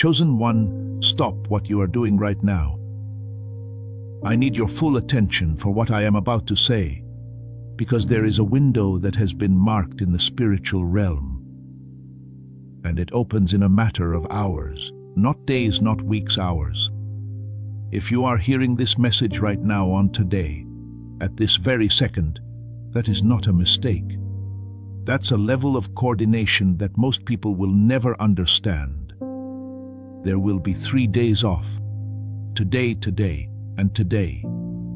Chosen one, stop what you are doing right now. I need your full attention for what I am about to say, because there is a window that has been marked in the spiritual realm, and it opens in a matter of hours, not days, not weeks, hours. If you are hearing this message right now on today, at this very second, that is not a mistake. That's a level of coordination that most people will never understand. There will be 3 days off. Today, and today.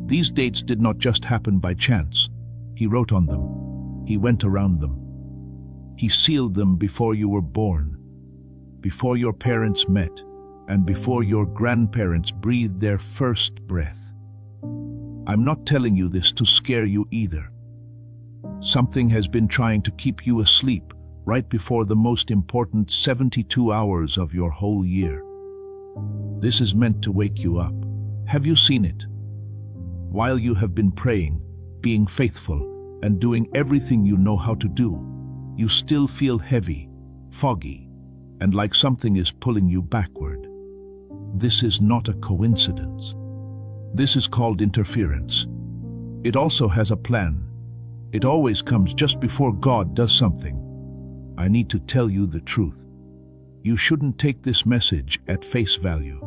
These dates did not just happen by chance. He wrote on them. He went around them. He sealed them before you were born, before your parents met, and before your grandparents breathed their first breath. I'm not telling you this to scare you either. Something has been trying to keep you asleep right before the most important 72 hours of your whole year. This is meant to wake you up. Have you seen it? While you have been praying, being faithful, and doing everything you know how to do, you still feel heavy, foggy, and like something is pulling you backward. This is not a coincidence. This is called interference. It also has a plan. It always comes just before God does something. I need to tell you the truth. You shouldn't take this message at face value.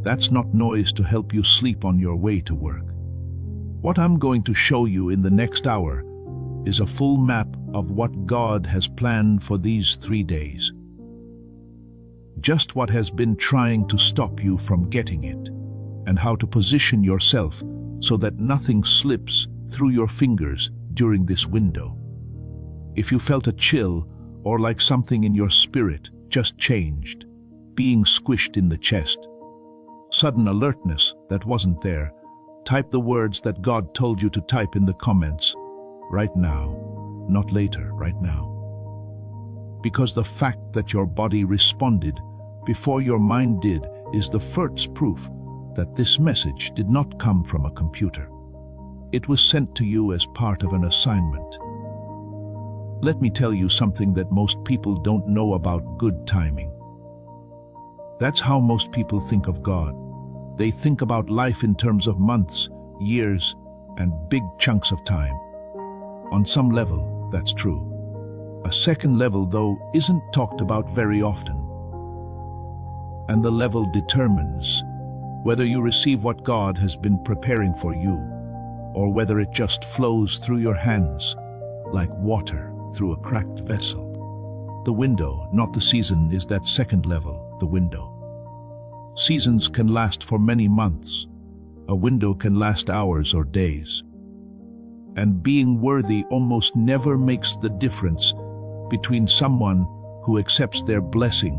That's not noise to help you sleep on your way to work. What I'm going to show you in the next hour is a full map of what God has planned for these 3 days. Just what has been trying to stop you from getting it, and how to position yourself so that nothing slips through your fingers during this window. If you felt a chill or like something in your spirit just changed, being squished in the chest, sudden alertness that wasn't there, type the words that God told you to type in the comments. Right now, not later, right now. Because the fact that your body responded before your mind did is the first proof that this message did not come from a computer. It was sent to you as part of an assignment. Let me tell you something that most people don't know about good timing. That's how most people think of God. They think about life in terms of months, years, and big chunks of time. On some level, that's true. A second level, though, isn't talked about very often. And the level determines whether you receive what God has been preparing for you, or whether it just flows through your hands like water through a cracked vessel. The window, not the season, is that second level, the window. Seasons can last for many months. A window can last hours or days. And being worthy almost never makes the difference between someone who accepts their blessing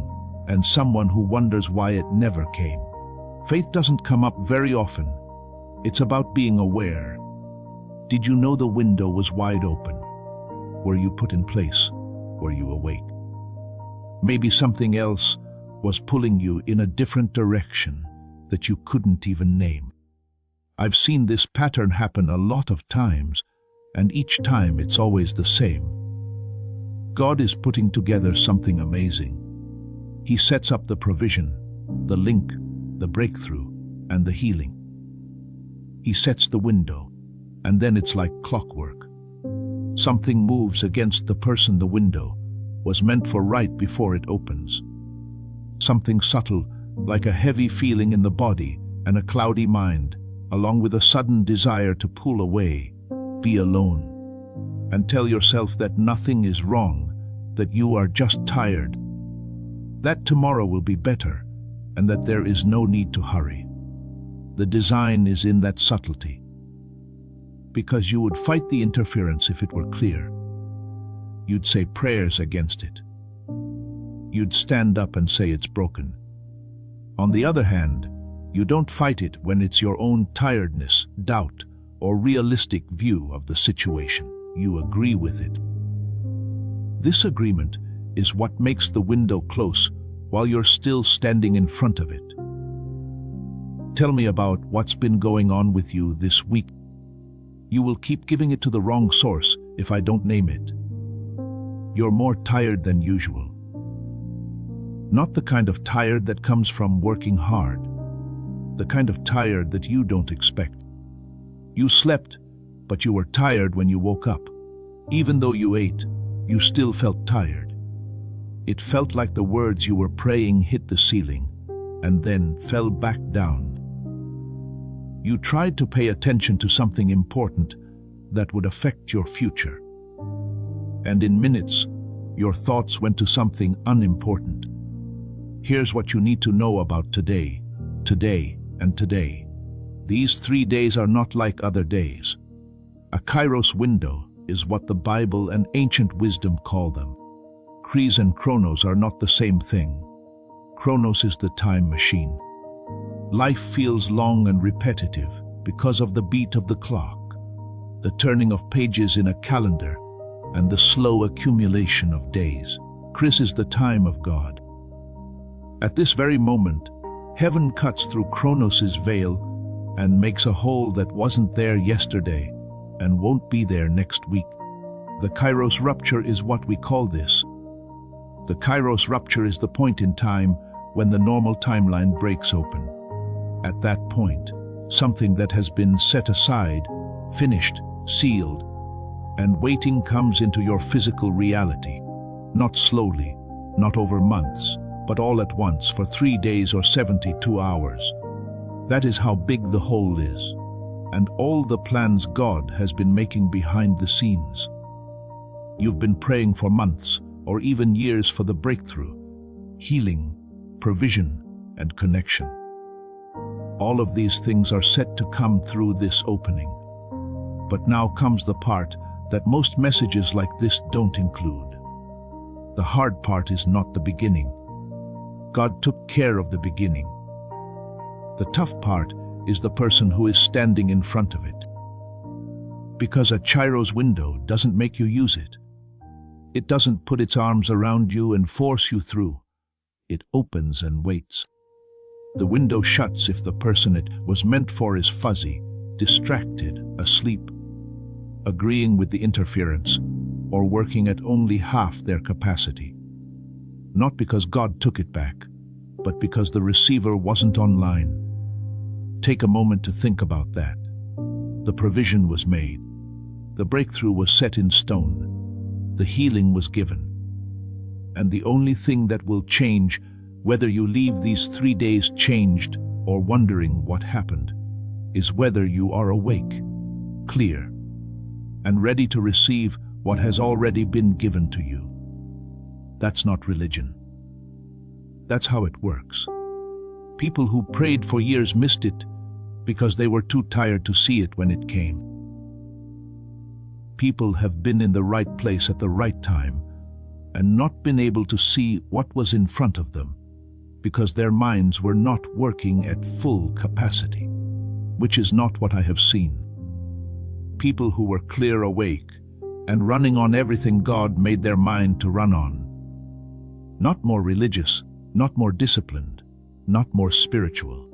and someone who wonders why it never came. Faith doesn't come up very often. It's about being aware. Did you know the window was wide open? Were you put in place? Were you awake? Maybe something else was pulling you in a different direction that you couldn't even name. I've seen this pattern happen a lot of times, and each time it's always the same. God is putting together something amazing. He sets up the provision, the link, the breakthrough, and the healing. He sets the window, and then it's like clockwork. Something moves against the person the window was meant for right before it opens. Something subtle, like a heavy feeling in the body and a cloudy mind, along with a sudden desire to pull away, be alone, and tell yourself that nothing is wrong, that you are just tired, that tomorrow will be better, and that there is no need to hurry. The design is in that subtlety. Because you would fight the interference if it were clear. You'd say prayers against it. You'd stand up and say it's broken. On the other hand, you don't fight it when it's your own tiredness, doubt, or realistic view of the situation. You agree with it. This agreement is what makes the window close while you're still standing in front of it. Tell me about what's been going on with you this week. You will keep giving it to the wrong source if I don't name it. You're more tired than usual. Not the kind of tired that comes from working hard. The kind of tired that you don't expect. You slept, but you were tired when you woke up. Even though you ate, you still felt tired. It felt like the words you were praying hit the ceiling and then fell back down. You tried to pay attention to something important that would affect your future. And in minutes, your thoughts went to something unimportant. Here's what you need to know about today, and today. These 3 days are not like other days. A Kairos window is what the Bible and ancient wisdom call them. Kris and Chronos are not the same thing. Chronos is the time machine. Life feels long and repetitive because of the beat of the clock, the turning of pages in a calendar, and the slow accumulation of days. Kris is the time of God. At this very moment, heaven cuts through Chronos' veil and makes a hole that wasn't there yesterday and won't be there next week. The Kairos rupture is what we call this. The Kairos rupture is the point in time when the normal timeline breaks open. At that point, something that has been set aside, finished, sealed, and waiting comes into your physical reality. Not slowly, not over months, but all at once for 3 days or 72 hours. That is how big the hole is, and all the plans God has been making behind the scenes. You've been praying for months or even years for the breakthrough, healing, provision, and connection. All of these things are set to come through this opening. But now comes the part that most messages like this don't include. The hard part is not the beginning. God took care of the beginning. The tough part is the person who is standing in front of it. Because a Kairos window doesn't make you use it. It doesn't put its arms around you and force you through. It opens and waits. The window shuts if the person it was meant for is fuzzy, distracted, asleep, agreeing with the interference, or working at only half their capacity. Not because God took it back, but because the receiver wasn't online. Take a moment to think about that. The provision was made. The breakthrough was set in stone. The healing was given. And the only thing that will change, whether you leave these 3 days changed or wondering what happened, is whether you are awake, clear, and ready to receive what has already been given to you. That's not religion. That's how it works. People who prayed for years missed it because they were too tired to see it when it came. People have been in the right place at the right time and not been able to see what was in front of them because their minds were not working at full capacity, which is not what I have seen. People who were clear awake and running on everything God made their mind to run on. Not more religious, not more disciplined, not more spiritual.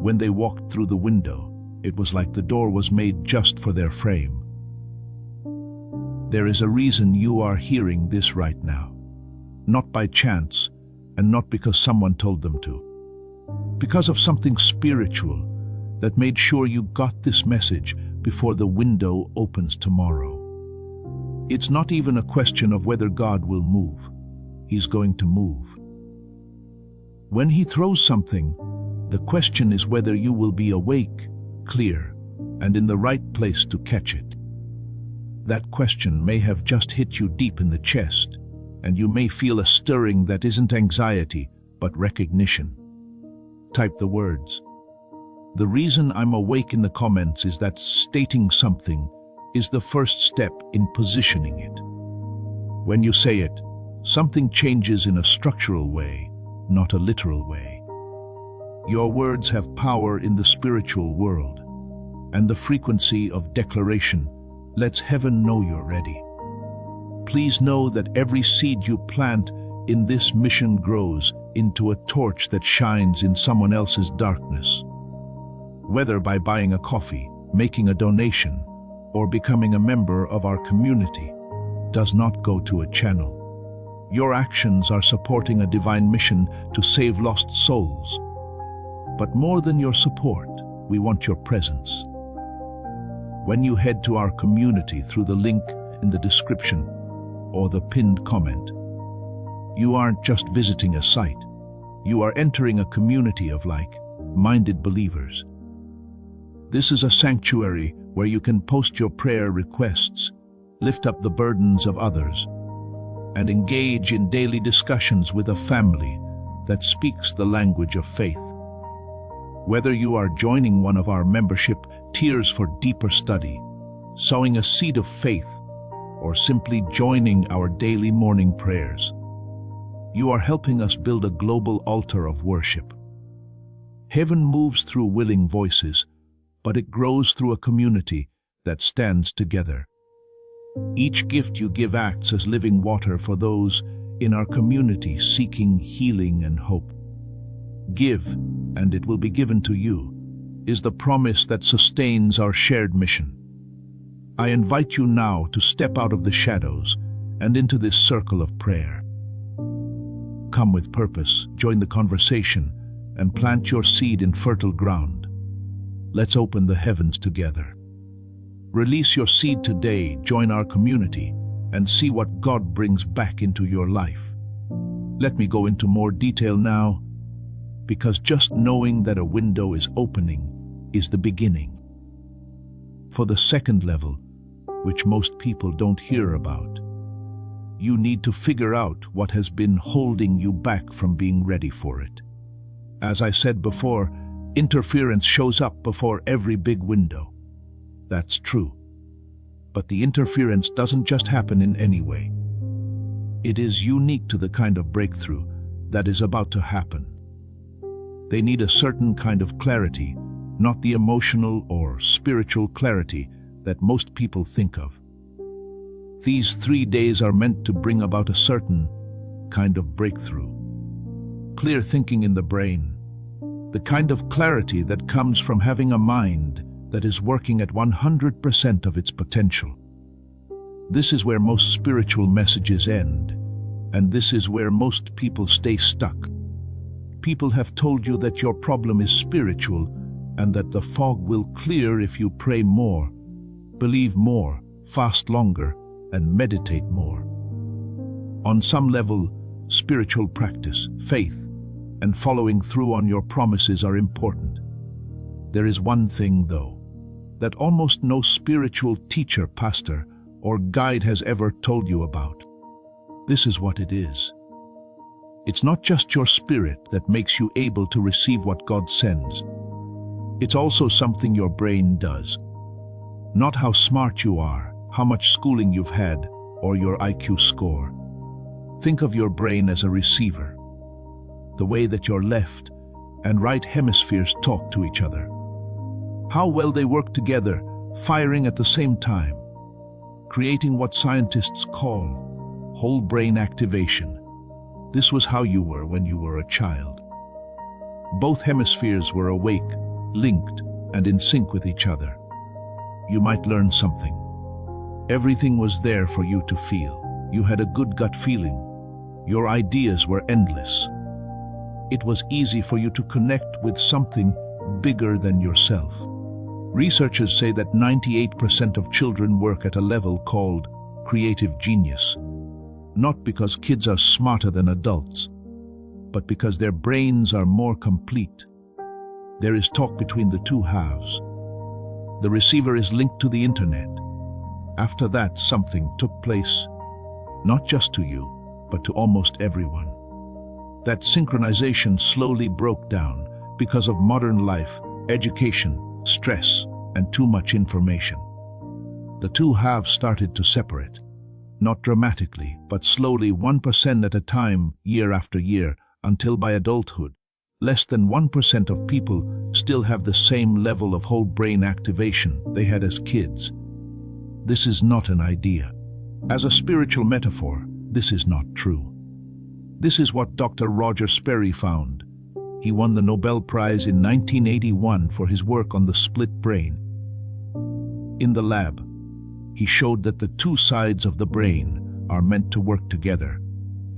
When they walked through the window, it was like the door was made just for their frame. There is a reason you are hearing this right now. Not by chance, and not because someone told them to. Because of something spiritual that made sure you got this message before the window opens tomorrow. It's not even a question of whether God will move. He's going to move. When He throws something, the question is whether you will be awake, clear, and in the right place to catch it. That question may have just hit you deep in the chest, and you may feel a stirring that isn't anxiety, but recognition. Type the words. The reason I'm awake in the comments is that stating something is the first step in positioning it. When you say it, something changes in a structural way, not a literal way. Your words have power in the spiritual world, and the frequency of declaration lets heaven know you're ready. Please know that every seed you plant in this mission grows into a torch that shines in someone else's darkness. Whether by buying a coffee, making a donation, or becoming a member of our community, does not go to a channel. Your actions are supporting a divine mission to save lost souls. But more than your support, we want your presence. When you head to our community through the link in the description or the pinned comment, you aren't just visiting a site. You are entering a community of like-minded believers. This is a sanctuary where you can post your prayer requests, lift up the burdens of others, and engage in daily discussions with a family that speaks the language of faith. Whether you are joining one of our membership tiers for deeper study, sowing a seed of faith, or simply joining our daily morning prayers, you are helping us build a global altar of worship. Heaven moves through willing voices, but it grows through a community that stands together. Each gift you give acts as living water for those in our community seeking healing and hope. Give, and it will be given to you, is the promise that sustains our shared mission. I invite you now to step out of the shadows and into this circle of prayer. Come with purpose, join the conversation, and plant your seed in fertile ground. Let's open the heavens together. Release your seed today, join our community, and see what God brings back into your life. Let me go into more detail now, because just knowing that a window is opening is the beginning. For the second level, which most people don't hear about, you need to figure out what has been holding you back from being ready for it. As I said before, interference shows up before every big window. That's true. But the interference doesn't just happen in any way. It is unique to the kind of breakthrough that is about to happen. They need a certain kind of clarity, not the emotional or spiritual clarity that most people think of. These 3 days are meant to bring about a certain kind of breakthrough. Clear thinking in the brain, the kind of clarity that comes from having a mind that is working at 100% of its potential. This is where most spiritual messages end, and this is where most people stay stuck. People have told you that your problem is spiritual and that the fog will clear if you pray more, believe more, fast longer, and meditate more. On some level, spiritual practice, faith, and following through on your promises are important. There is one thing, though, that almost no spiritual teacher, pastor, or guide has ever told you about. This is what it is. It's not just your spirit that makes you able to receive what God sends. It's also something your brain does. Not how smart you are, how much schooling you've had, or your IQ score. Think of your brain as a receiver. The way that your left and right hemispheres talk to each other. How well they work together, firing at the same time, creating what scientists call whole brain activation. This was how you were when you were a child. Both hemispheres were awake, linked, and in sync with each other. You might learn something. Everything was there for you to feel. You had a good gut feeling. Your ideas were endless. It was easy for you to connect with something bigger than yourself. Researchers say that 98% of children work at a level called creative genius. Not because kids are smarter than adults, but because their brains are more complete. There is talk between the two halves. The receiver is linked to the internet. After that, something took place, not just to you, but to almost everyone. That synchronization slowly broke down because of modern life, education, stress, and too much information. The two halves started to separate, not dramatically, but slowly 1% at a time, year after year, until by adulthood, less than 1% of people still have the same level of whole brain activation they had as kids. This is not an idea. As a spiritual metaphor, this is not true. This is what Dr. Roger Sperry found. He won the Nobel Prize in 1981 for his work on the split brain. In the lab, he showed that the two sides of the brain are meant to work together,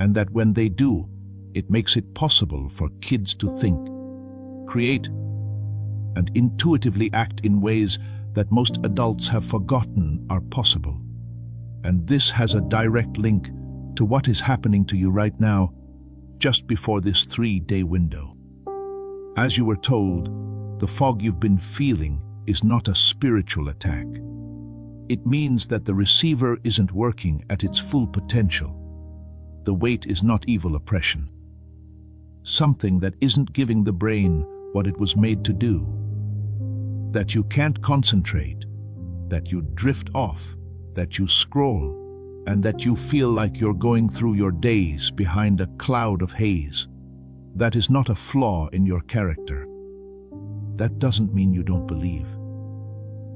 and that when they do, it makes it possible for kids to think, create, and intuitively act in ways that most adults have forgotten are possible. And this has a direct link to what is happening to you right now, just before this 3-day window. As you were told, the fog you've been feeling is not a spiritual attack. It means that the receiver isn't working at its full potential. The weight is not evil oppression. Something that isn't giving the brain what it was made to do. That you can't concentrate, that you drift off, that you scroll, and that you feel like you're going through your days behind a cloud of haze. That is not a flaw in your character. That doesn't mean you don't believe.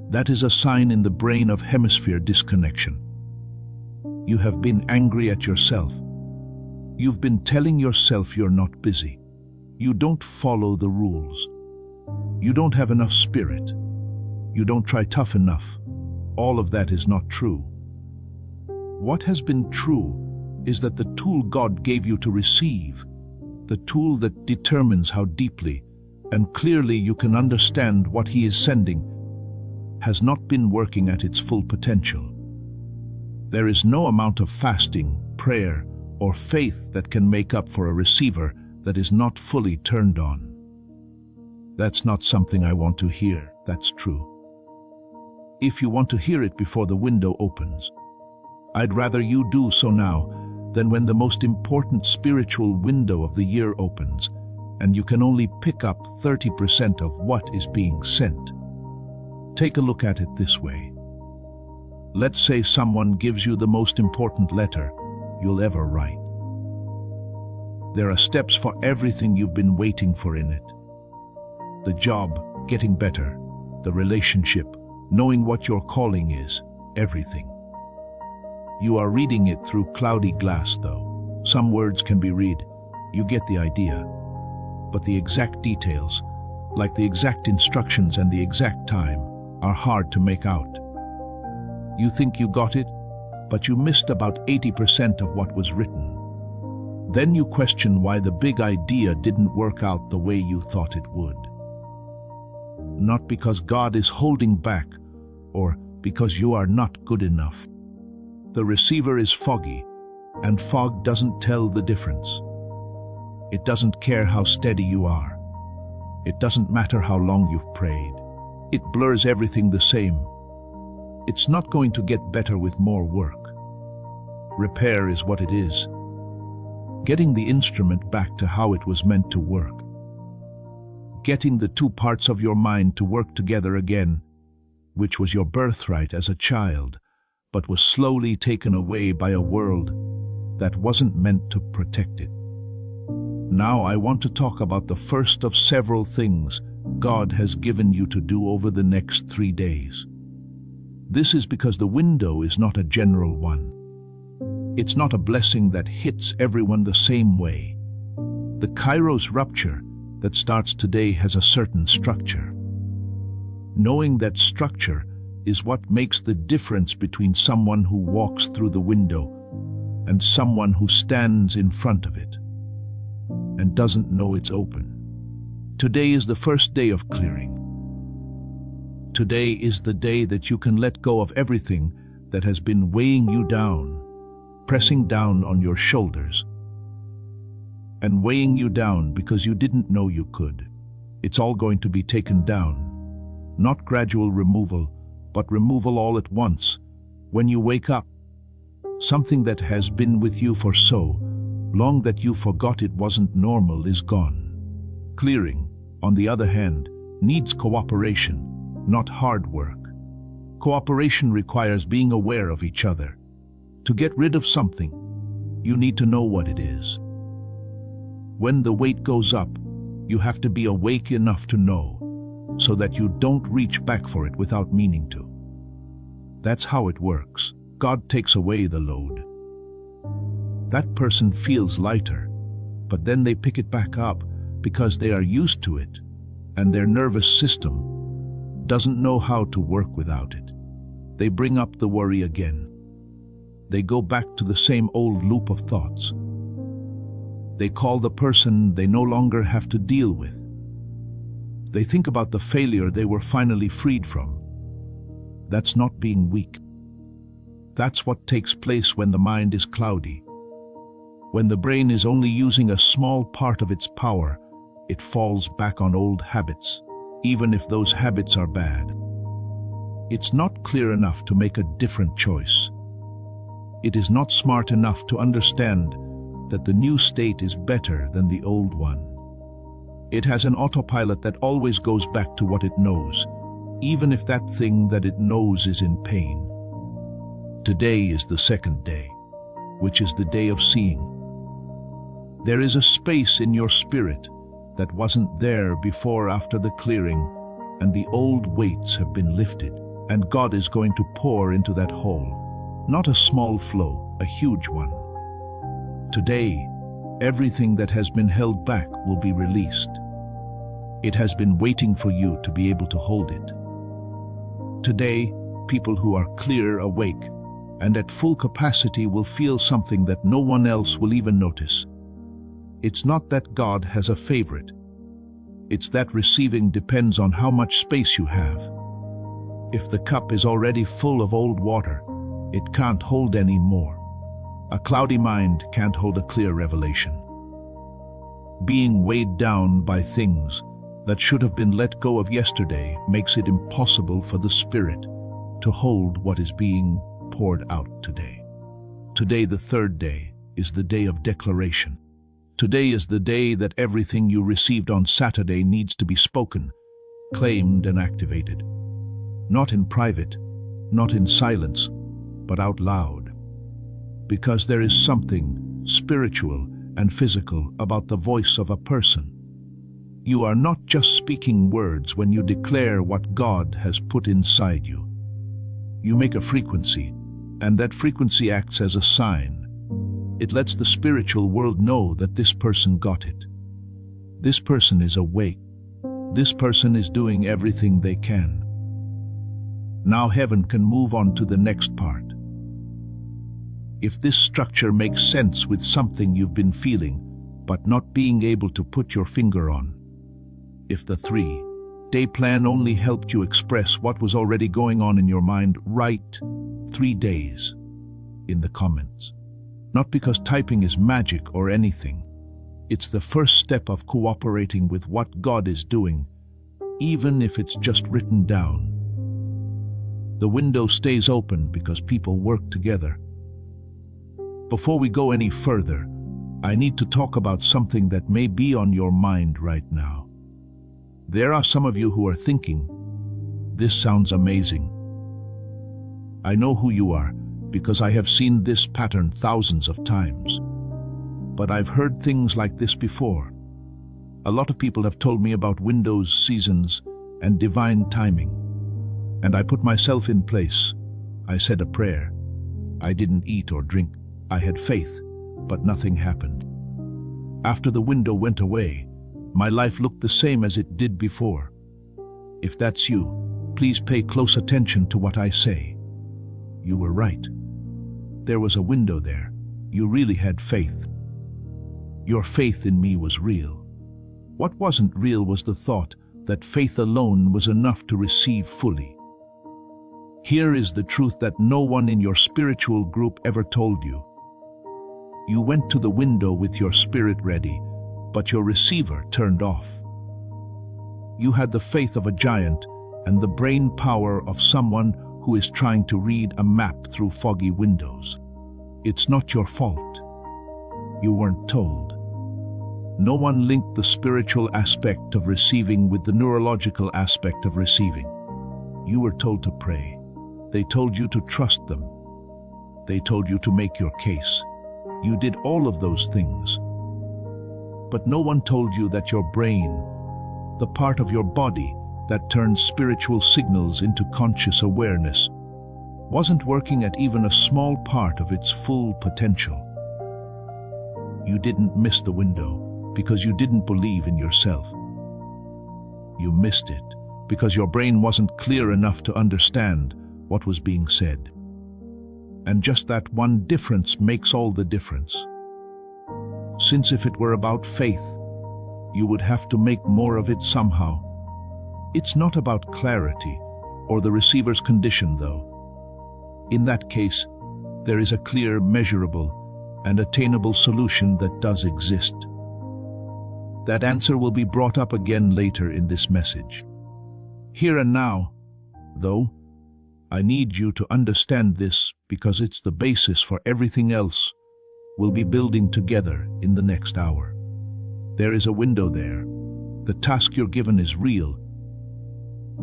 That is a sign in the brain of hemisphere disconnection. You have been angry at yourself. You've been telling yourself you're not busy. You don't follow the rules. You don't have enough spirit. You don't try tough enough. All of that is not true. What has been true is that the tool God gave you to receive, the tool that determines how deeply and clearly you can understand what He is sending, has not been working at its full potential. There is no amount of fasting, prayer, or faith that can make up for a receiver that is not fully turned on. That's not something I want to hear, that's true. If you want to hear it before the window opens, I'd rather you do so now than when the most important spiritual window of the year opens and you can only pick up 30% of what is being sent. Take a look at it this way. Let's say someone gives you the most important letter you'll ever write. There are steps for everything you've been waiting for in it. The job, getting better, the relationship, knowing what your calling is, everything. You are reading it through cloudy glass, though. Some words can be read. You get the idea. But the exact details, like the exact instructions and the exact time, are hard to make out. You think you got it, but you missed about 80% of what was written. Then you question why the big idea didn't work out the way you thought it would. Not because God is holding back, or because you are not good enough. The receiver is foggy, and fog doesn't tell the difference. It doesn't care how steady you are. It doesn't matter how long you've prayed. It blurs everything the same. It's not going to get better with more work. Repair is what it is. Getting the instrument back to how it was meant to work. Getting the two parts of your mind to work together again, which was your birthright as a child, but was slowly taken away by a world that wasn't meant to protect it. Now I want to talk about the first of several things God has given you to do over the next 3 days. This is because the window is not a general one. It's not a blessing that hits everyone the same way. The Kairos rupture that starts today has a certain structure. Knowing that structure is what makes the difference between someone who walks through the window and someone who stands in front of it and doesn't know it's open. Today is the first day of clearing. Today is the day that you can let go of everything that has been weighing you down, pressing down on your shoulders, and weighing you down because you didn't know you could. It's all going to be taken down. Not gradual removal, but removal all at once. When you wake up, something that has been with you for so long that you forgot it wasn't normal is gone. Clearing, on the other hand, needs cooperation, not hard work. Cooperation requires being aware of each other. To get rid of something, you need to know what it is. When the weight goes up, you have to be awake enough to know, so that you don't reach back for it without meaning to. That's how it works. God takes away the load. That person feels lighter, but then they pick it back up because they are used to it, and their nervous system doesn't know how to work without it. They bring up the worry again. They go back to the same old loop of thoughts. They call the person they no longer have to deal with. They think about the failure they were finally freed from. That's not being weak. That's what takes place when the mind is cloudy. When the brain is only using a small part of its power, it falls back on old habits, even if those habits are bad. It's not clear enough to make a different choice. It is not smart enough to understand that the new state is better than the old one. It has an autopilot that always goes back to what it knows, even if that thing that it knows is in pain. Today is the second day, which is the day of seeing. There is a space in your spirit that wasn't there before after the clearing, and the old weights have been lifted, and God is going to pour into that hole, not a small flow, a huge one. Today, everything that has been held back will be released. It has been waiting for you to be able to hold it. Today, people who are clear, awake, and at full capacity will feel something that no one else will even notice. It's not that God has a favorite. It's that receiving depends on how much space you have. If the cup is already full of old water, it can't hold any more. A cloudy mind can't hold a clear revelation. Being weighed down by things that should have been let go of yesterday makes it impossible for the Spirit to hold what is being poured out today. Today, the third day, is the day of declaration. Today is the day that everything you received on Saturday needs to be spoken, claimed, and activated. Not in private, not in silence, but out loud. Because there is something spiritual and physical about the voice of a person. You are not just speaking words when you declare what God has put inside you. You make a frequency, and that frequency acts as a sign. It lets the spiritual world know that this person got it. This person is awake. This person is doing everything they can. Now heaven can move on to the next part. If this structure makes sense with something you've been feeling, but not being able to put your finger on. If the 3-day plan only helped you express what was already going on in your mind, write 3 days in the comments. Not because typing is magic or anything. It's the first step of cooperating with what God is doing, even if it's just written down. The window stays open because people work together. Before we go any further, I need to talk about something that may be on your mind right now. There are some of you who are thinking, this sounds amazing. I know who you are because I have seen this pattern thousands of times. But I've heard things like this before. A lot of people have told me about windows, seasons, and divine timing. And I put myself in place. I said a prayer. I didn't eat or drink. I had faith, but nothing happened. After the window went away, my life looked the same as it did before. If that's you, please pay close attention to what I say. You were right. There was a window there. You really had faith. Your faith in me was real. What wasn't real was the thought that faith alone was enough to receive fully. Here is the truth that no one in your spiritual group ever told you. You went to the window with your spirit ready, but your receiver turned off. You had the faith of a giant and the brain power of someone who is trying to read a map through foggy windows. It's not your fault. You weren't told. No one linked the spiritual aspect of receiving with the neurological aspect of receiving. You were told to pray. They told you to trust them. They told you to make your case. You did all of those things. But no one told you that your brain, the part of your body that turns spiritual signals into conscious awareness, wasn't working at even a small part of its full potential. You didn't miss the window because you didn't believe in yourself. You missed it because your brain wasn't clear enough to understand what was being said. And just that one difference makes all the difference. since if it were about faith, you would have to make more of it somehow. It's not about clarity or the receiver's condition, though. In that case, there is a clear, measurable, and attainable solution that does exist. That answer will be brought up again later in this message. Here and now, though, I need you to understand this because it's the basis for everything else we'll be building together in the next hour. There is a window there. The task you're given is real.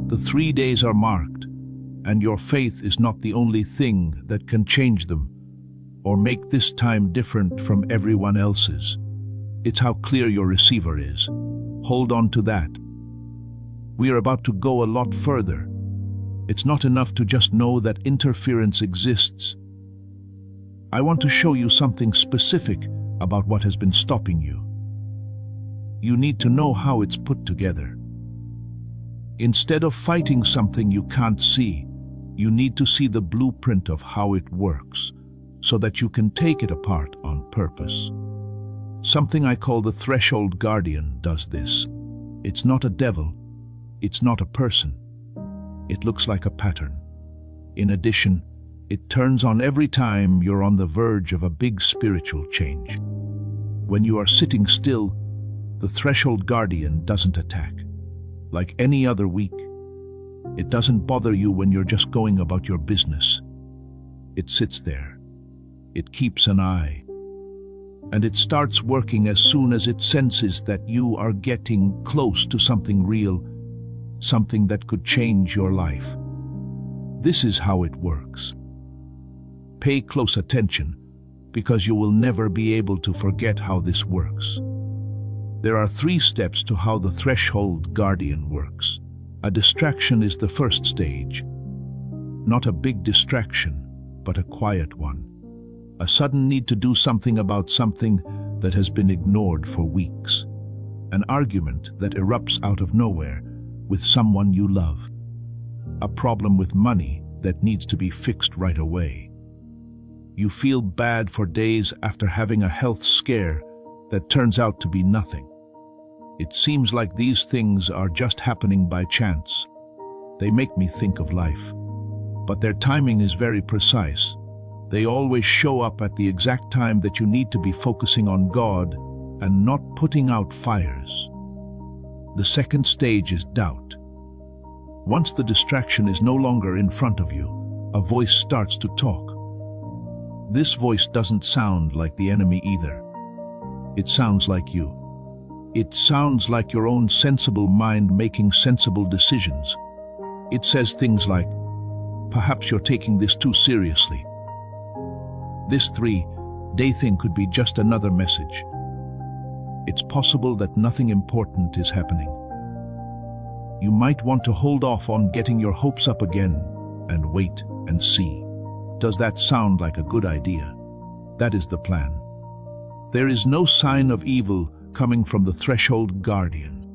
The 3 days are marked, and your faith is not the only thing that can change them or make this time different from everyone else's. It's how clear your receiver is. Hold on to that. We are about to go a lot further. It's not enough to just know that interference exists. I want to show you something specific about what has been stopping you. You need to know how it's put together. Instead of fighting something you can't see, you need to see the blueprint of how it works so that you can take it apart on purpose. Something I call the threshold guardian does this. It's not a devil. It's not a person. It looks like a pattern. In addition, it turns on every time you're on the verge of a big spiritual change. When you are sitting still, the threshold guardian doesn't attack. Like any other week, it doesn't bother you when you're just going about your business. It sits there. It keeps an eye. And it starts working as soon as it senses that you are getting close to something real, something that could change your life. This is how it works. Pay close attention, because you will never be able to forget how this works. There are 3 steps to how the threshold guardian works. A distraction is the first stage. Not a big distraction, but a quiet one. A sudden need to do something about something that has been ignored for weeks. An argument that erupts out of nowhere with someone you love. A problem with money that needs to be fixed right away. You feel bad for days after having a health scare that turns out to be nothing. It seems like these things are just happening by chance. They make me think of life. But their timing is very precise. They always show up at the exact time that you need to be focusing on God and not putting out fires. The second stage is doubt. Once the distraction is no longer in front of you, a voice starts to talk. This voice doesn't sound like the enemy either. It sounds like you. It sounds like your own sensible mind making sensible decisions. It says things like, perhaps you're taking this too seriously. This 3-day thing could be just another message. It's possible that nothing important is happening. You might want to hold off on getting your hopes up again and wait and see. Does that sound like a good idea? That is the plan. There is no sign of evil coming from the threshold guardian.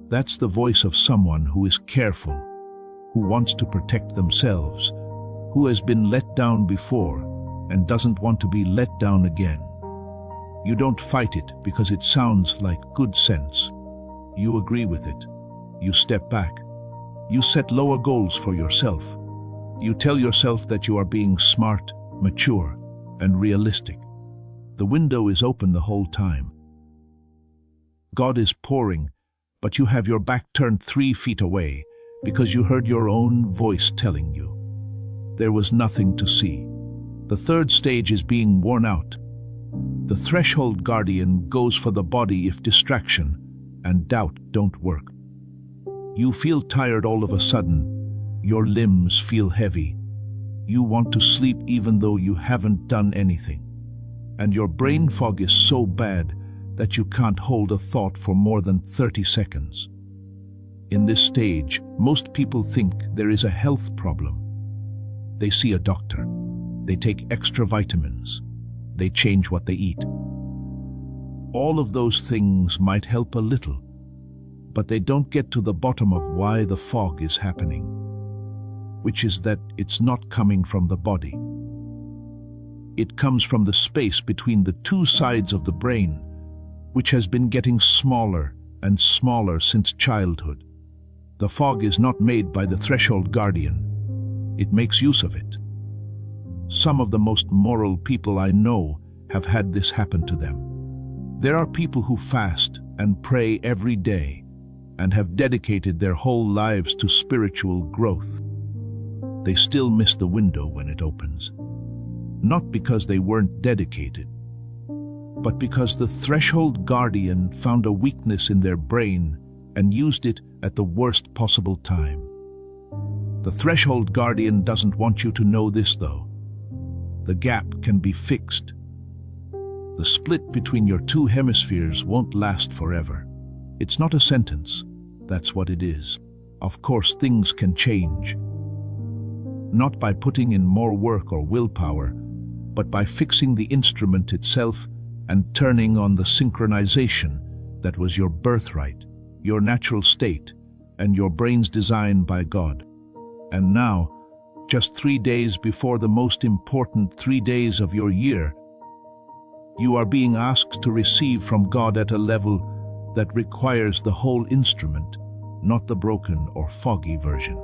That's the voice of someone who is careful, who wants to protect themselves, who has been let down before and doesn't want to be let down again. You don't fight it because it sounds like good sense. You agree with it. You step back. You set lower goals for yourself. You tell yourself that you are being smart, mature, and realistic. The window is open the whole time. God is pouring, but you have your back turned 3 feet away because you heard your own voice telling you. There was nothing to see. The 3rd stage is being worn out. The threshold guardian goes for the body if distraction and doubt don't work. You feel tired all of a sudden. Your limbs feel heavy. You want to sleep even though you haven't done anything. And your brain fog is so bad that you can't hold a thought for more than 30 seconds. In this stage, most people think there is a health problem. They see a doctor. They take extra vitamins. They change what they eat. All of those things might help a little, but they don't get to the bottom of why the fog is happening, which is that it's not coming from the body. It comes from the space between the two sides of the brain, which has been getting smaller and smaller since childhood. The fog is not made by the threshold guardian. It makes use of it. Some of the most moral people I know have had this happen to them. There are people who fast and pray every day and have dedicated their whole lives to spiritual growth. They still miss the window when it opens. Not because they weren't dedicated, but because the threshold guardian found a weakness in their brain and used it at the worst possible time. The threshold guardian doesn't want you to know this, though. The gap can be fixed. The split between your two hemispheres won't last forever. It's not a sentence. That's what it is. Of course, things can change. Not by putting in more work or willpower, but by fixing the instrument itself and turning on the synchronization that was your birthright, your natural state, and your brain's design by God. And now, just 3 days before the most important 3 days of your year, you are being asked to receive from God at a level that requires the whole instrument, not the broken or foggy version.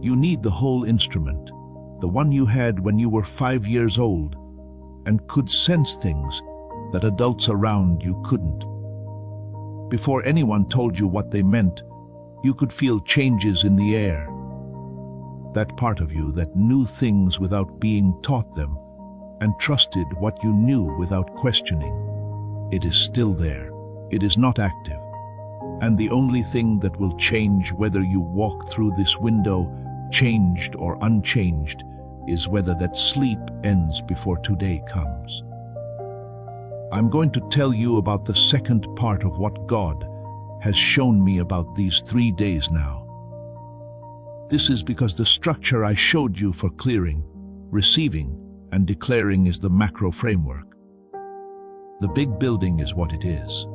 You need the whole instrument, the one you had when you were 5 years old and could sense things that adults around you couldn't. Before anyone told you what they meant, you could feel changes in the air. That part of you that knew things without being taught them and trusted what you knew without questioning. It is still there. It is not active. And the only thing that will change whether you walk through this window, changed or unchanged, is whether that sleep ends before today comes. I'm going to tell you about the second part of what God has shown me about these 3 days now. This is because the structure I showed you for clearing, receiving, and declaring is the macro framework. The big building is what it is.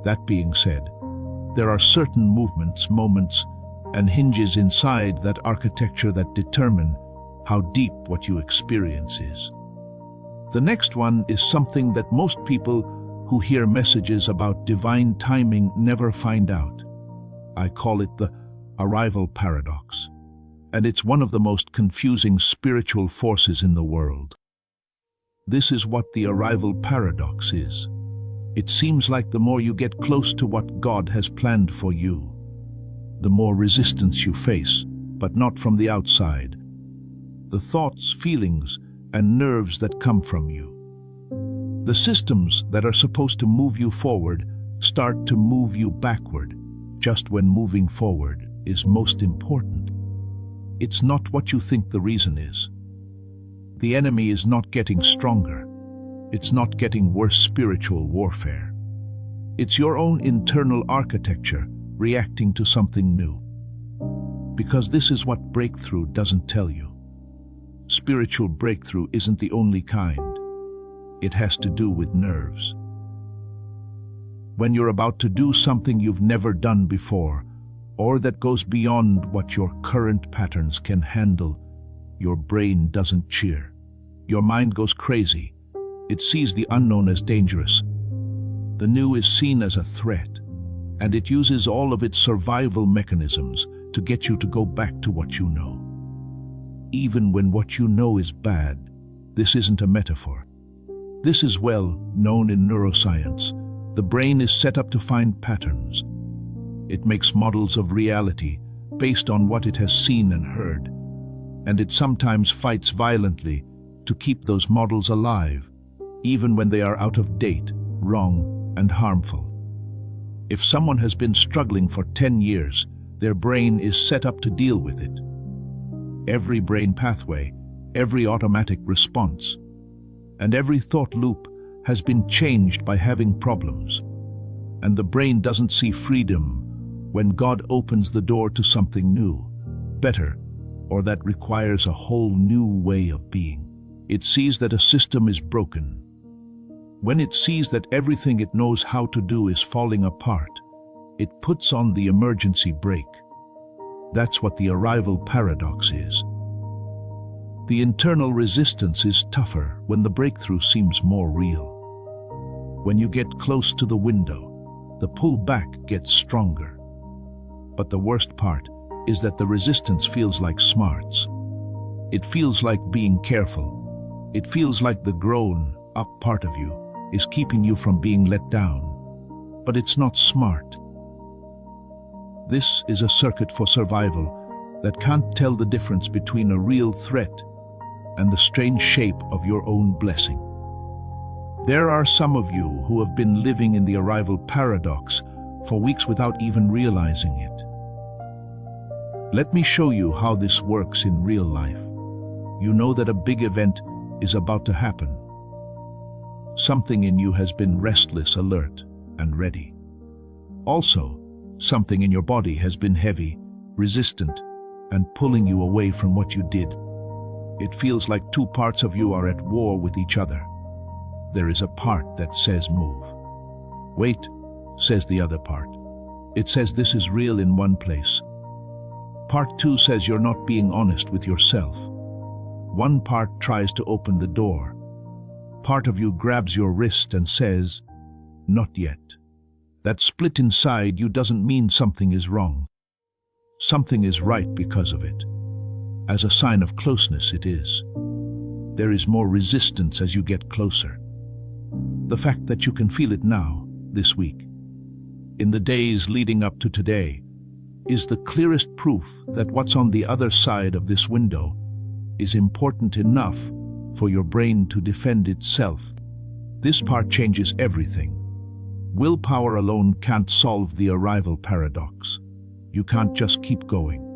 That being said, there are certain movements, moments, and hinges inside that architecture that determine how deep what you experience is. The next one is something that most people who hear messages about divine timing never find out. I call it the arrival paradox, and it's one of the most confusing spiritual forces in the world. This is what the arrival paradox is. It seems like the more you get close to what God has planned for you, the more resistance you face, but not from the outside. The thoughts, feelings, and nerves that come from you. The systems that are supposed to move you forward start to move you backward, just when moving forward is most important. It's not what you think the reason is. The enemy is not getting stronger. It's not getting worse spiritual warfare. It's your own internal architecture reacting to something new. Because this is what breakthrough doesn't tell you. Spiritual breakthrough isn't the only kind. It has to do with nerves. When you're about to do something you've never done before, or that goes beyond what your current patterns can handle, your brain doesn't cheer. Your mind goes crazy. It sees the unknown as dangerous. The new is seen as a threat, and it uses all of its survival mechanisms to get you to go back to what you know. Even when what you know is bad, this isn't a metaphor. This is well known in neuroscience. The brain is set up to find patterns. It makes models of reality based on what it has seen and heard, and it sometimes fights violently to keep those models alive, even when they are out of date, wrong, and harmful. If someone has been struggling for 10 years, their brain is set up to deal with it. Every brain pathway, every automatic response, and every thought loop has been changed by having problems. And the brain doesn't see freedom when God opens the door to something new, better, or that requires a whole new way of being. It sees that a system is broken. When it sees that everything it knows how to do is falling apart, it puts on the emergency brake. That's what the arrival paradox is. The internal resistance is tougher when the breakthrough seems more real. When you get close to the window, the pull back gets stronger. But the worst part is that the resistance feels like smarts. It feels like being careful. It feels like the grown-up part of you is keeping you from being let down. But it's not smart. This is a circuit for survival that can't tell the difference between a real threat and the strange shape of your own blessing. There are some of you who have been living in the arrival paradox for weeks without even realizing it. Let me show you how this works in real life. You know that a big event is about to happen. Something in you has been restless, alert, and ready. Also, something in your body has been heavy, resistant, and pulling you away from what you did. It feels like two parts of you are at war with each other. There is a part that says move. Wait, says the other part. It says this is real in one place. Part 2 says you're not being honest with yourself. One part tries to open the door. Part of you grabs your wrist and says, not yet. That split inside you doesn't mean something is wrong. Something is right because of it. As a sign of closeness, it is. There is more resistance as you get closer. The fact that you can feel it now, this week, in the days leading up to today, is the clearest proof that what's on the other side of this window is important enough for your brain to defend itself. This part changes everything. Willpower alone can't solve the arrival paradox. You can't just keep going.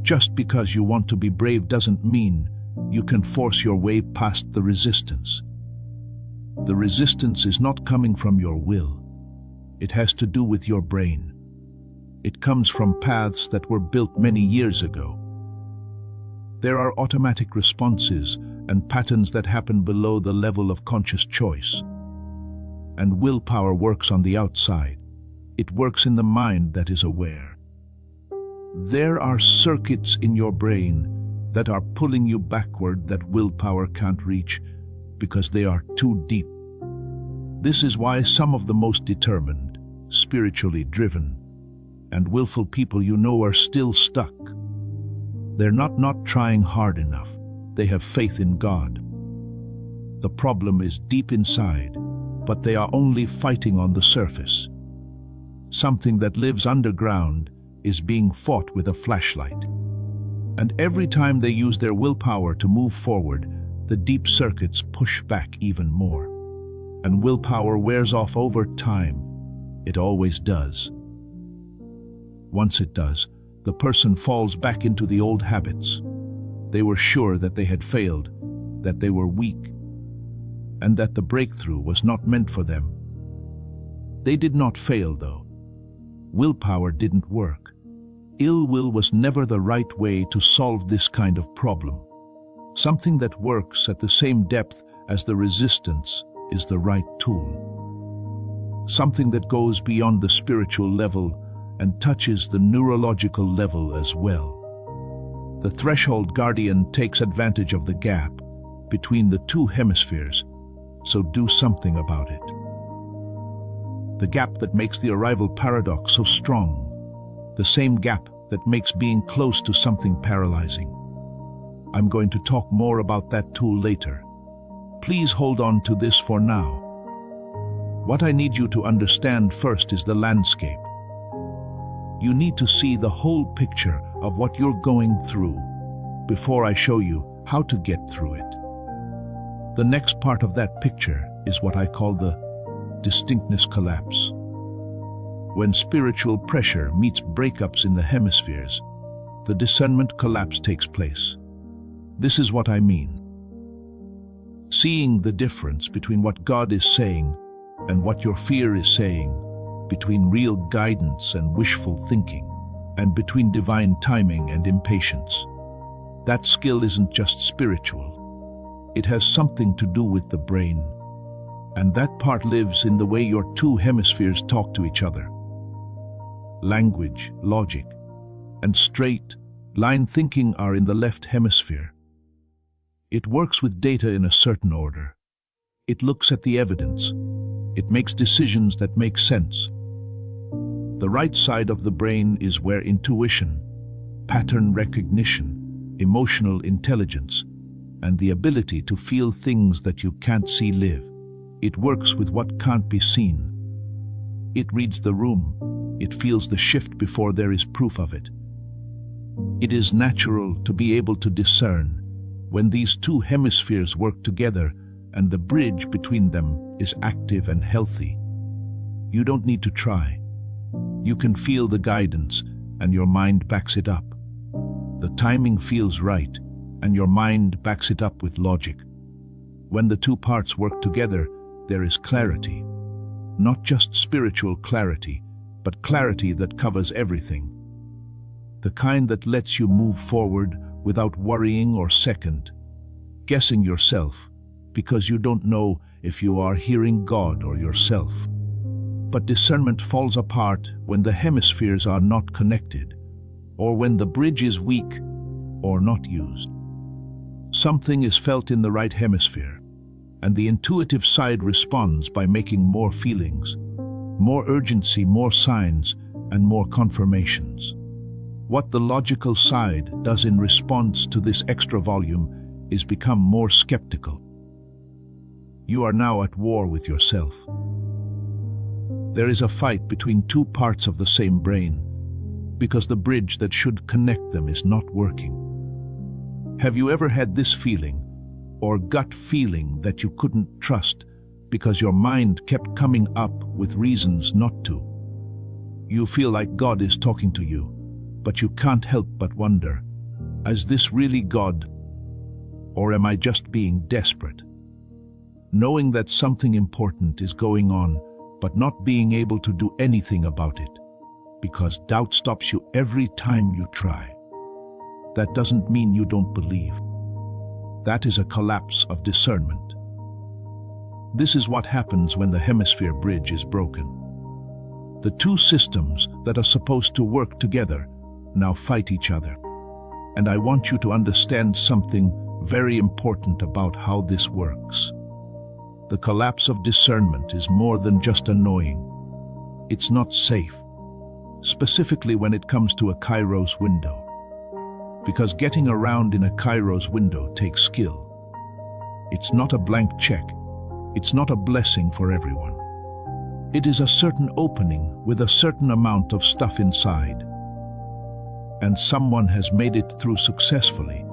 Just because you want to be brave doesn't mean you can force your way past the resistance. The resistance is not coming from your will. It has to do with your brain. It comes from paths that were built many years ago. There are automatic responses and patterns that happen below the level of conscious choice. And willpower works on the outside. It works in the mind that is aware. There are circuits in your brain that are pulling you backward that willpower can't reach because they are too deep. This is why some of the most determined, spiritually driven, and willful people you know are still stuck. They're not trying hard enough. They have faith in God. The problem is deep inside, but they are only fighting on the surface. Something that lives underground is being fought with a flashlight. And every time they use their willpower to move forward, the deep circuits push back even more. And willpower wears off over time. It always does. Once it does, the person falls back into the old habits. They were sure that they had failed, that they were weak, and that the breakthrough was not meant for them. They did not fail, though. Willpower didn't work. Ill will was never the right way to solve this kind of problem. Something that works at the same depth as the resistance is the right tool. Something that goes beyond the spiritual level and touches the neurological level as well. The threshold guardian takes advantage of the gap between the two hemispheres, so do something about it. The gap that makes the arrival paradox so strong, the same gap that makes being close to something paralyzing. I'm going to talk more about that tool later. Please hold on to this for now. What I need you to understand first is the landscape. You need to see the whole picture of what you're going through before I show you how to get through it. The next part of that picture is what I call the distinctness collapse. When spiritual pressure meets breakups in the hemispheres, the discernment collapse takes place. This is what I mean. Seeing the difference between what God is saying and what your fear is saying, between real guidance and wishful thinking, and between divine timing and impatience. That skill isn't just spiritual. It has something to do with the brain. And that part lives in the way your two hemispheres talk to each other. Language, logic, and straight line thinking are in the left hemisphere. It works with data in a certain order. It looks at the evidence. It makes decisions that make sense. The right side of the brain is where intuition, pattern recognition, emotional intelligence, and the ability to feel things that you can't see live. It works with what can't be seen. It reads the room. It feels the shift before there is proof of it. It is natural to be able to discern when these two hemispheres work together and the bridge between them is active and healthy. You don't need to try. You can feel the guidance and your mind backs it up. The timing feels right and your mind backs it up with logic. When the two parts work together, there is clarity. Not just spiritual clarity, but clarity that covers everything. The kind that lets you move forward without worrying or second guessing yourself, because you don't know if you are hearing God or yourself. But discernment falls apart when the hemispheres are not connected, or when the bridge is weak or not used. Something is felt in the right hemisphere, and the intuitive side responds by making more feelings, more urgency, more signs, and more confirmations. What the logical side does in response to this extra volume is become more skeptical. You are now at war with yourself. There is a fight between two parts of the same brain, because the bridge that should connect them is not working. Have you ever had this feeling, or gut feeling, that you couldn't trust because your mind kept coming up with reasons not to? You feel like God is talking to you, but you can't help but wonder, is this really God? Or am I just being desperate? Knowing that something important is going on, but not being able to do anything about it, because doubt stops you every time you try. That doesn't mean you don't believe. That is a collapse of discernment. This is what happens when the hemisphere bridge is broken. The two systems that are supposed to work together now fight each other. And I want you to understand something very important about how this works. The collapse of discernment is more than just annoying. It's not safe, specifically when it comes to a Kairos window. Because getting around in a Kairos window takes skill. It's not a blank check. It's not a blessing for everyone. It is a certain opening with a certain amount of stuff inside. And someone has made it through successfully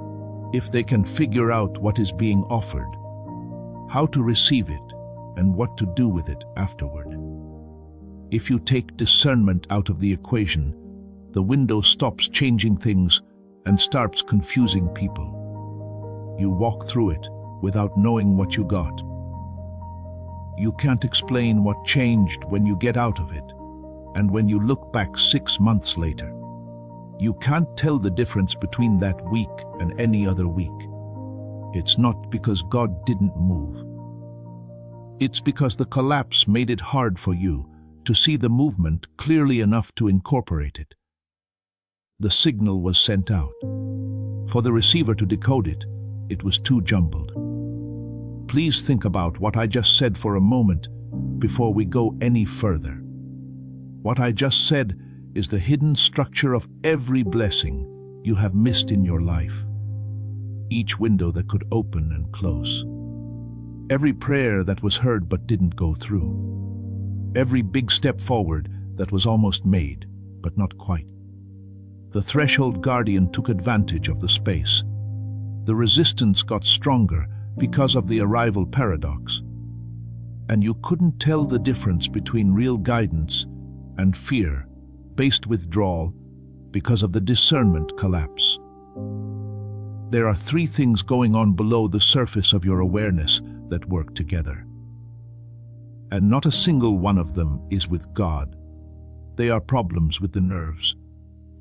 if they can figure out what is being offered, how to receive it, and what to do with it afterward. If you take discernment out of the equation, the window stops changing things and starts confusing people. You walk through it without knowing what you got. You can't explain what changed when you get out of it, and when you look back 6 months later, you can't tell the difference between that week and any other week. It's not because God didn't move. It's because the collapse made it hard for you to see the movement clearly enough to incorporate it. The signal was sent out. For the receiver to decode it, it was too jumbled. Please think about what I just said for a moment before we go any further. What I just said is the hidden structure of every blessing you have missed in your life. Each window that could open and close. Every prayer that was heard but didn't go through. Every big step forward that was almost made, but not quite. The threshold guardian took advantage of the space. The resistance got stronger because of the arrival paradox. And you couldn't tell the difference between real guidance and fear-based withdrawal because of the discernment collapse. There are 3 things going on below the surface of your awareness that work together. And not a single one of them is with God. They are problems with the nerves,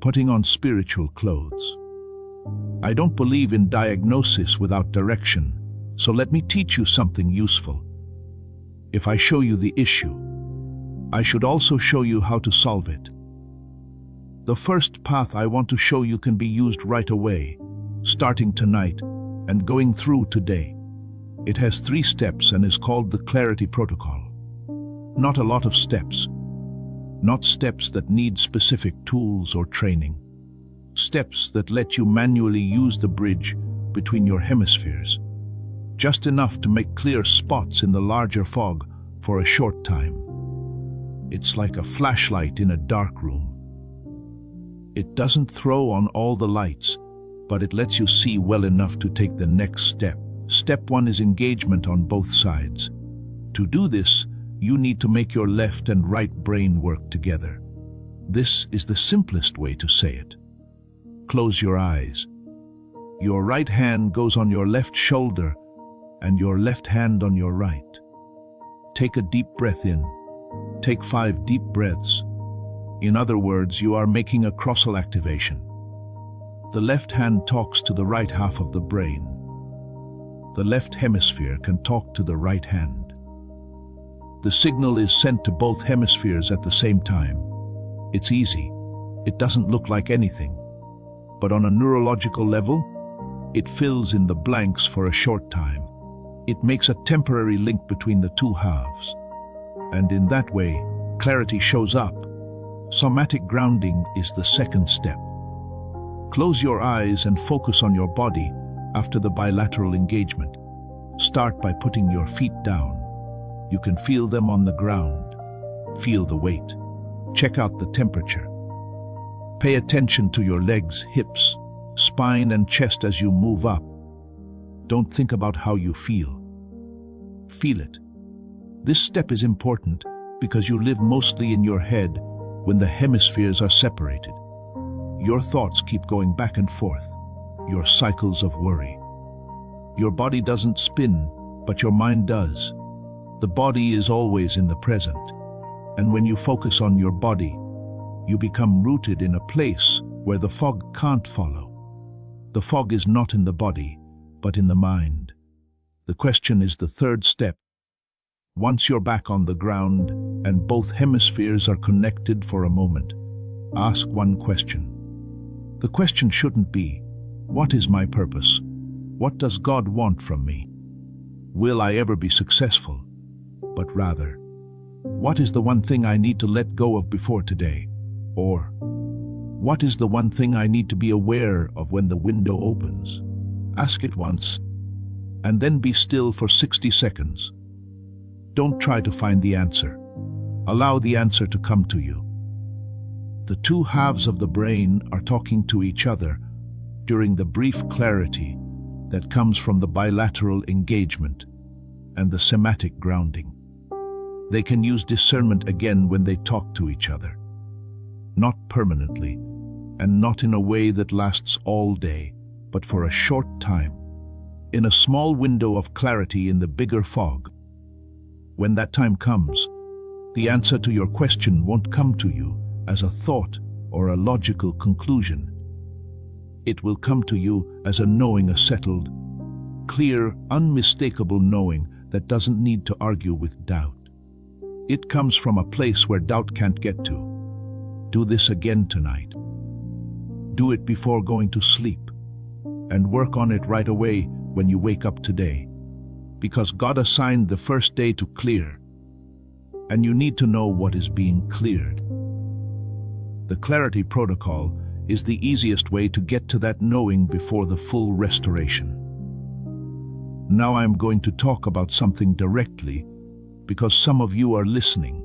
putting on spiritual clothes. I don't believe in diagnosis without direction, so let me teach you something useful. If I show you the issue, I should also show you how to solve it. The first path I want to show you can be used right away, starting tonight, and going through today. It has 3 steps and is called the Clarity Protocol. Not a lot of steps. Not steps that need specific tools or training. Steps that let you manually use the bridge between your hemispheres. Just enough to make clear spots in the larger fog for a short time. It's like a flashlight in a dark room. It doesn't throw on all the lights, but it lets you see well enough to take the next step. Step 1 is engagement on both sides. To do this, you need to make your left and right brain work together. This is the simplest way to say it. Close your eyes. Your right hand goes on your left shoulder and your left hand on your right. Take a deep breath in. Take 5 deep breaths. In other words, you are making a crossal activation. The left hand talks to the right half of the brain. The left hemisphere can talk to the right hand. The signal is sent to both hemispheres at the same time. It's easy. It doesn't look like anything. But on a neurological level, it fills in the blanks for a short time. It makes a temporary link between the 2 halves. And in that way, clarity shows up. Somatic grounding is the second step. Close your eyes and focus on your body after the bilateral engagement. Start by putting your feet down. You can feel them on the ground. Feel the weight. Check out the temperature. Pay attention to your legs, hips, spine, and chest as you move up. Don't think about how you feel. Feel it. This step is important because you live mostly in your head when the hemispheres are separated. Your thoughts keep going back and forth, your cycles of worry. Your body doesn't spin, but your mind does. The body is always in the present, and when you focus on your body, you become rooted in a place where the fog can't follow. The fog is not in the body, but in the mind. The question is the third step. Once you're back on the ground and both hemispheres are connected for a moment, ask one question. The question shouldn't be, what is my purpose? What does God want from me? Will I ever be successful? But rather, what is the one thing I need to let go of before today? Or, what is the one thing I need to be aware of when the window opens? Ask it once, and then be still for 60 seconds. Don't try to find the answer. Allow the answer to come to you. The 2 halves of the brain are talking to each other during the brief clarity that comes from the bilateral engagement and the somatic grounding. They can use discernment again when they talk to each other. Not permanently, and not in a way that lasts all day, but for a short time, in a small window of clarity in the bigger fog. When that time comes, the answer to your question won't come to you as a thought or a logical conclusion. It will come to you as a knowing, a settled, clear, unmistakable knowing that doesn't need to argue with doubt. It comes from a place where doubt can't get to. Do this again tonight. Do it before going to sleep, and work on it right away when you wake up today, because God assigned the first day to clear, and you need to know what is being cleared. The Clarity Protocol is the easiest way to get to that knowing before the full restoration. Now I'm going to talk about something directly because some of you are listening,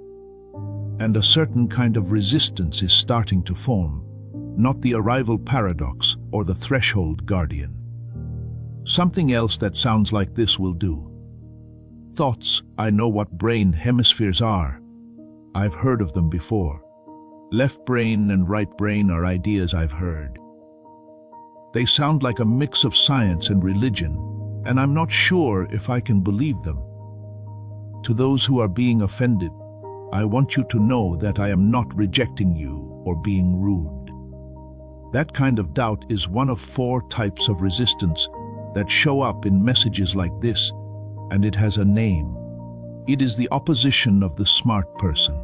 and a certain kind of resistance is starting to form, not the arrival paradox or the threshold guardian. Something else that sounds like this will do. Thoughts, I know what brain hemispheres are. I've heard of them before. Left brain and right brain are ideas I've heard. They sound like a mix of science and religion, and I'm not sure if I can believe them. To those who are being offended, I want you to know that I am not rejecting you or being rude. That kind of doubt is one of 4 types of resistance that show up in messages like this, and it has a name. It is the opposition of the smart person.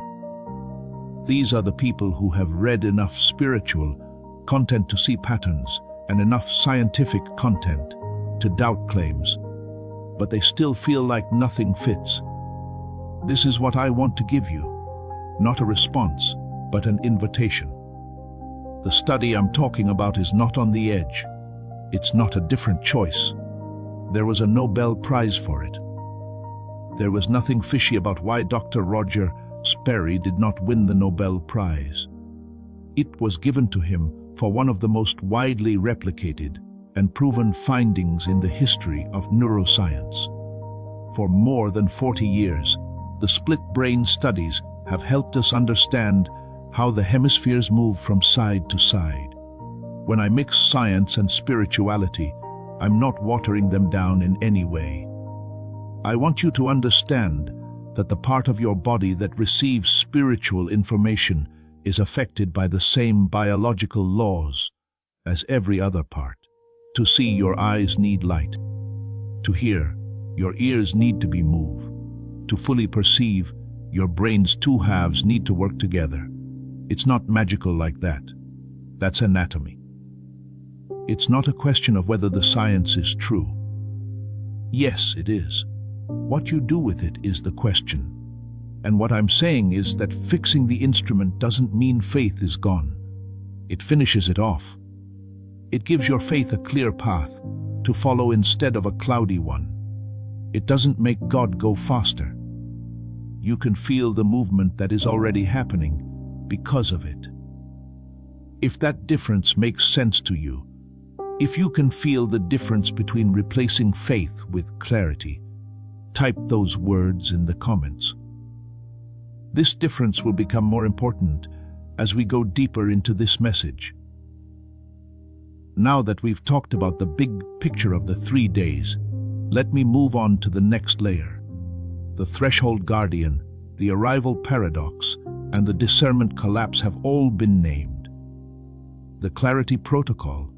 These are the people who have read enough spiritual content to see patterns and enough scientific content to doubt claims, but they still feel like nothing fits. This is what I want to give you, not a response, but an invitation. The study I'm talking about is not on the edge. It's not a different choice. There was a Nobel Prize for it. There was nothing fishy about why Dr. Roger Sperry did not win the Nobel Prize. It was given to him for one of the most widely replicated and proven findings in the history of neuroscience. For more than 40 years, the split brain studies have helped us understand how the hemispheres move from side to side. When I mix science and spirituality, I'm not watering them down in any way. I want you to understand that the part of your body that receives spiritual information is affected by the same biological laws as every other part. To see, your eyes need light. To hear, your ears need to be moved. To fully perceive, your brain's two halves need to work together. It's not magical like that. That's anatomy. It's not a question of whether the science is true. Yes, it is. What you do with it is the question. And what I'm saying is that fixing the instrument doesn't mean faith is gone. It finishes it off. It gives your faith a clear path to follow instead of a cloudy one. It doesn't make God go faster. You can feel the movement that is already happening because of it. If that difference makes sense to you, if you can feel the difference between replacing faith with clarity, type those words in the comments. This difference will become more important as we go deeper into this message. Now that we've talked about the big picture of the 3 days, let me move on to the next layer. The threshold guardian, the arrival paradox, and the discernment collapse have all been named. The clarity protocol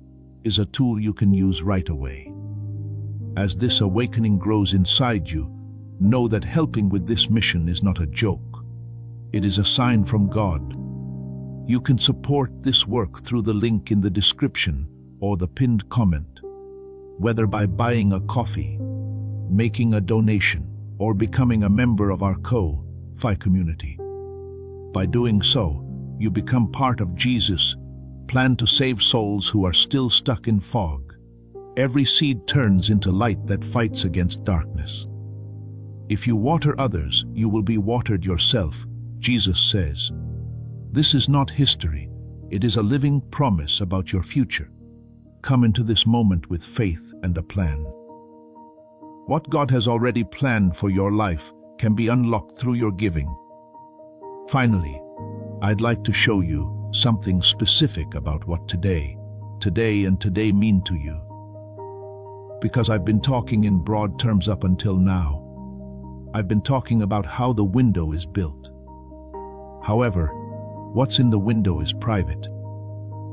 is a tool you can use right away. As this awakening grows inside you, know that helping with this mission is not a joke. It is a sign from God. You can support this work through the link in the description or the pinned comment, whether by buying a coffee, making a donation, or becoming a member of our Ko-Fi community. By doing so, you become part of Jesus' plan to save souls who are still stuck in fog. Every seed turns into light that fights against darkness. If you water others, you will be watered yourself, Jesus says. This is not history. It is a living promise about your future. Come into this moment with faith and a plan. What God has already planned for your life can be unlocked through your giving. Finally, I'd like to show you something specific about what today mean to you. Because I've been talking in broad terms up until now. I've been talking about how the window is built. However, what's in the window is private.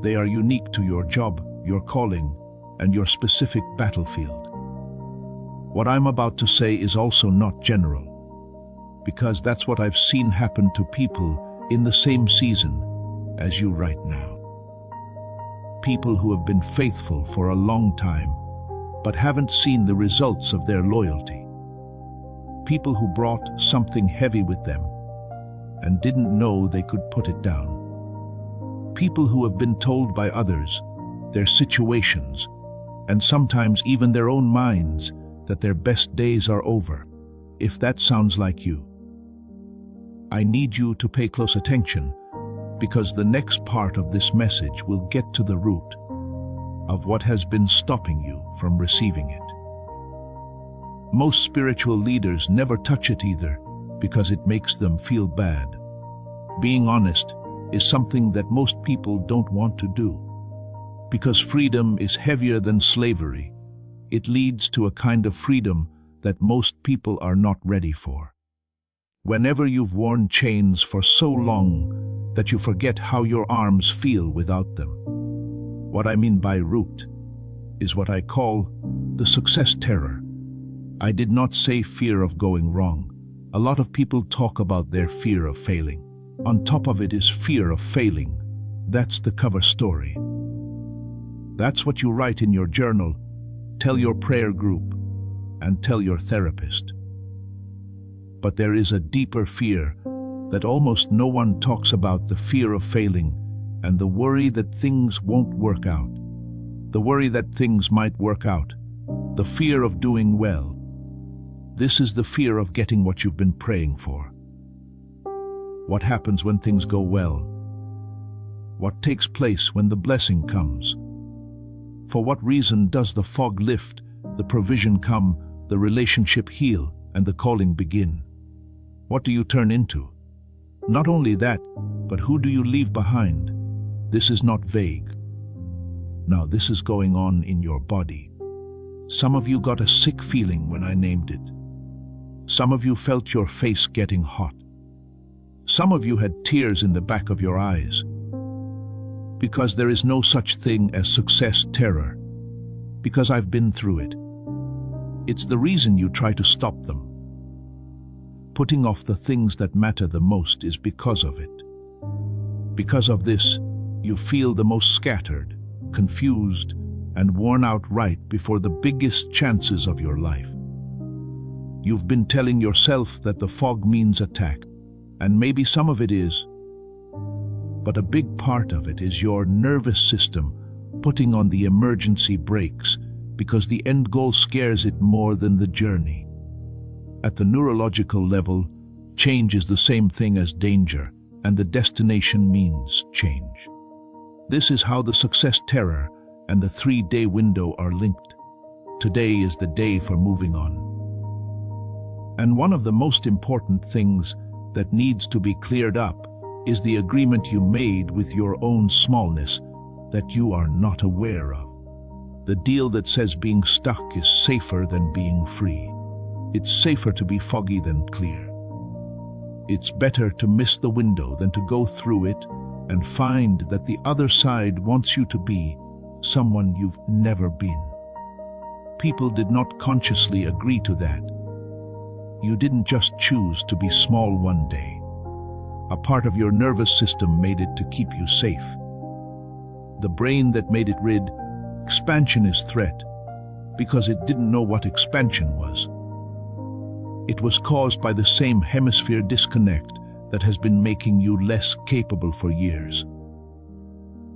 They are unique to your job, your calling, and your specific battlefield. What I'm about to say is also not general, because that's what I've seen happen to people in the same season as you right now. People who have been faithful for a long time, but haven't seen the results of their loyalty. People who brought something heavy with them and didn't know they could put it down. People who have been told by others, their situations, and sometimes even their own minds that their best days are over. If that sounds like you, I need you to pay close attention, because the next part of this message will get to the root of what has been stopping you from receiving it. Most spiritual leaders never touch it either, because it makes them feel bad. Being honest is something that most people don't want to do. Because freedom is heavier than slavery, it leads to a kind of freedom that most people are not ready for. Whenever you've worn chains for so long that you forget how your arms feel without them. What I mean by root is what I call the success terror. I did not say fear of going wrong. A lot of people talk about their fear of failing. On top of it is fear of failing. That's the cover story. That's what you write in your journal, tell your prayer group, and tell your therapist. But there is a deeper fear that almost no one talks about, the fear of failing and the worry that things won't work out. The worry that things might work out. The fear of doing well. This is the fear of getting what you've been praying for. What happens when things go well? What takes place when the blessing comes? For what reason does the fog lift, the provision come, the relationship heal, and the calling begin? What do you turn into? Not only that, but who do you leave behind? This is not vague. Now, this is going on in your body. Some of you got a sick feeling when I named it. Some of you felt your face getting hot. Some of you had tears in the back of your eyes. Because there is no such thing as success terror. Because I've been through it. It's the reason you try to stop them. Putting off the things that matter the most is because of it. Because of this, you feel the most scattered, confused, and worn out right before the biggest chances of your life. You've been telling yourself that the fog means attack, and maybe some of it is, but a big part of it is your nervous system putting on the emergency brakes because the end goal scares it more than the journey. At the neurological level, change is the same thing as danger, and the destination means change. This is how the success terror and the 3-day window are linked. Today is the day for moving on. And one of the most important things that needs to be cleared up is the agreement you made with your own smallness that you are not aware of. The deal that says being stuck is safer than being free. It's safer to be foggy than clear. It's better to miss the window than to go through it and find that the other side wants you to be someone you've never been. People did not consciously agree to that. You didn't just choose to be small one day. A part of your nervous system made it to keep you safe. The brain that made it read, expansion is threat, because it didn't know what expansion was. It was caused by the same hemisphere disconnect that has been making you less capable for years.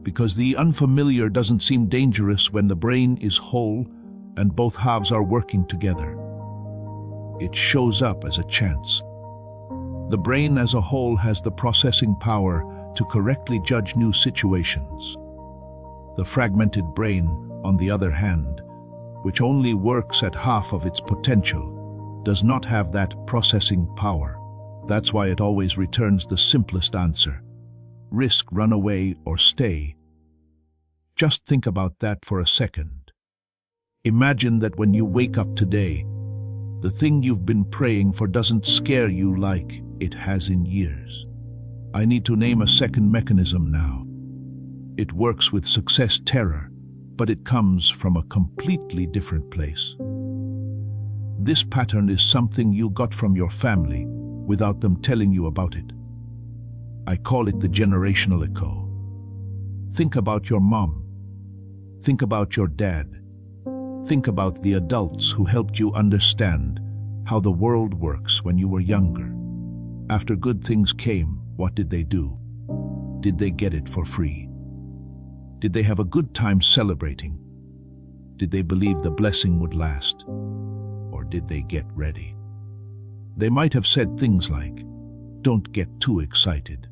Because the unfamiliar doesn't seem dangerous when the brain is whole and both halves are working together. It shows up as a chance. The brain as a whole has the processing power to correctly judge new situations. The fragmented brain, on the other hand, which only works at half of its potential, does not have that processing power. That's why it always returns the simplest answer. Risk, run away, or stay. Just think about that for a second. Imagine that when you wake up today, the thing you've been praying for doesn't scare you like it has in years. I need to name a second mechanism now. It works with success terror, but it comes from a completely different place. This pattern is something you got from your family without them telling you about it. I call it the generational echo. Think about your mom. Think about your dad. Think about the adults who helped you understand how the world works when you were younger. After good things came, what did they do? Did they get it for free? Did they have a good time celebrating? Did they believe the blessing would last? Or did they get ready? They might have said things like, "Don't get too excited."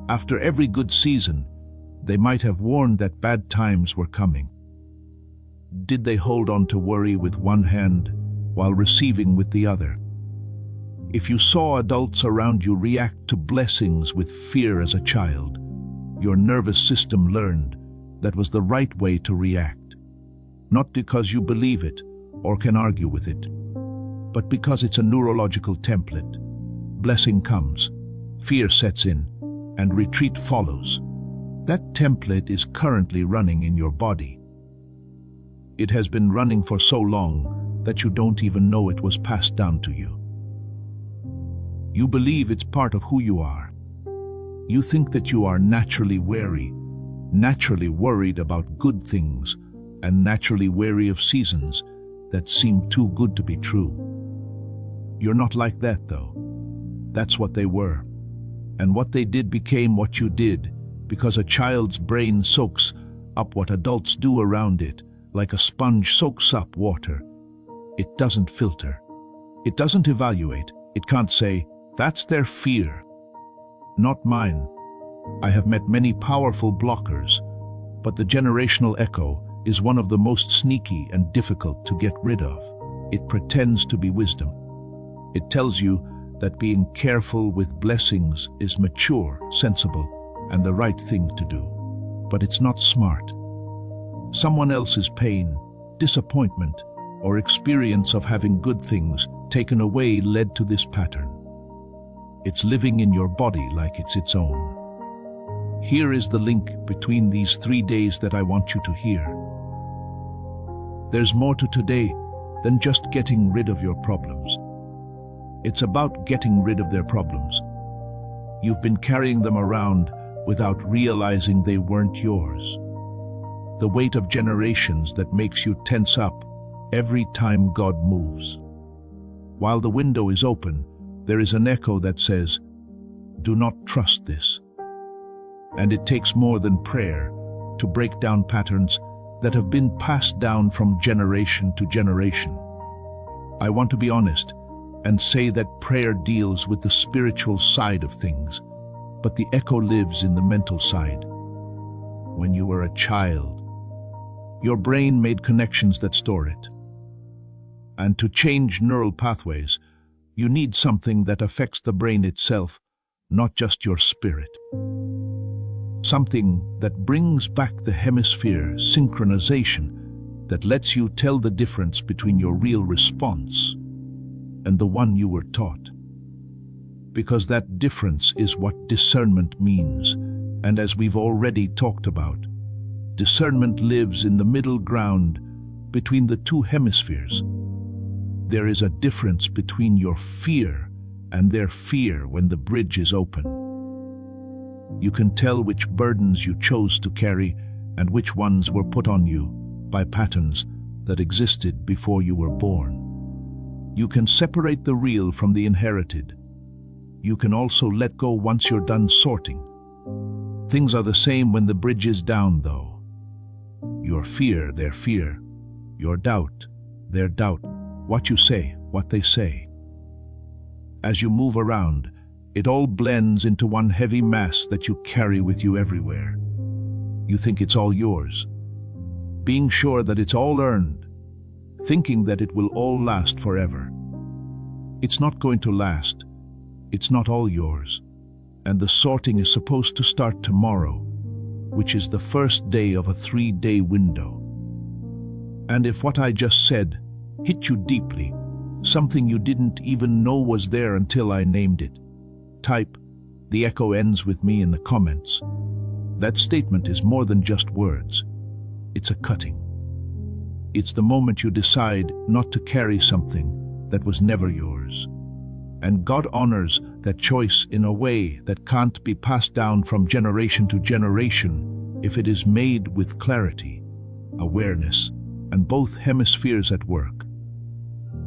After every good season, they might have warned that bad times were coming. Did they hold on to worry with one hand while receiving with the other? If you saw adults around you react to blessings with fear as a child, your nervous system learned that was the right way to react. Not because you believe it or can argue with it, but because it's a neurological template. Blessing comes, fear sets in, and retreat follows. That template is currently running in your body. It has been running for so long that you don't even know it was passed down to you. You believe it's part of who you are. You think that you are naturally wary, naturally worried about good things, and naturally wary of seasons that seem too good to be true. You're not like that, though. That's what they were. And what they did became what you did, because a child's brain soaks up what adults do around it, like a sponge soaks up water. It doesn't filter. It doesn't evaluate. It can't say, "That's their fear." Not mine. I have met many powerful blockers, but the generational echo is one of the most sneaky and difficult to get rid of. It pretends to be wisdom. It tells you that being careful with blessings is mature, sensible, and the right thing to do. But it's not smart. Someone else's pain, disappointment, or experience of having good things taken away led to this pattern. It's living in your body like it's its own. Here is the link between these 3 days that I want you to hear. There's more to today than just getting rid of your problems. It's about getting rid of their problems. You've been carrying them around without realizing they weren't yours. The weight of generations that makes you tense up every time God moves. While the window is open, there is an echo that says, "Do not trust this." And it takes more than prayer to break down patterns that have been passed down from generation to generation. I want to be honest and say that prayer deals with the spiritual side of things, but the echo lives in the mental side. When you were a child, your brain made connections that store it. And to change neural pathways, you need something that affects the brain itself, not just your spirit. Something that brings back the hemisphere synchronization that lets you tell the difference between your real response and the one you were taught. Because that difference is what discernment means, and as we've already talked about, discernment lives in the middle ground between the two hemispheres. There is a difference between your fear and their fear when the bridge is open. You can tell which burdens you chose to carry and which ones were put on you by patterns that existed before you were born. You can separate the real from the inherited. You can also let go once you're done sorting. Things are the same when the bridge is down, though. Your fear, their fear. Your doubt, their doubt. What you say, what they say. As you move around, it all blends into one heavy mass that you carry with you everywhere. You think it's all yours, being sure that it's all earned, thinking that it will all last forever. It's not going to last. It's not all yours. And the sorting is supposed to start tomorrow, which is the first day of a 3-day window. And if what I just said hit you deeply, something you didn't even know was there until I named it, type, "The echo ends with me" in the comments. That statement is more than just words. It's a cutting. It's the moment you decide not to carry something that was never yours. And God honors that choice in a way that can't be passed down from generation to generation if it is made with clarity, awareness, and both hemispheres at work.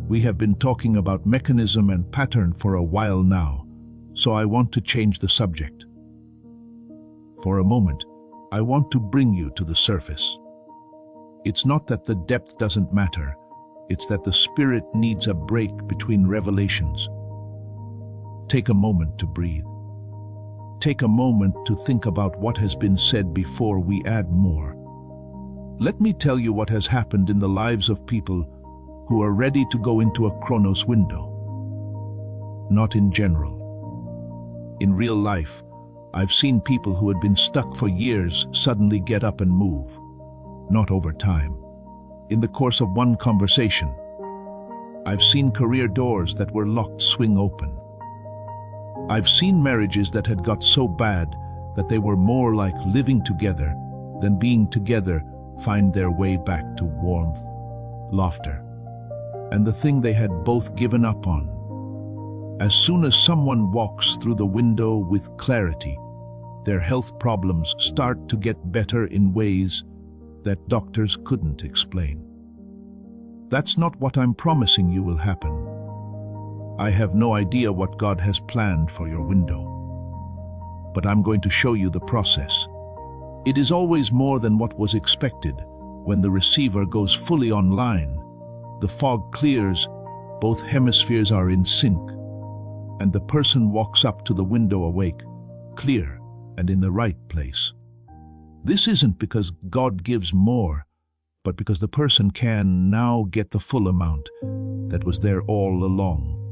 We have been talking about mechanism and pattern for a while now, so I want to change the subject. For a moment, I want to bring you to the surface. It's not that the depth doesn't matter, it's that the spirit needs a break between revelations. Take a moment to breathe. Take a moment to think about what has been said before we add more. Let me tell you what has happened in the lives of people who are ready to go into a Chronos window. Not in general. In real life, I've seen people who had been stuck for years suddenly get up and move. Not over time. In the course of one conversation. I've seen career doors that were locked swing open. I've seen marriages that had got so bad that they were more like living together than being together find their way back to warmth, laughter, and the thing they had both given up on. As soon as someone walks through the window with clarity, their health problems start to get better in ways that doctors couldn't explain. That's not what I'm promising you will happen. I have no idea what God has planned for your window. But I'm going to show you the process. It is always more than what was expected. When the receiver goes fully online, the fog clears, both hemispheres are in sync, and the person walks up to the window awake, clear, and in the right place. This isn't because God gives more, but because the person can now get the full amount that was there all along.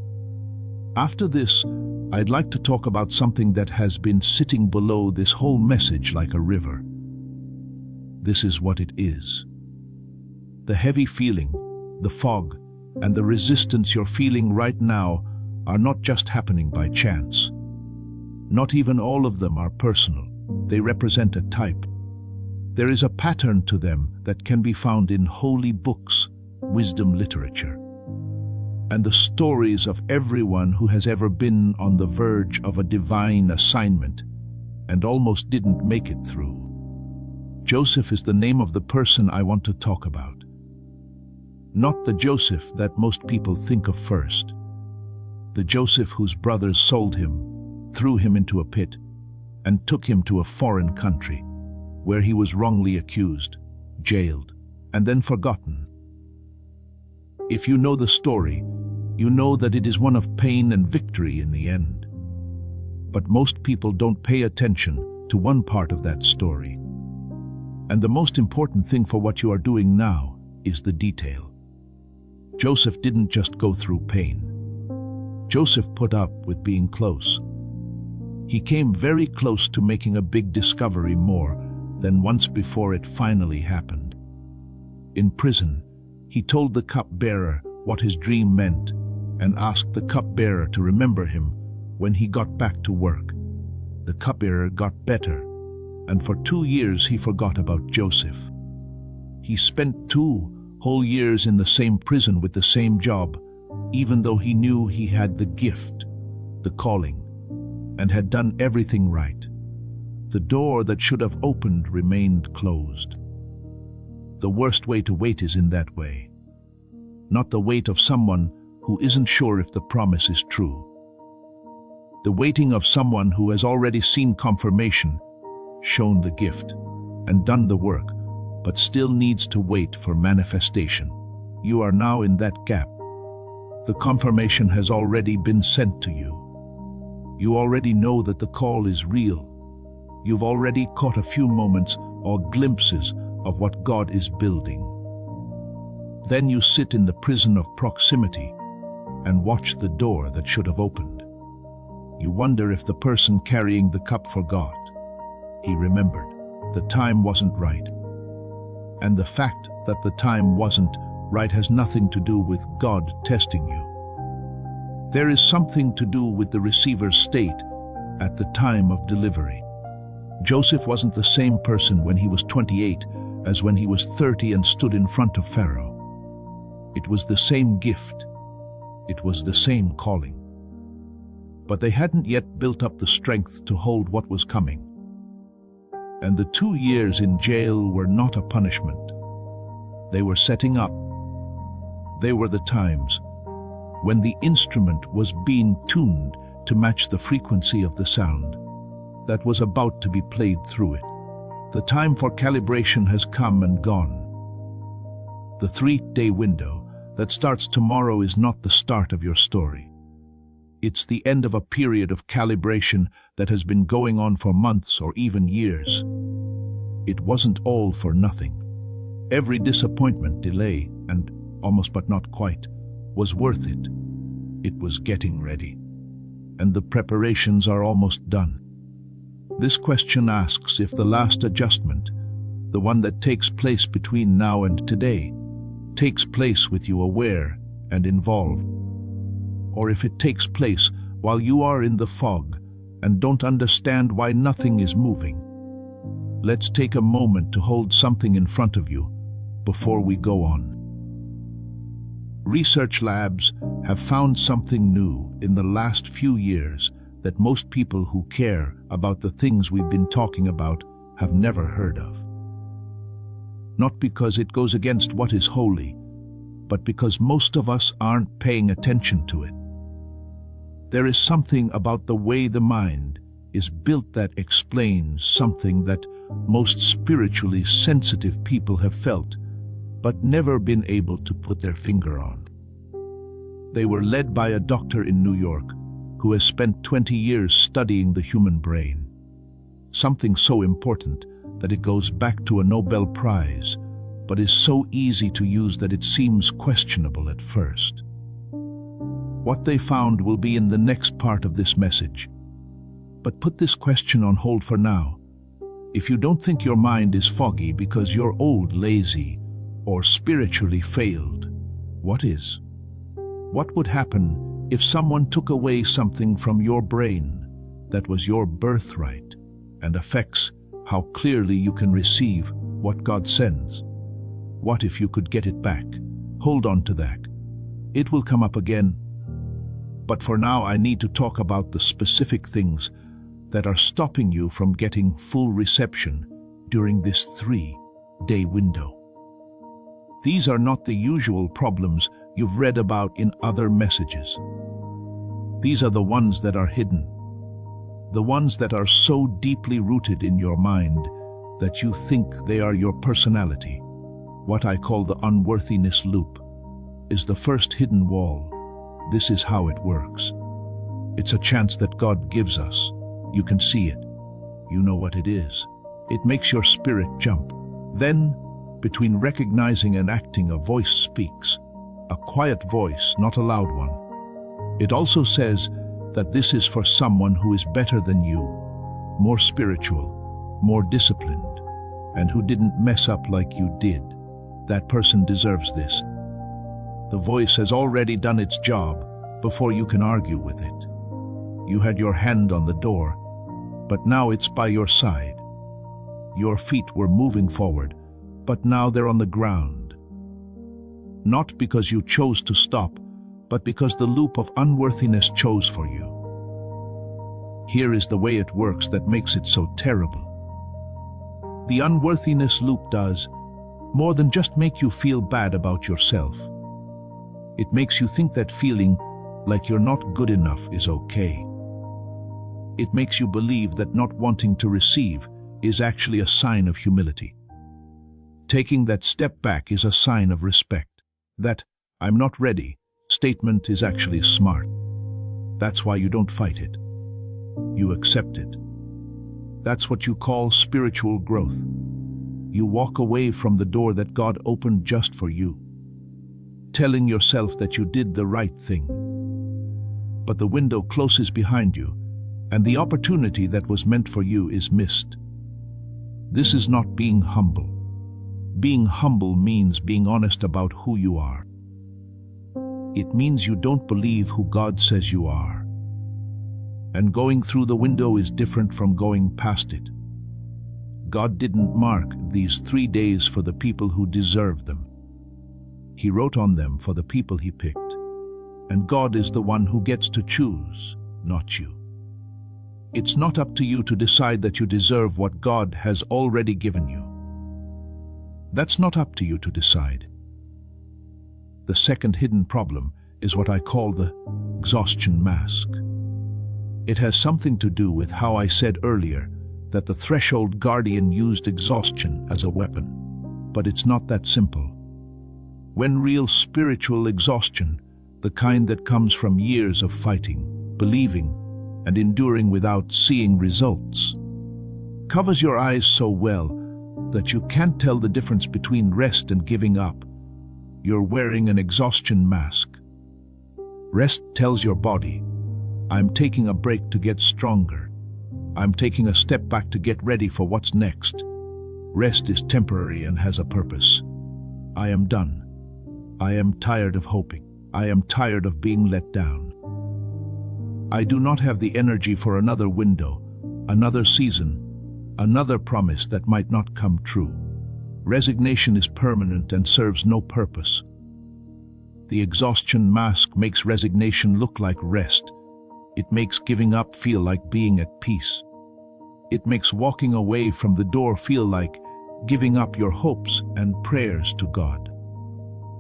After this, I'd like to talk about something that has been sitting below this whole message like a river. This is what it is. The heavy feeling, the fog, and the resistance you're feeling right now are not just happening by chance. Not even all of them are personal. They represent a type. There is a pattern to them that can be found in holy books, wisdom literature, and the stories of everyone who has ever been on the verge of a divine assignment and almost didn't make it through. Joseph is the name of the person I want to talk about. Not the Joseph that most people think of first. The Joseph whose brothers sold him, threw him into a pit, and took him to a foreign country, where he was wrongly accused, jailed, and then forgotten. If you know the story, you know that it is one of pain and victory in the end. But most people don't pay attention to one part of that story. And the most important thing for what you are doing now is the detail. Joseph didn't just go through pain. Joseph put up with being close. He came very close to making a big discovery more than once before it finally happened. In prison, he told the cupbearer what his dream meant and asked the cupbearer to remember him when he got back to work. The cupbearer got better, and for 2 years he forgot about Joseph. He spent 2 whole years in the same prison with the same job, even though he knew he had the gift, the calling, and had done everything right. The door that should have opened remained closed. The worst way to wait is in that way. Not the wait of someone who isn't sure if the promise is true. The waiting of someone who has already seen confirmation, shown the gift, and done the work, but still needs to wait for manifestation. You are now in that gap. The confirmation has already been sent to you. You already know that the call is real. You've already caught a few moments or glimpses of what God is building. Then you sit in the prison of proximity and watch the door that should have opened. You wonder if the person carrying the cup forgot. He remembered. The time wasn't right. And the fact that the time wasn't right has nothing to do with God testing you. There is something to do with the receiver's state at the time of delivery. Joseph wasn't the same person when he was 28 as when he was 30 and stood in front of Pharaoh. It was the same gift. It was the same calling. But they hadn't yet built up the strength to hold what was coming. And the 2 years in jail were not a punishment. They were setting up. They were the times when the instrument was being tuned to match the frequency of the sound that was about to be played through it. The time for calibration has come and gone. The 3-day window that starts tomorrow is not the start of your story. It's the end of a period of calibration that has been going on for months or even years. It wasn't all for nothing. Every disappointment, delay, and almost but not quite, was worth it. It was getting ready. And the preparations are almost done. This question asks if the last adjustment, the one that takes place between now and today, takes place with you aware and involved, or if it takes place while you are in the fog and don't understand why nothing is moving. Let's take a moment to hold something in front of you before we go on. Research labs have found something new in the last few years that most people who care about the things we've been talking about have never heard of. not because it goes against what is holy, but because most of us aren't paying attention to it. There is something about the way the mind is built that explains something that most spiritually sensitive people have felt, but never been able to put their finger on. They were led by a doctor in New York who has spent 20 years studying the human brain. Something so important that it goes back to a Nobel Prize, but is so easy to use that it seems questionable at first. What they found will be in the next part of this message. But put this question on hold for now. If you don't think your mind is foggy because you're old, lazy, or spiritually failed, what is? What would happen if someone took away something from your brain that was your birthright and affects how clearly you can receive what God sends? What if you could get it back? Hold on to that. It will come up again. But for now, I need to talk about the specific things that are stopping you from getting full reception during this 3-day window. These are not the usual problems you've read about in other messages. These are the ones that are hidden, the ones that are so deeply rooted in your mind that you think they are your personality. What I call the unworthiness loop is the first hidden wall. This is how it works. It's a chance that God gives us. You can see it. You know what it is. It makes your spirit jump. Then, between recognizing and acting, a voice speaks. A quiet voice, not a loud one. It also says that this is for someone who is better than you, more spiritual, more disciplined, and who didn't mess up like you did. That person deserves this. The voice has already done its job before you can argue with it. You had your hand on the door, but now it's by your side. Your feet were moving forward, but now they're on the ground. Not because you chose to stop, but because the loop of unworthiness chose for you. Here is the way it works that makes it so terrible. The unworthiness loop does more than just make you feel bad about yourself. It makes you think that feeling like you're not good enough is okay. It makes you believe that not wanting to receive is actually a sign of humility. Taking that step back is a sign of respect. That "I'm not ready" statement is actually smart. That's why you don't fight it. You accept it. That's what you call spiritual growth. You walk away from the door that God opened just for you, telling yourself that you did the right thing. But the window closes behind you, and the opportunity that was meant for you is missed. This is not being humble. Being humble means being honest about who you are. It means you don't believe who God says you are. And going through the window is different from going past it. God didn't mark these 3 days for the people who deserve them. He wrote on them for the people He picked. And God is the one who gets to choose, not you. It's not up to you to decide that you deserve what God has already given you. That's not up to you to decide. The second hidden problem is what I call the exhaustion mask. It has something to do with how I said earlier that the threshold guardian used exhaustion as a weapon. But it's not that simple. When real spiritual exhaustion, the kind that comes from years of fighting, believing, and enduring without seeing results, covers your eyes so well that you can't tell the difference between rest and giving up, you're wearing an exhaustion mask. Rest tells your body, "I'm taking a break to get stronger. I'm taking a step back to get ready for what's next." Rest is temporary and has a purpose. I am done. I am tired of hoping. I am tired of being let down. I do not have the energy for another window, another season, another promise that might not come true. Resignation is permanent and serves no purpose. The exhaustion mask makes resignation look like rest. It makes giving up feel like being at peace. It makes walking away from the door feel like giving up your hopes and prayers to God.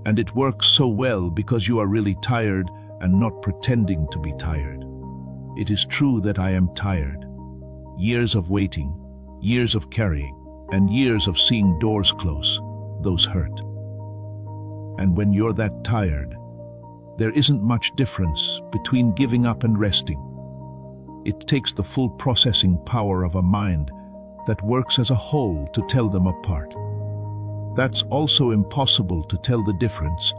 And it works so well because you are really tired and not pretending to be tired. It is true that I am tired. Years of waiting, years of carrying, and years of seeing doors close, those hurt. And when you're that tired, there isn't much difference between giving up and resting. It takes the full processing power of a mind that works as a whole to tell them apart. That's also impossible to tell the difference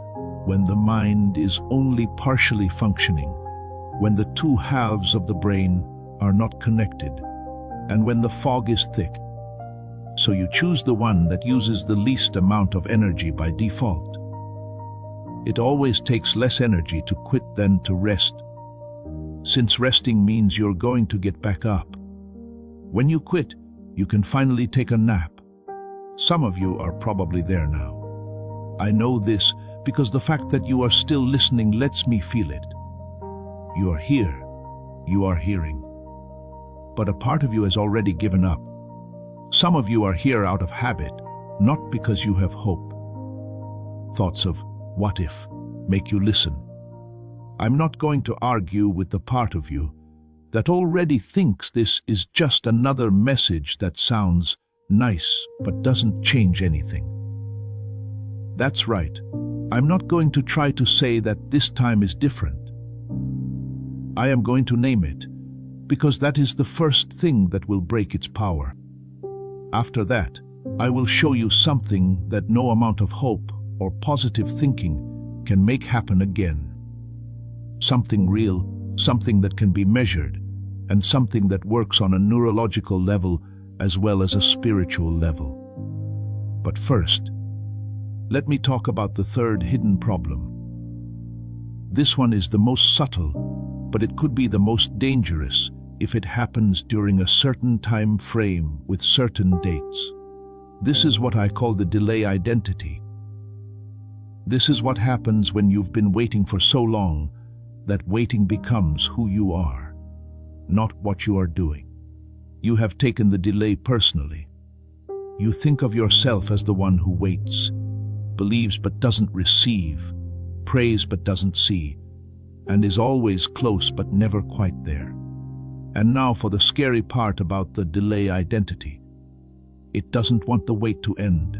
when the mind is only partially functioning, when the two halves of the brain are not connected, and when the fog is thick. So you choose the one that uses the least amount of energy by default. It always takes less energy to quit than to rest, since resting means you're going to get back up. When you quit, you can finally take a nap. Some of you are probably there now. I know this because the fact that you are still listening lets me feel it. You are here. You are hearing. But a part of you has already given up. Some of you are here out of habit, not because you have hope. Thoughts of what if make you listen. I'm not going to argue with the part of you that already thinks this is just another message that sounds nice but doesn't change anything. That's right. I'm not going to try to say that this time is different. I am going to name it, because that is the first thing that will break its power. After that, I will show you something that no amount of hope or positive thinking can make happen again. Something real, something that can be measured, and something that works on a neurological level as well as a spiritual level. But first, let me talk about the third hidden problem. This one is the most subtle, but it could be the most dangerous if it happens during a certain time frame with certain dates. This is what I call the delay identity. This is what happens when you've been waiting for so long that waiting becomes who you are, not what you are doing. You have taken the delay personally. You think of yourself as the one who waits, believes but doesn't receive, prays but doesn't see, and is always close but never quite there. And now for the scary part about the delay identity. It doesn't want the wait to end,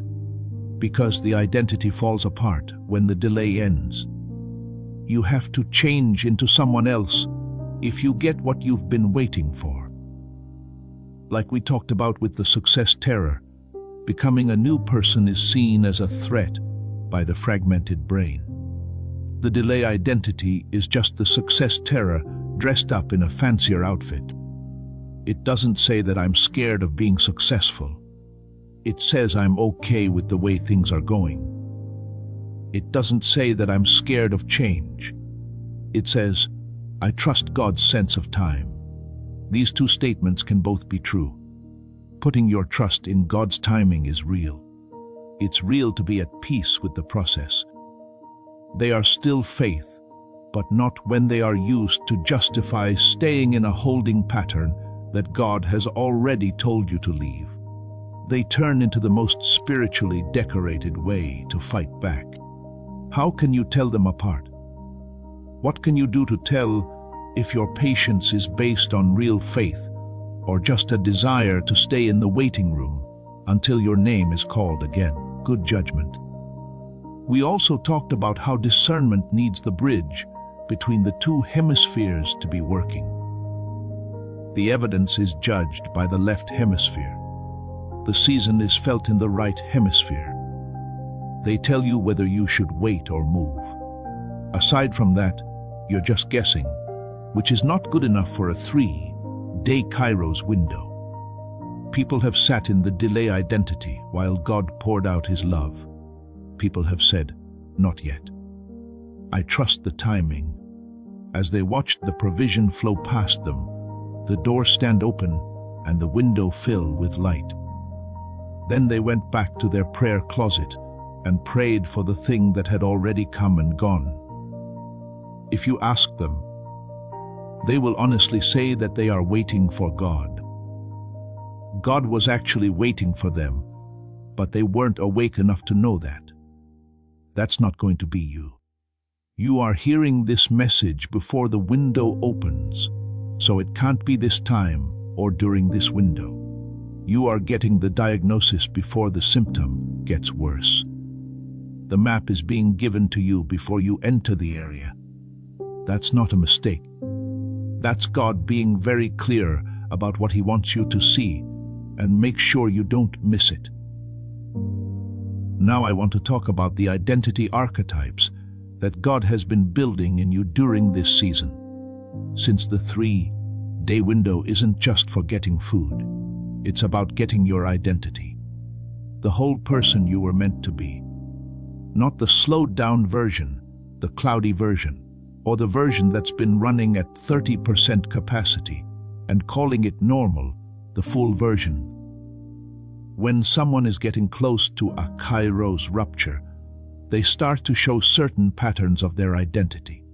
because the identity falls apart when the delay ends. You have to change into someone else if you get what you've been waiting for. Like we talked about with the success terror, becoming a new person is seen as a threat by the fragmented brain. The delay identity is just the success terror dressed up in a fancier outfit. It doesn't say that I'm scared of being successful. It says I'm okay with the way things are going. It doesn't say that I'm scared of change. It says, I trust God's sense of time. These two statements can both be true. Putting your trust in God's timing is real. It's real to be at peace with the process. They are still faith, but not when they are used to justify staying in a holding pattern that God has already told you to leave. They turn into the most spiritually decorated way to fight back. How can you tell them apart? What can you do to tell if your patience is based on real faith or just a desire to stay in the waiting room until your name is called again? Good judgment. We also talked about how discernment needs the bridge between the two hemispheres to be working. The evidence is judged by the left hemisphere. The season is felt in the right hemisphere. They tell you whether you should wait or move. Aside from that, you're just guessing, which is not good enough for a 3-day Kairos window. People have sat in the delay identity while God poured out His love. People have said, not yet. I trust the timing. As they watched the provision flow past them, the door stand open and the window fill with light. Then they went back to their prayer closet and prayed for the thing that had already come and gone. If you ask them, they will honestly say that they are waiting for God. God was actually waiting for them, but they weren't awake enough to know that. That's not going to be you. You are hearing this message before the window opens, so it can't be this time or during this window. You are getting the diagnosis before the symptom gets worse. The map is being given to you before you enter the area. That's not a mistake. That's God being very clear about what He wants you to see, and make sure you don't miss it. Now I want to talk about the identity archetypes that God has been building in you during this season. Since the 3-day window isn't just for getting food, it's about getting your identity. The whole person you were meant to be. Not the slowed-down version, the cloudy version, or the version that's been running at 30% capacity and calling it normal, the full version. When someone is getting close to a kairos rupture, they start to show certain patterns of their identity.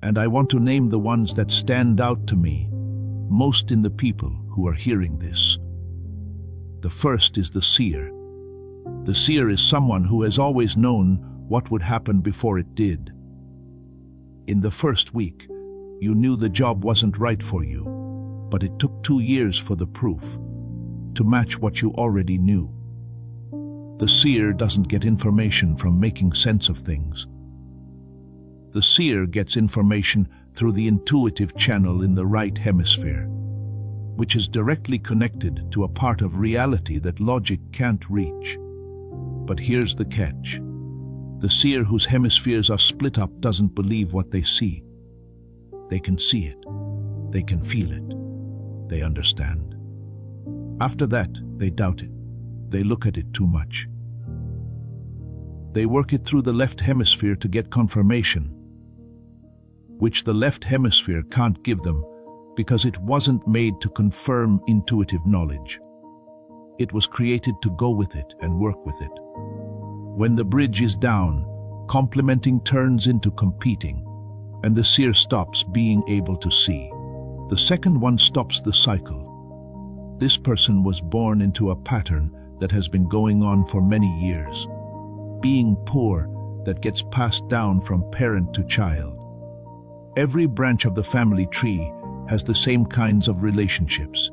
And I want to name the ones that stand out to me most in the people who are hearing this. The first is the seer. The seer is someone who has always known what would happen before it did. In the first week, you knew the job wasn't right for you, but it took 2 years for the proof to match what you already knew. The seer doesn't get information from making sense of things. The seer gets information through the intuitive channel in the right hemisphere, which is directly connected to a part of reality that logic can't reach. But here's the catch. The seer whose hemispheres are split up doesn't believe what they see. They can see it. They can feel it. They understand. After that, they doubt it. They look at it too much. They work it through the left hemisphere to get confirmation, which the left hemisphere can't give them because it wasn't made to confirm intuitive knowledge. It was created to go with it and work with it. When the bridge is down, complementing turns into competing, and the seer stops being able to see. The second one stops the cycle. This person was born into a pattern that has been going on for many years. Being poor that gets passed down from parent to child. Every branch of the family tree has the same kinds of relationships.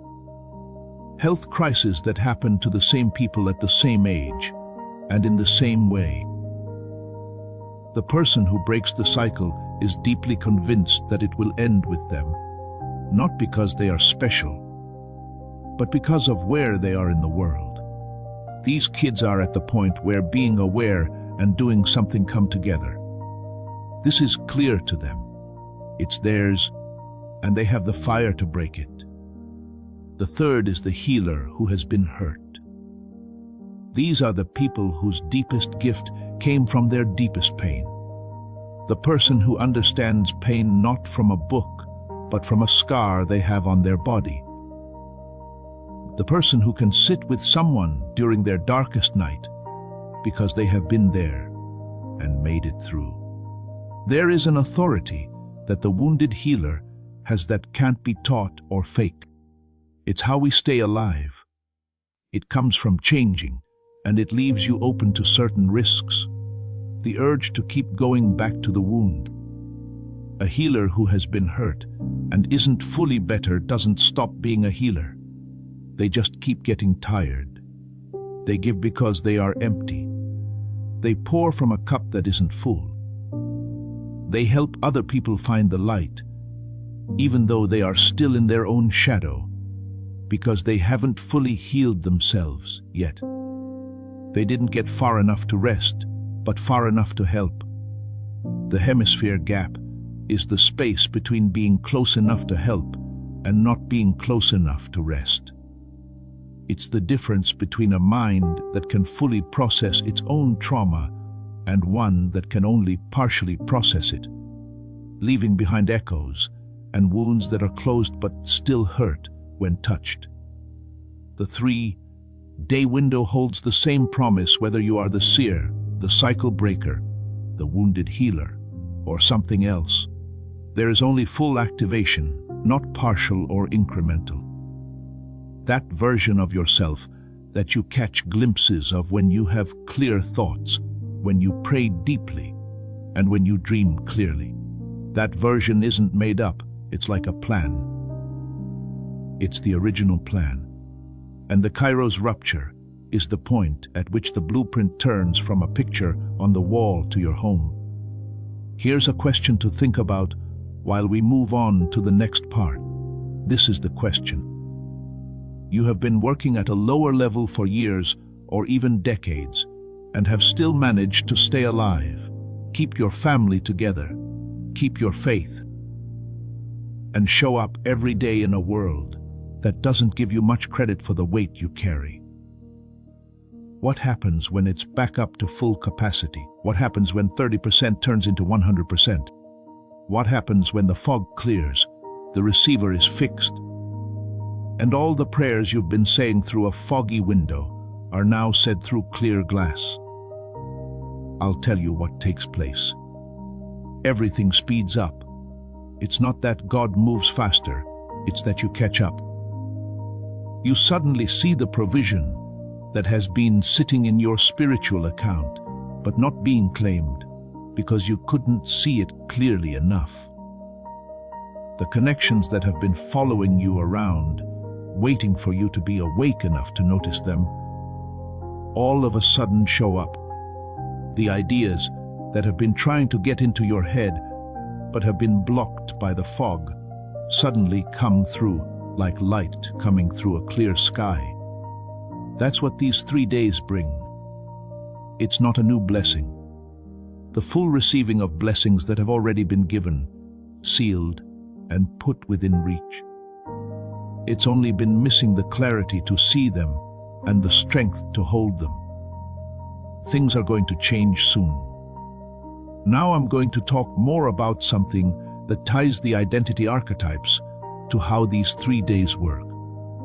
Health crises that happen to the same people at the same age and in the same way. The person who breaks the cycle is deeply convinced that it will end with them, not because they are special, but because of where they are in the world. These kids are at the point where being aware and doing something come together. This is clear to them. It's theirs, and they have the fire to break it. The third is the healer who has been hurt. These are the people whose deepest gift came from their deepest pain. The person who understands pain not from a book, but from a scar they have on their body. The person who can sit with someone during their darkest night because they have been there and made it through. There is an authority that the wounded healer has that can't be taught or faked. It's how we stay alive. It comes from changing, and it leaves you open to certain risks. The urge to keep going back to the wound. A healer who has been hurt and isn't fully better doesn't stop being a healer. They just keep getting tired. They give because they are empty. They pour from a cup that isn't full. They help other people find the light, even though they are still in their own shadow, because they haven't fully healed themselves yet. They didn't get far enough to rest, but far enough to help. The hemisphere gap is the space between being close enough to help and not being close enough to rest. It's the difference between a mind that can fully process its own trauma and one that can only partially process it, leaving behind echoes and wounds that are closed but still hurt when touched. The 3-day window holds the same promise whether you are the seer, the cycle breaker, the wounded healer, or something else. There is only full activation, not partial or incremental. That version of yourself that you catch glimpses of when you have clear thoughts, when you pray deeply, and when you dream clearly. That version isn't made up, it's like a plan. It's the original plan. And the Kairos rupture is the point at which the blueprint turns from a picture on the wall to your home. Here's a question to think about while we move on to the next part. This is the question. You have been working at a lower level for years or even decades and have still managed to stay alive, keep your family together, keep your faith, and show up every day in a world that doesn't give you much credit for the weight you carry. What happens when it's back up to full capacity? What happens when 30% turns into 100%? What happens when the fog clears, the receiver is fixed, and all the prayers you've been saying through a foggy window are now said through clear glass? I'll tell you what takes place. Everything speeds up. It's not that God moves faster, it's that you catch up. You suddenly see the provision that has been sitting in your spiritual account, but not being claimed, because you couldn't see it clearly enough. The connections that have been following you around, waiting for you to be awake enough to notice them, all of a sudden show up. The ideas that have been trying to get into your head, but have been blocked by the fog, suddenly come through like light coming through a clear sky. That's what these 3 days bring. It's not a new blessing. The full receiving of blessings that have already been given, sealed, and put within reach. It's only been missing the clarity to see them and the strength to hold them. Things are going to change soon. Now I'm going to talk more about something that ties the identity archetypes to how these 3 days work.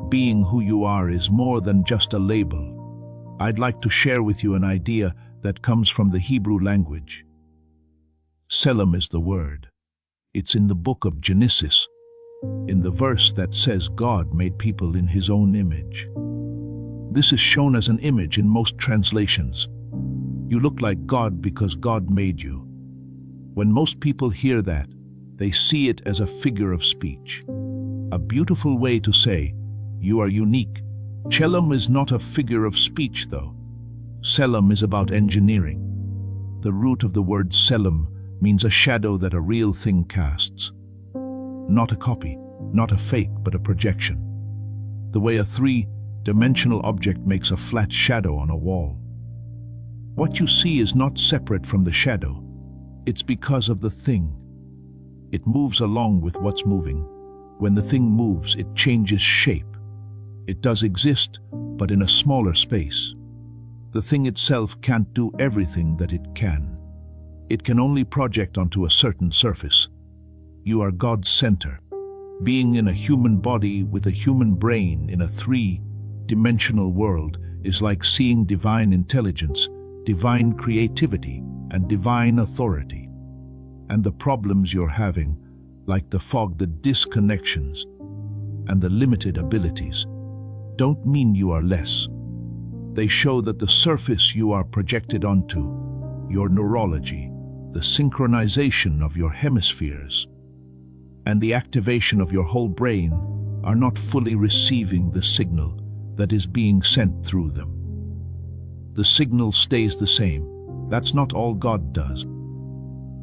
Being who you are is more than just a label. I'd like to share with you an idea that comes from the Hebrew language. Selim is the word. It's in the book of Genesis, in the verse that says God made people in his own image. This is shown as an image in most translations. You look like God because God made you. When most people hear that, they see it as a figure of speech. A beautiful way to say, you are unique. Selim is not a figure of speech though. Selim is about engineering. The root of the word Selim means a shadow that a real thing casts. Not a copy, not a fake, but a projection. The way a 3-dimensional object makes a flat shadow on a wall. What you see is not separate from the shadow. It's because of the thing. It moves along with what's moving. When the thing moves, it changes shape. It does exist, but in a smaller space. The thing itself can't do everything that it can. It can only project onto a certain surface. You are God's center. Being in a human body with a human brain in a 3-dimensional world is like seeing divine intelligence, divine creativity, and divine authority. And the problems you're having, like the fog, the disconnections, and the limited abilities, don't mean you are less. They show that the surface you are projected onto, your neurology, the synchronization of your hemispheres, and the activation of your whole brain are not fully receiving the signal that is being sent through them. The signal stays the same. That's not all God does.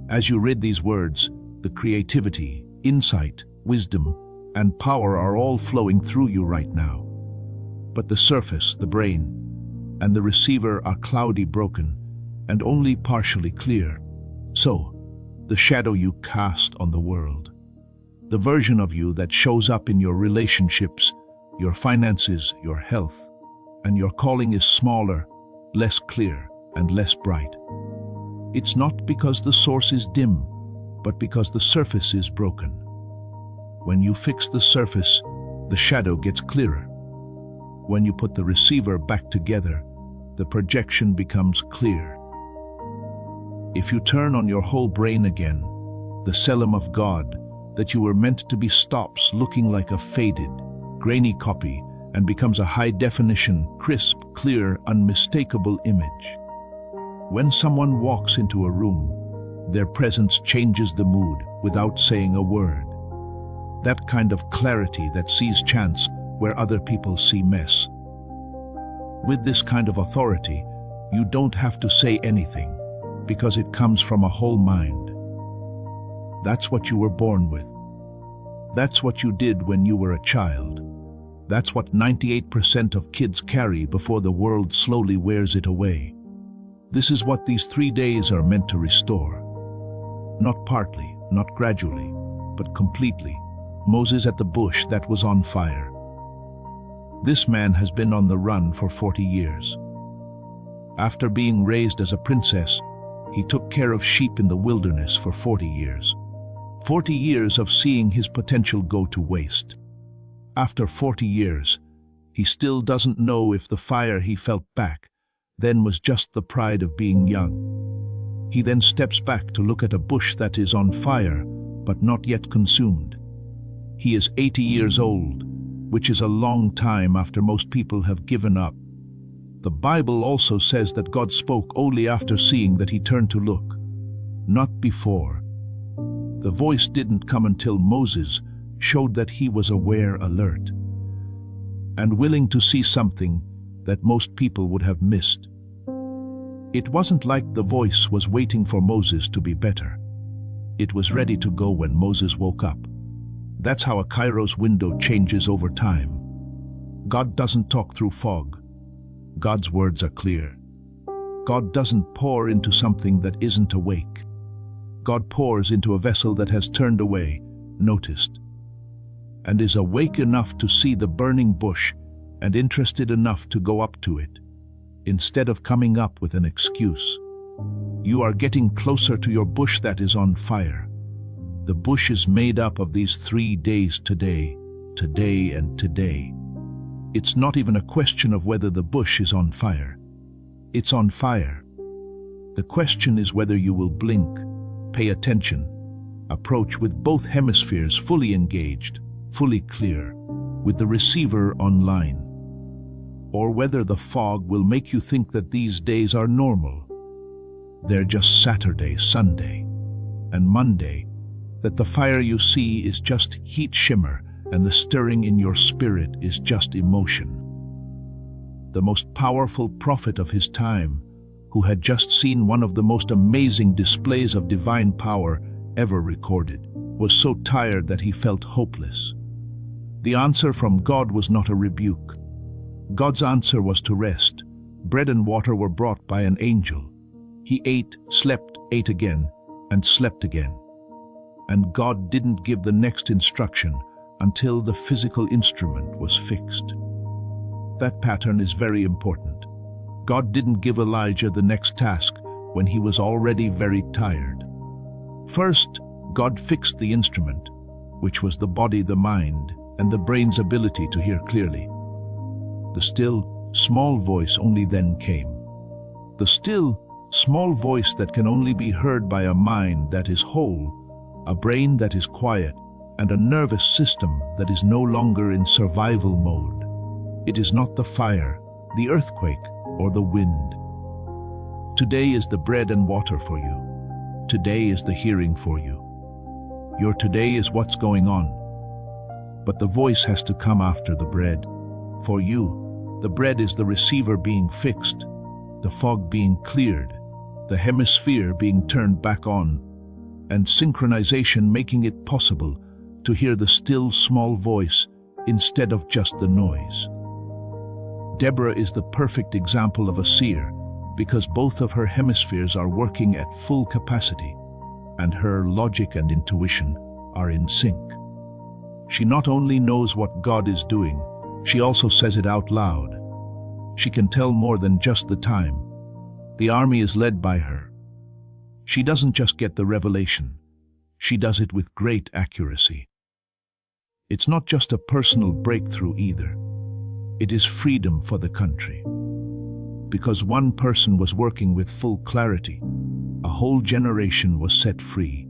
As you read these words, the creativity, insight, wisdom, and power are all flowing through you right now. But the surface, the brain, and the receiver are cloudy, broken, and only partially clear. So, the shadow you cast on the world, the version of you that shows up in your relationships, your finances, your health, and your calling is smaller, less clear, and less bright. It's not because the source is dim, but because the surface is broken. When you fix the surface, the shadow gets clearer. When you put the receiver back together, the projection becomes clear. If you turn on your whole brain again, the Selim of God that you were meant to be stops looking like a faded, grainy copy and becomes a high-definition, crisp, clear, unmistakable image. When someone walks into a room, their presence changes the mood without saying a word. That kind of clarity that sees chance where other people see mess. With this kind of authority, you don't have to say anything, because it comes from a whole mind. That's what you were born with. That's what you did when you were a child. That's what 98% of kids carry before the world slowly wears it away. This is what these 3 days are meant to restore. Not partly, not gradually, but completely. Moses at the bush that was on fire. This man has been on the run for 40 years. After being raised as a princess, he took care of sheep in the wilderness for 40 years. 40 years of seeing his potential go to waste. After 40 years, he still doesn't know if the fire he felt back then was just the pride of being young. He then steps back to look at a bush that is on fire, but not yet consumed. He is 80 years old, which is a long time after most people have given up. The Bible also says that God spoke only after seeing that he turned to look, not before. The voice didn't come until Moses showed that he was aware, alert, and willing to see something that most people would have missed. It wasn't like the voice was waiting for Moses to be better. It was ready to go when Moses woke up. That's how a Kairos window changes over time. God doesn't talk through fog. God's words are clear. God doesn't pour into something that isn't awake. God pours into a vessel that has turned away, noticed, and is awake enough to see the burning bush and interested enough to go up to it, instead of coming up with an excuse. You are getting closer to your bush that is on fire. The bush is made up of these 3 days: today, today, and today. It's not even a question of whether the bush is on fire. It's on fire. The question is whether you will blink, pay attention, approach with both hemispheres fully engaged, fully clear, with the receiver online, or whether the fog will make you think that these days are normal. They're just Saturday, Sunday, and Monday, that the fire you see is just heat shimmer and the stirring in your spirit is just emotion. The most powerful prophet of his time, who had just seen one of the most amazing displays of divine power ever recorded, was so tired that he felt hopeless. The answer from God was not a rebuke. God's answer was to rest. Bread and water were brought by an angel. He ate, slept, ate again, and slept again. And God didn't give the next instruction until the physical instrument was fixed. That pattern is very important. God didn't give Elijah the next task when he was already very tired. First, God fixed the instrument, which was the body, the mind, and the brain's ability to hear clearly. The still, small voice only then came. The still, small voice that can only be heard by a mind that is whole, a brain that is quiet, and a nervous system that is no longer in survival mode. It is not the fire, the earthquake, or the wind. Today is the bread and water for you. Today is the hearing for you. Your today is what's going on. But the voice has to come after the bread. For you, the bread is the receiver being fixed, the fog being cleared, the hemisphere being turned back on, and synchronization making it possible to hear the still small voice instead of just the noise. Deborah is the perfect example of a seer because both of her hemispheres are working at full capacity and her logic and intuition are in sync. She not only knows what God is doing, she also says it out loud. She can tell more than just the time. The army is led by her. She doesn't just get the revelation. She does it with great accuracy. It's not just a personal breakthrough either. It is freedom for the country. Because one person was working with full clarity, a whole generation was set free.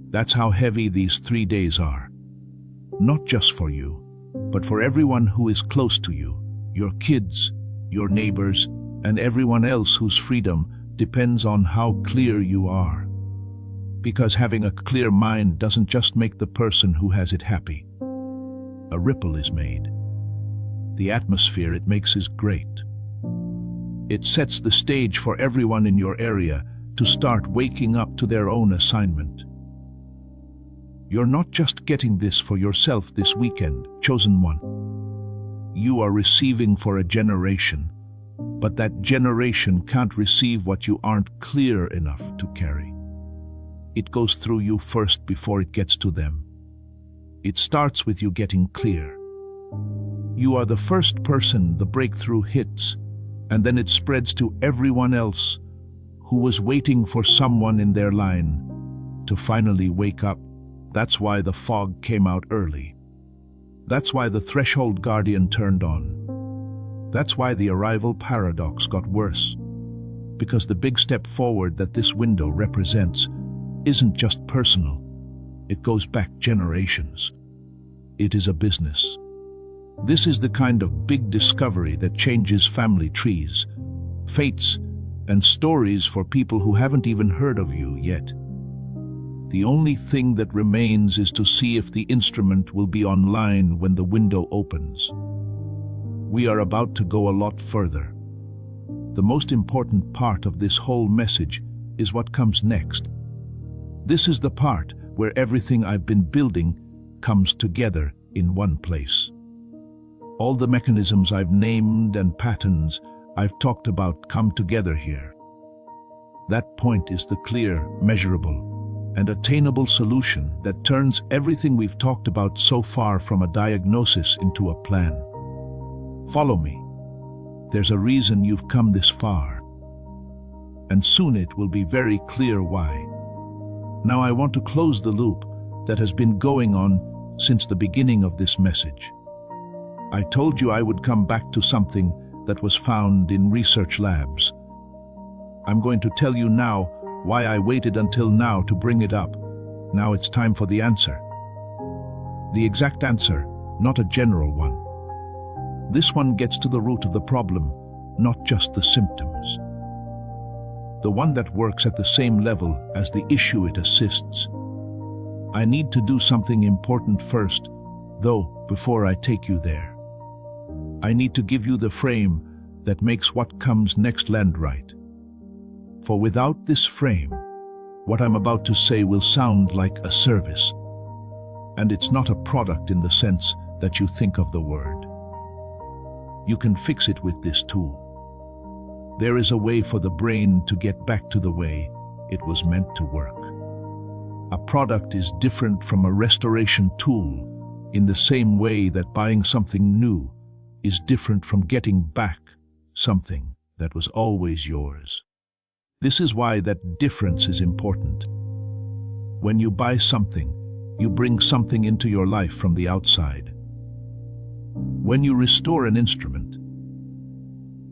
That's how heavy these 3 days are. Not just for you, but for everyone who is close to you, your kids, your neighbors, and everyone else whose freedom depends on how clear you are. Because having a clear mind doesn't just make the person who has it happy. A ripple is made. The atmosphere it makes is great. It sets the stage for everyone in your area to start waking up to their own assignment. You're not just getting this for yourself this weekend, chosen one. You are receiving for a generation, but that generation can't receive what you aren't clear enough to carry. It goes through you first before it gets to them. It starts with you getting clear. You are the first person the breakthrough hits, and then it spreads to everyone else who was waiting for someone in their line to finally wake up. That's why the fog came out early. That's why the threshold guardian turned on. That's why the arrival paradox got worse. Because the big step forward that this window represents isn't just personal. It goes back generations. It is a business. This is the kind of big discovery that changes family trees, fates, and stories for people who haven't even heard of you yet. The only thing that remains is to see if the instrument will be online when the window opens. We are about to go a lot further. The most important part of this whole message is what comes next. This is the part where everything I've been building comes together in one place. All the mechanisms I've named and patterns I've talked about come together here. That point is the clear, measurable, and attainable solution that turns everything we've talked about so far from a diagnosis into a plan. Follow me. There's a reason you've come this far, and soon it will be very clear why. Now I want to close the loop that has been going on since the beginning of this message. I told you I would come back to something that was found in research labs. I'm going to tell you now why I waited until now to bring it up. Now it's time for the answer. The exact answer, not a general one. This one gets to the root of the problem, not just the symptoms. The one that works at the same level as the issue it assists. I need to do something important first, though, before I take you there. I need to give you the frame that makes what comes next land right. For without this frame, what I'm about to say will sound like a service. And it's not a product in the sense that you think of the word. You can fix it with this tool. There is a way for the brain to get back to the way it was meant to work. A product is different from a restoration tool in the same way that buying something new is different from getting back something that was always yours. This is why that difference is important. When you buy something, you bring something into your life from the outside. When you restore an instrument,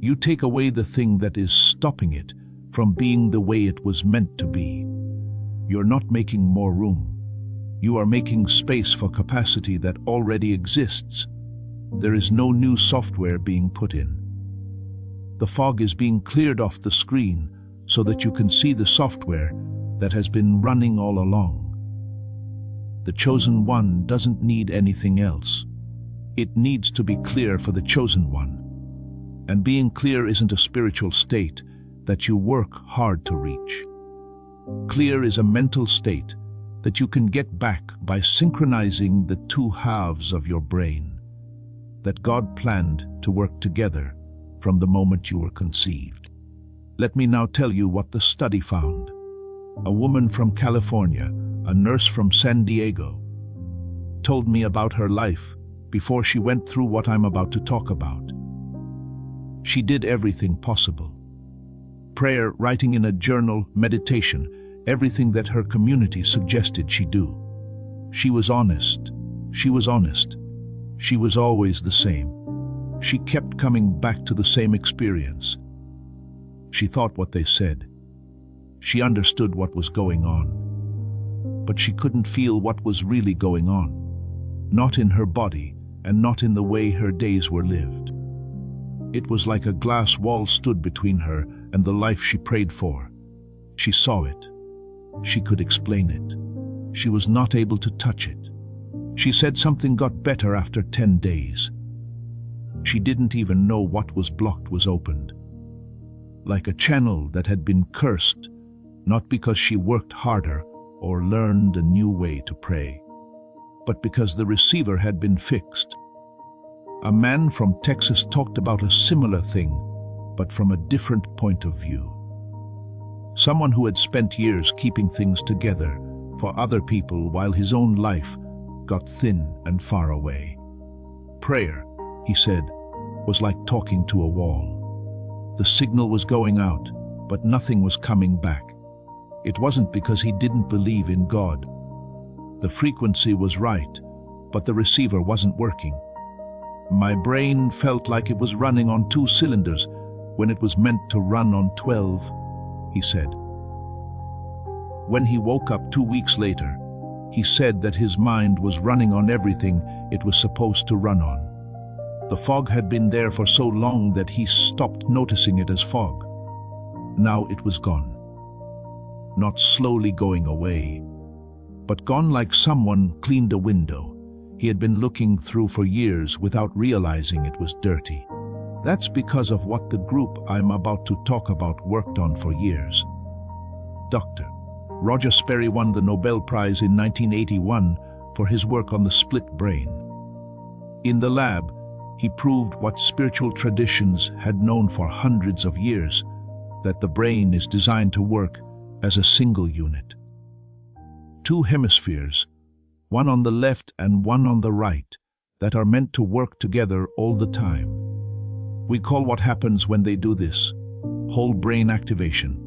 you take away the thing that is stopping it from being the way it was meant to be. You're not making more room. You are making space for capacity that already exists. There is no new software being put in. The fog is being cleared off the screen so that you can see the software that has been running all along. The chosen one doesn't need anything else. It needs to be clear for the chosen one. And being clear isn't a spiritual state that you work hard to reach. Clear is a mental state that you can get back by synchronizing the two halves of your brain that God planned to work together from the moment you were conceived. Let me now tell you what the study found. A woman from California, a nurse from San Diego, told me about her life before she went through what I'm about to talk about. She did everything possible. Prayer, writing in a journal, meditation, everything that her community suggested she do. She was honest. She was honest. She was always the same. She kept coming back to the same experience. She thought what they said. She understood what was going on. But she couldn't feel what was really going on. Not in her body, and not in the way her days were lived. It was like a glass wall stood between her and the life she prayed for. She saw it. She could explain it. She was not able to touch it. She said something got better after 10 days. She didn't even know what was blocked was opened. Like a channel that had been cursed, not because she worked harder or learned a new way to pray, but because the receiver had been fixed. A man from Texas talked about a similar thing, but from a different point of view. Someone who had spent years keeping things together for other people while his own life got thin and far away. Prayer, he said, was like talking to a wall. The signal was going out, but nothing was coming back. It wasn't because he didn't believe in God. The frequency was right, but the receiver wasn't working. My brain felt like it was running on 2 cylinders when it was meant to run on 12, he said. When he woke up 2 weeks later, he said that his mind was running on everything it was supposed to run on. The fog had been there for so long that he stopped noticing it as fog. Now it was gone. Not slowly going away, but gone like someone cleaned a window he had been looking through for years without realizing it was dirty. That's because of what the group I'm about to talk about worked on for years. Dr. Roger Sperry won the Nobel Prize in 1981 for his work on the split brain. In the lab, he proved what spiritual traditions had known for hundreds of years, that the brain is designed to work as a single unit. 2 hemispheres, one on the left and one on the right, that are meant to work together all the time. We call what happens when they do this whole brain activation,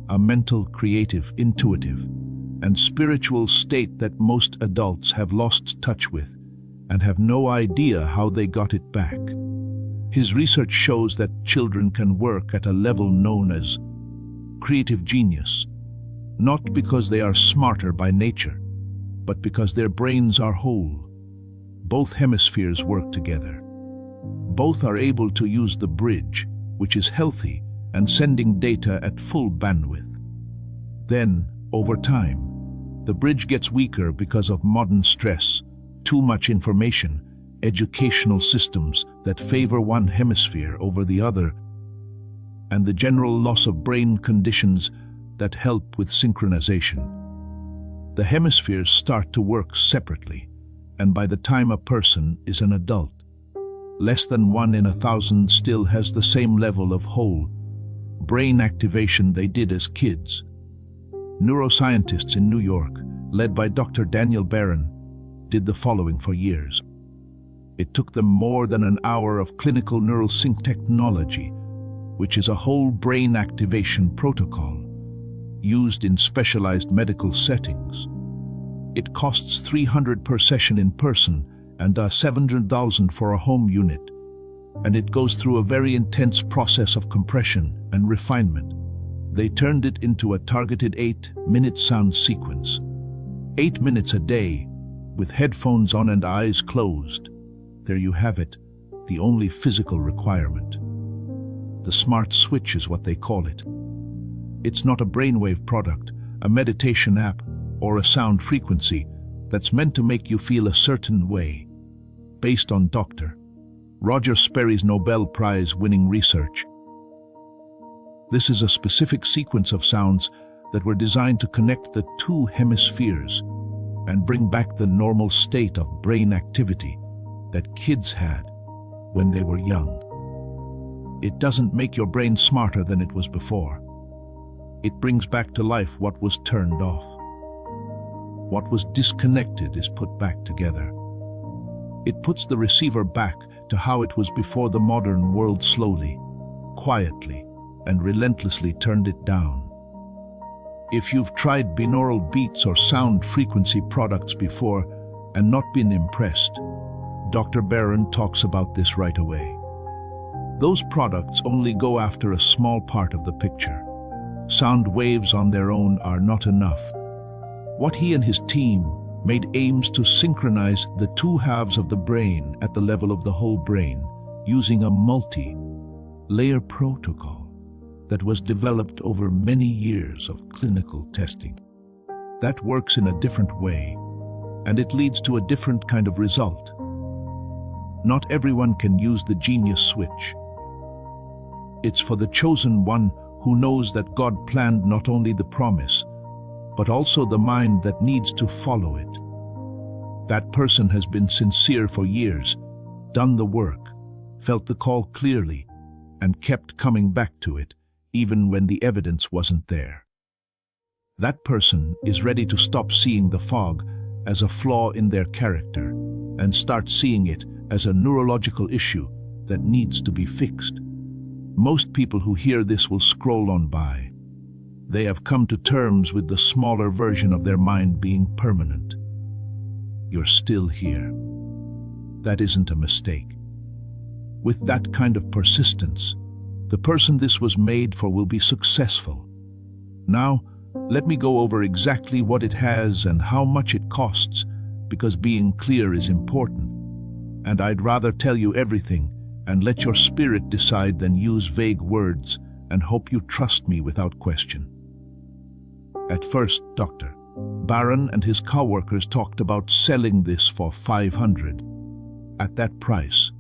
a mental, creative, intuitive, and spiritual state that most adults have lost touch with and have no idea how they got it back. His research shows that children can work at a level known as creative genius, not because they are smarter by nature, but because their brains are whole. Both hemispheres work together. Both are able to use the bridge, which is healthy and sending data at full bandwidth. Then, over time, the bridge gets weaker because of modern stress, too much information, educational systems that favor one hemisphere over the other, and the general loss of brain conditions that help with synchronization. The hemispheres start to work separately, and by the time a person is an adult, less than 1 in 1,000 still has the same level of whole brain activation they did as kids. Neuroscientists in New York, led by Dr. Daniel Barron, did the following for years. It took them more than an hour of clinical neural sync technology, which is a whole brain activation protocol used in specialized medical settings. It costs $300 per session in person and $700,000 for a home unit, and it goes through a very intense process of compression and refinement. They turned it into a targeted 8-minute sound sequence. 8 minutes a day, with headphones on and eyes closed. There you have it, the only physical requirement. The smart switch is what they call it. It's not a brainwave product, a meditation app, or a sound frequency that's meant to make you feel a certain way. Based on Dr. Roger Sperry's Nobel Prize-winning research, this is a specific sequence of sounds that were designed to connect the 2 hemispheres and bring back the normal state of brain activity that kids had when they were young. It doesn't make your brain smarter than it was before. It brings back to life what was turned off. What was disconnected is put back together. It puts the receiver back to how it was before the modern world slowly, quietly, and relentlessly turned it down. If you've tried binaural beats or sound frequency products before and not been impressed, Dr. Barron talks about this right away. Those products only go after a small part of the picture. Sound waves on their own are not enough. What he and his team made aims to synchronize the two halves of the brain at the level of the whole brain using a multi-layer protocol that was developed over many years of clinical testing. That works in a different way, and it leads to a different kind of result. Not everyone can use the genius switch. It's for the chosen one who knows that God planned not only the promise, but also the mind that needs to follow it. That person has been sincere for years, done the work, felt the call clearly, and kept coming back to it, even when the evidence wasn't there. That person is ready to stop seeing the fog as a flaw in their character and start seeing it as a neurological issue that needs to be fixed. Most people who hear this will scroll on by. They have come to terms with the smaller version of their mind being permanent. You're still here. That isn't a mistake. With that kind of persistence, the person this was made for will be successful. Now, let me go over exactly what it has and how much it costs, because being clear is important. And I'd rather tell you everything and let your spirit decide than use vague words and hope you trust me without question. At first, Dr. Barron and his co-workers talked about selling this for $500. At that price,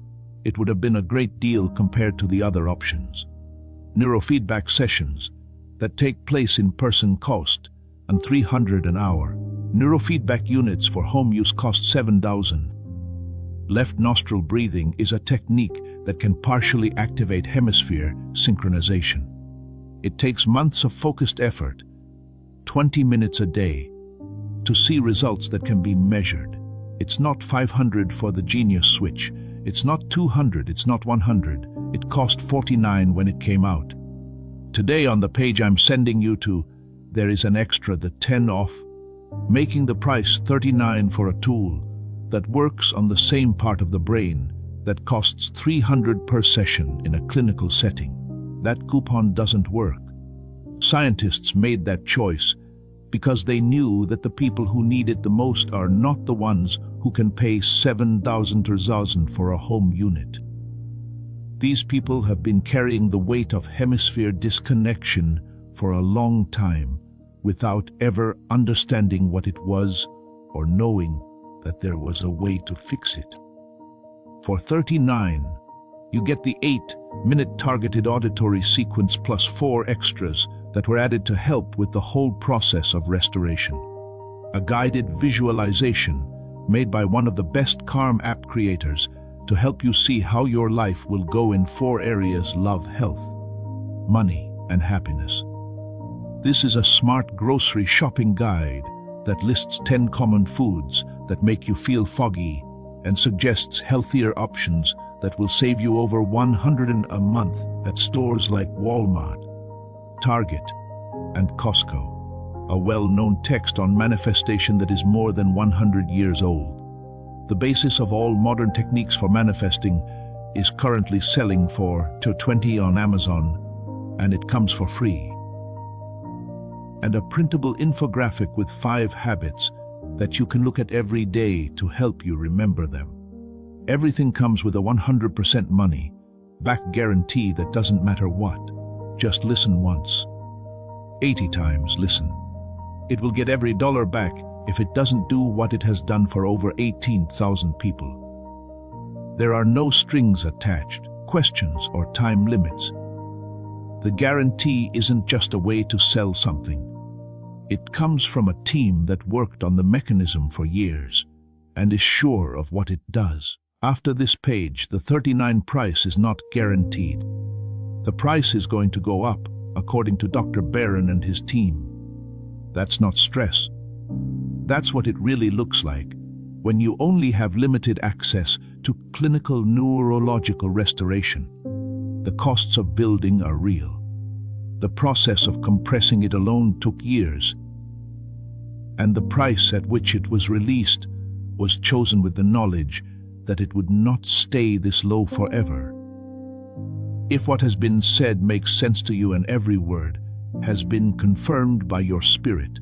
it would have been a great deal compared to the other options. Neurofeedback sessions that take place in person cost and $300 an hour. Neurofeedback units for home use cost $7,000. Left nostril breathing is a technique that can partially activate hemisphere synchronization. It takes months of focused effort, 20 minutes a day, to see results that can be measured. It's not $500 for the genius switch. It's not $200, it's not $100. It cost $49 when it came out. Today on the page I'm sending you to, there is an extra, the 10 off, making the price $39 for a tool that works on the same part of the brain that costs $300 per session in a clinical setting. That coupon doesn't work. Scientists made that choice because they knew that the people who need it the most are not the ones who can pay $7,000 for a home unit. These people have been carrying the weight of hemisphere disconnection for a long time without ever understanding what it was or knowing that there was a way to fix it. For $39, you get the 8-minute targeted auditory sequence plus 4 extras that were added to help with the whole process of restoration. A guided visualization made by one of the best Calm app creators to help you see how your life will go in 4 areas: love, health, money, and happiness. This is a smart grocery shopping guide that lists 10 common foods that make you feel foggy and suggests healthier options that will save you over $100 a month at stores like Walmart, Target, and Costco. A well-known text on manifestation that is more than 100 years old. The basis of all modern techniques for manifesting is currently selling for $20 on Amazon, and it comes for free. And a printable infographic with 5 habits that you can look at every day to help you remember them. Everything comes with a 100% money-back guarantee that doesn't matter what. Just listen once. 80 times listen. It will get every dollar back if it doesn't do what it has done for over 18,000 people. There are no strings attached, questions, or time limits. The guarantee isn't just a way to sell something. It comes from a team that worked on the mechanism for years and is sure of what it does. After this page, the $39 price is not guaranteed. The price is going to go up, according to Dr. Barron and his team. That's not stress. That's what it really looks like when you only have limited access to clinical neurological restoration. The costs of building are real. The process of compressing it alone took years, and the price at which it was released was chosen with the knowledge that it would not stay this low forever. If what has been said makes sense to you and every word has been confirmed by your spirit,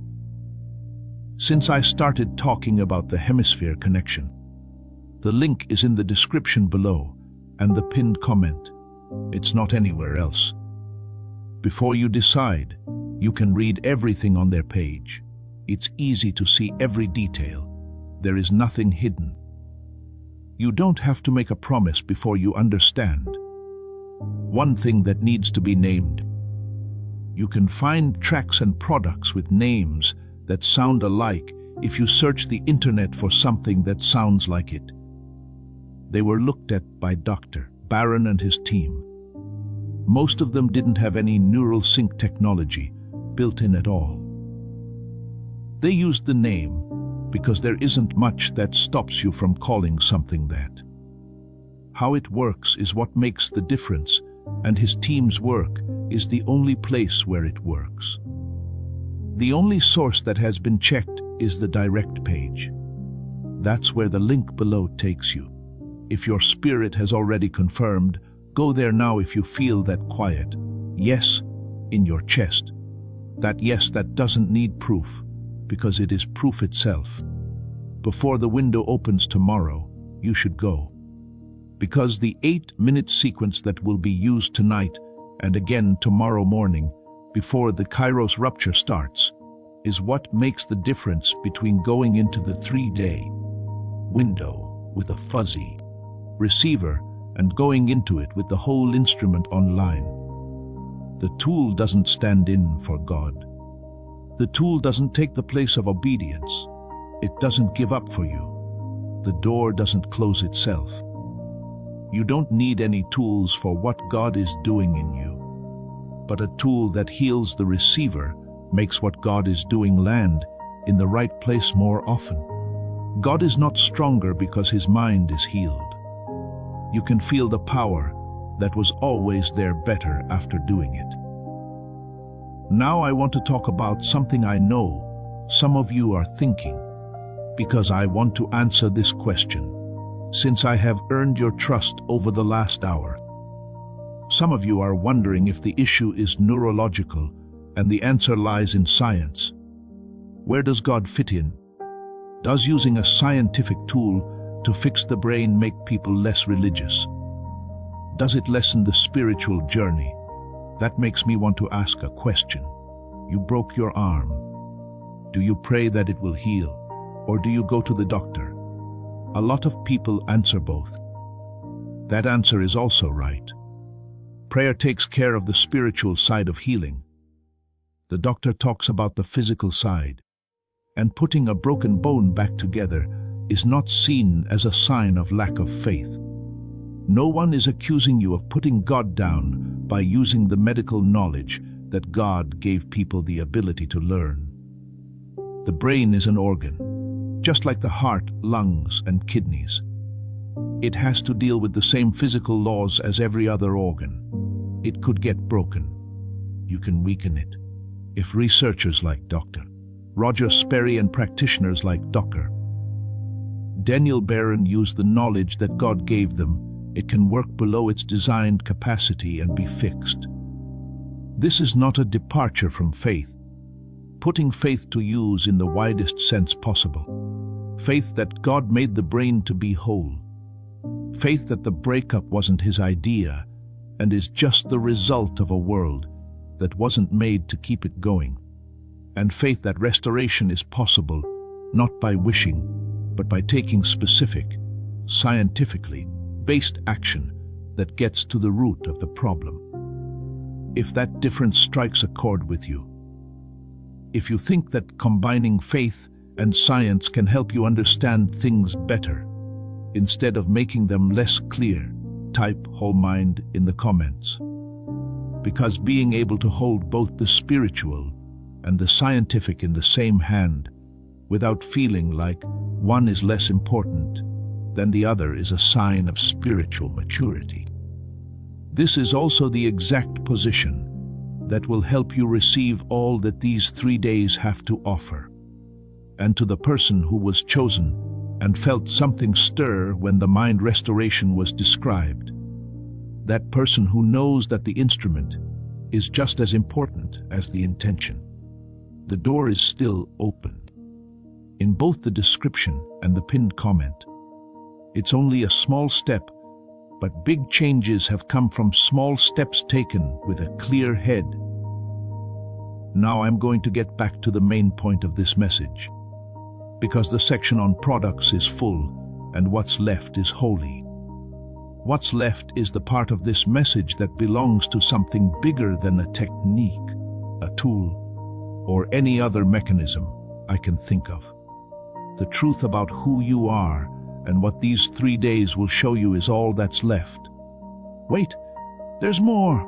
since I started talking about the hemisphere connection. The link is in the description below and the pinned comment. It's not anywhere else. Before you decide, you can read everything on their page. It's easy to see every detail. There is nothing hidden. You don't have to make a promise before you understand. One thing that needs to be named. You can find tracks and products with names that sound alike if you search the internet for something that sounds like it. They were looked at by Dr. Barron and his team. Most of them didn't have any neural sync technology built in at all. They used the name because there isn't much that stops you from calling something that. How it works is what makes the difference, and his team's work is the only place where it works. The only source that has been checked is the direct page. That's where the link below takes you. If your spirit has already confirmed, go there now if you feel that quiet yes in your chest. That yes that doesn't need proof, because it is proof itself. Before the window opens tomorrow, you should go. Because the 8-minute sequence that will be used tonight and again tomorrow morning before the Kairos rupture starts is what makes the difference between going into the 3-day window with a fuzzy receiver and going into it with the whole instrument online. The tool doesn't stand in for God. The tool doesn't take the place of obedience. It doesn't give up for you. The door doesn't close itself. You don't need any tools for what God is doing in you. But a tool that heals the receiver makes what God is doing land in the right place more often. God is not stronger because his mind is healed. You can feel the power that was always there better after doing it. Now I want to talk about something I know some of you are thinking, because I want to answer this question, since I have earned your trust over the last hour. Some of you are wondering if the issue is neurological, and the answer lies in science. Where does God fit in? Does using a scientific tool to fix the brain make people less religious? Does it lessen the spiritual journey? That makes me want to ask a question. You broke your arm. Do you pray that it will heal, or do you go to the doctor? A lot of people answer both. That answer is also right. Prayer takes care of the spiritual side of healing. The doctor talks about the physical side, and putting a broken bone back together is not seen as a sign of lack of faith. No one is accusing you of putting God down by using the medical knowledge that God gave people the ability to learn. The brain is an organ, just like the heart, lungs, and kidneys. It has to deal with the same physical laws as every other organ. It could get broken. You can weaken it. If researchers like Dr. Roger Sperry and practitioners like Dr. Daniel Barron use the knowledge that God gave them, it can work below its designed capacity and be fixed. This is not a departure from faith. Putting faith to use in the widest sense possible. Faith that God made the brain to be whole. Faith that the breakup wasn't his idea and is just the result of a world that wasn't made to keep it going. And faith that restoration is possible, not by wishing, but by taking specific, scientifically based action that gets to the root of the problem. If that difference strikes a chord with you, if you think that combining faith and science can help you understand things better, instead of making them less clear, type whole mind in the comments. Because being able to hold both the spiritual and the scientific in the same hand, without feeling like one is less important than the other, is a sign of spiritual maturity. This is also the exact position that will help you receive all that these 3 days have to offer. And to the person who was chosen and felt something stir when the mind restoration was described, that person who knows that the instrument is just as important as the intention, the door is still open. in both the description and the pinned comment. It's only a small step, but big changes have come from small steps taken with a clear head. Now I'm going to get back to the main point of this message, because the section on products is full and what's left is holy. What's left is the part of this message that belongs to something bigger than a technique, a tool, or any other mechanism I can think of. The truth about who you are and what these 3 days will show you is all that's left. Wait, there's more.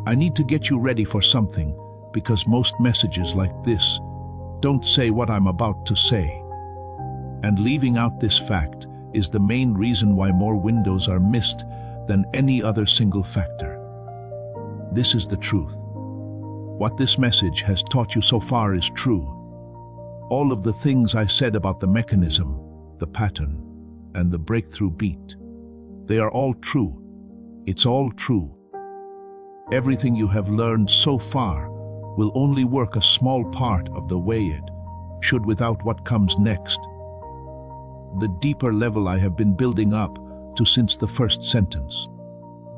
I need to get you ready for something, because most messages like this don't say what I'm about to say. And leaving out this fact is the main reason why more windows are missed than any other single factor. This is the truth. What this message has taught you so far is true. All of the things I said about the mechanism, the pattern, and the breakthrough beat, they are all true. It's all true. Everything you have learned so far will only work a small part of the way it should without what comes next. The deeper level I have been building up to since the first sentence.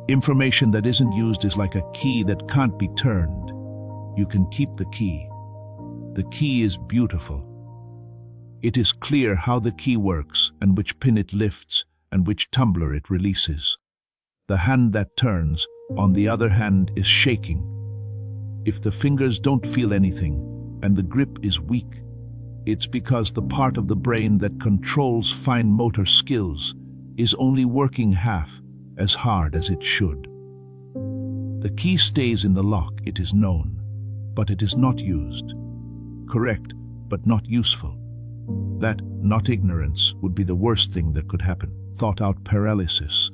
Information that isn't used is like a key that can't be turned. You can keep the key. The key is beautiful. It is clear how the key works and which pin it lifts and which tumbler it releases. The hand that turns, on the other hand, is shaking. If the fingers don't feel anything and the grip is weak, it's because the part of the brain that controls fine motor skills is only working half as hard as it should. The key stays in the lock, it is known, but it is not used. Correct, but not useful. That, not ignorance, would be the worst thing that could happen. Thought out paralysis.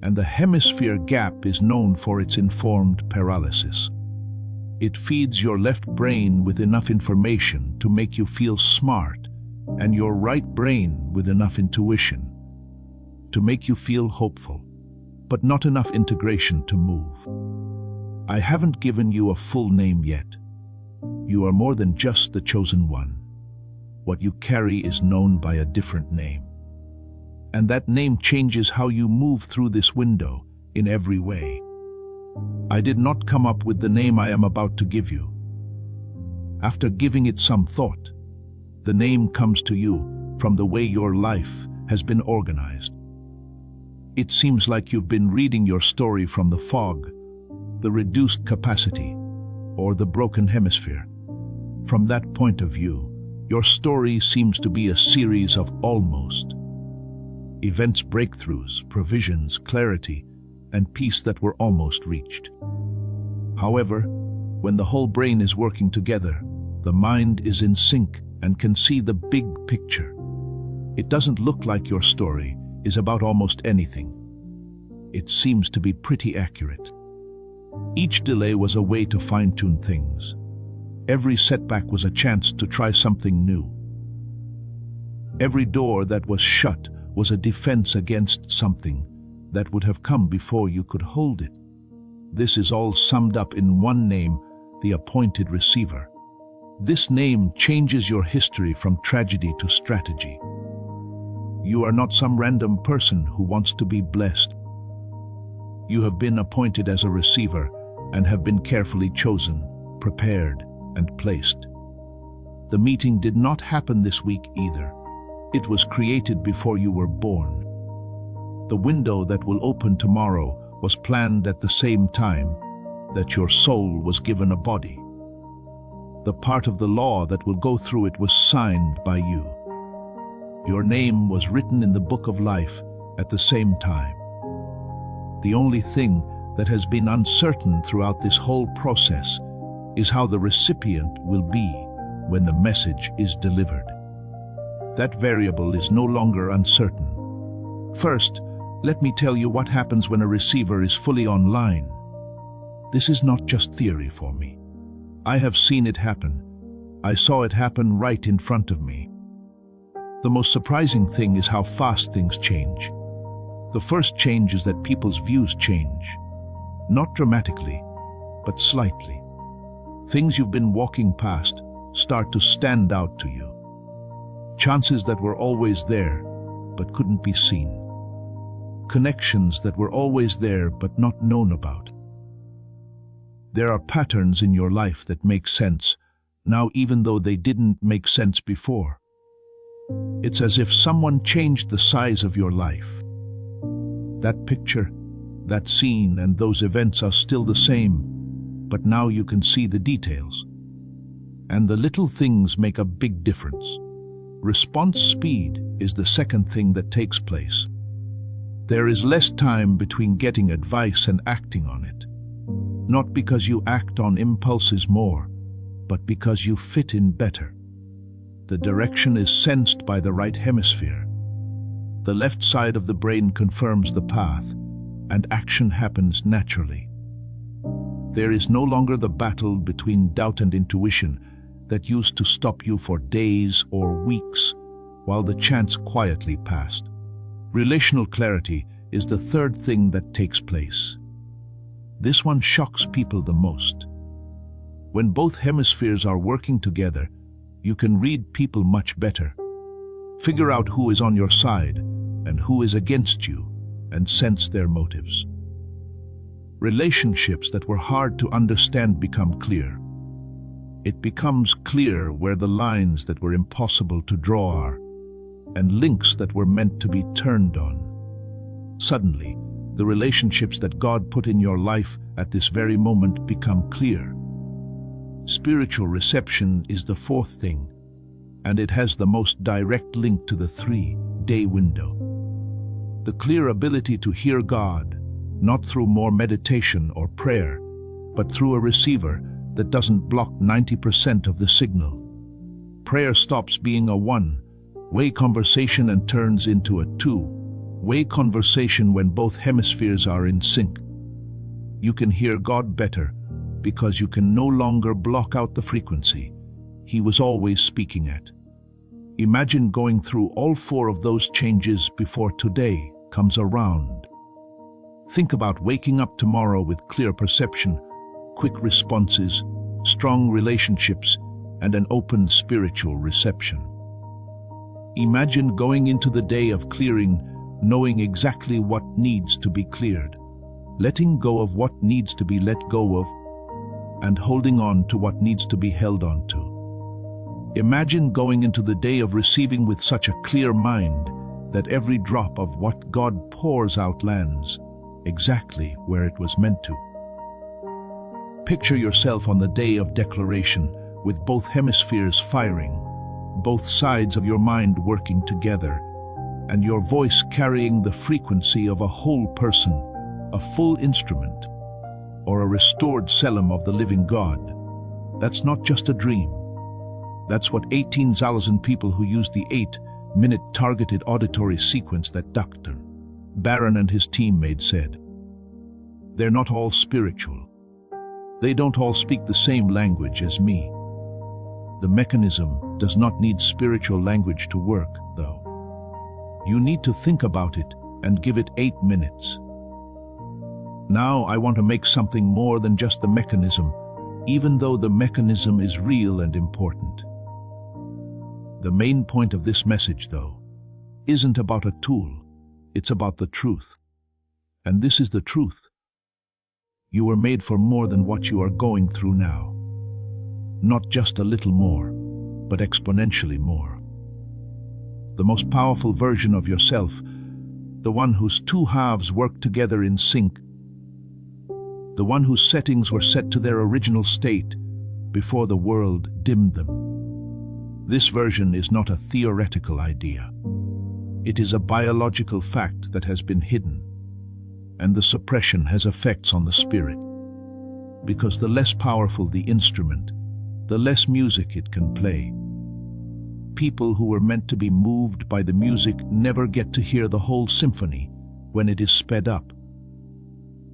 And the hemisphere gap is known for its informed paralysis. It feeds your left brain with enough information to make you feel smart, and your right brain with enough intuition to make you feel hopeful, but not enough integration to move. I haven't given you a full name yet. You are more than just the chosen one. What you carry is known by a different name. And that name changes how you move through this window in every way. I did not come up with the name I am about to give you. After giving it some thought, the name comes to you from the way your life has been organized. It seems like you've been reading your story from the fog, the reduced capacity, or the broken hemisphere. From that point of view, your story seems to be a series of almost. Events, breakthroughs, provisions, clarity, and peace that were almost reached. However, when the whole brain is working together, the mind is in sync and can see the big picture. It doesn't look like your story is about almost anything. It seems to be pretty accurate. Each delay was a way to fine-tune things. Every setback was a chance to try something new. Every door that was shut was a defense against something that would have come before you could hold it. This is all summed up in one name, the appointed receiver. This name changes your history from tragedy to strategy. You are not some random person who wants to be blessed. You have been appointed as a receiver and have been carefully chosen, prepared, and placed. The meeting did not happen this week either. It was created before you were born. The window that will open tomorrow was planned at the same time that your soul was given a body. The part of the law that will go through it was signed by you. Your name was written in the book of life at the same time. The only thing that has been uncertain throughout this whole process is how the recipient will be when the message is delivered. That variable is no longer uncertain. First, let me tell you what happens when a receiver is fully online. This is not just theory for me. I have seen it happen. I saw it happen right in front of me. The most surprising thing is how fast things change. The first change is that people's views change. Not dramatically, but slightly. Things you've been walking past start to stand out to you. Chances that were always there, but couldn't be seen. Connections that were always there, but not known about. There are patterns in your life that make sense now, even though they didn't make sense before. It's as if someone changed the size of your life. That picture, that scene, and those events are still the same, but now you can see the details. And the little things make a big difference. Response speed is the second thing that takes place. There is less time between getting advice and acting on it. Not because you act on impulses more, but because you fit in better. The direction is sensed by the right hemisphere. The left side of the brain confirms the path, and action happens naturally. There is no longer the battle between doubt and intuition that used to stop you for days or weeks while the chance quietly passed. Relational clarity is the third thing that takes place. This one shocks people the most. When both hemispheres are working together, you can read people much better. Figure out who is on your side and who is against you, and sense their motives. Relationships that were hard to understand become clear. It becomes clear where the lines that were impossible to draw are, and links that were meant to be turned on. Suddenly, the relationships that God put in your life at this very moment become clear. Spiritual reception is the fourth thing, and it has the most direct link to the 3-day window. The clear ability to hear God, not through more meditation or prayer, but through a receiver that doesn't block 90% of the signal. Prayer stops being a one-way conversation and turns into a two-way conversation when both hemispheres are in sync. You can hear God better because you can no longer block out the frequency He was always speaking at. Imagine going through all 4 of those changes before today comes around. Think about waking up tomorrow with clear perception, quick responses, strong relationships, and an open spiritual reception. Imagine going into the day of clearing, knowing exactly what needs to be cleared, letting go of what needs to be let go of, and holding on to what needs to be held on to. Imagine going into the day of receiving with such a clear mind that every drop of what God pours out lands exactly where it was meant to. Picture yourself on the day of declaration with both hemispheres firing, both sides of your mind working together, and your voice carrying the frequency of a whole person, a full instrument, or a restored selim of the living God. That's not just a dream. That's what 18,000 people who used the 8-minute targeted auditory sequence that Dr. Barron and his teammate said. They're not all spiritual. They don't all speak the same language as me. The mechanism does not need spiritual language to work, though. You need to think about it and give it 8 minutes. Now I want to make something more than just the mechanism, even though the mechanism is real and important. The main point of this message, though, isn't about a tool. It's about the truth. And this is the truth. You were made for more than what you are going through now. Not just a little more, but exponentially more. The most powerful version of yourself, the one whose 2 halves work together in sync, the one whose settings were set to their original state before the world dimmed them. This version is not a theoretical idea. It is a biological fact that has been hidden, and the suppression has effects on the spirit. Because the less powerful the instrument, the less music it can play. People who were meant to be moved by the music never get to hear the whole symphony when it is sped up.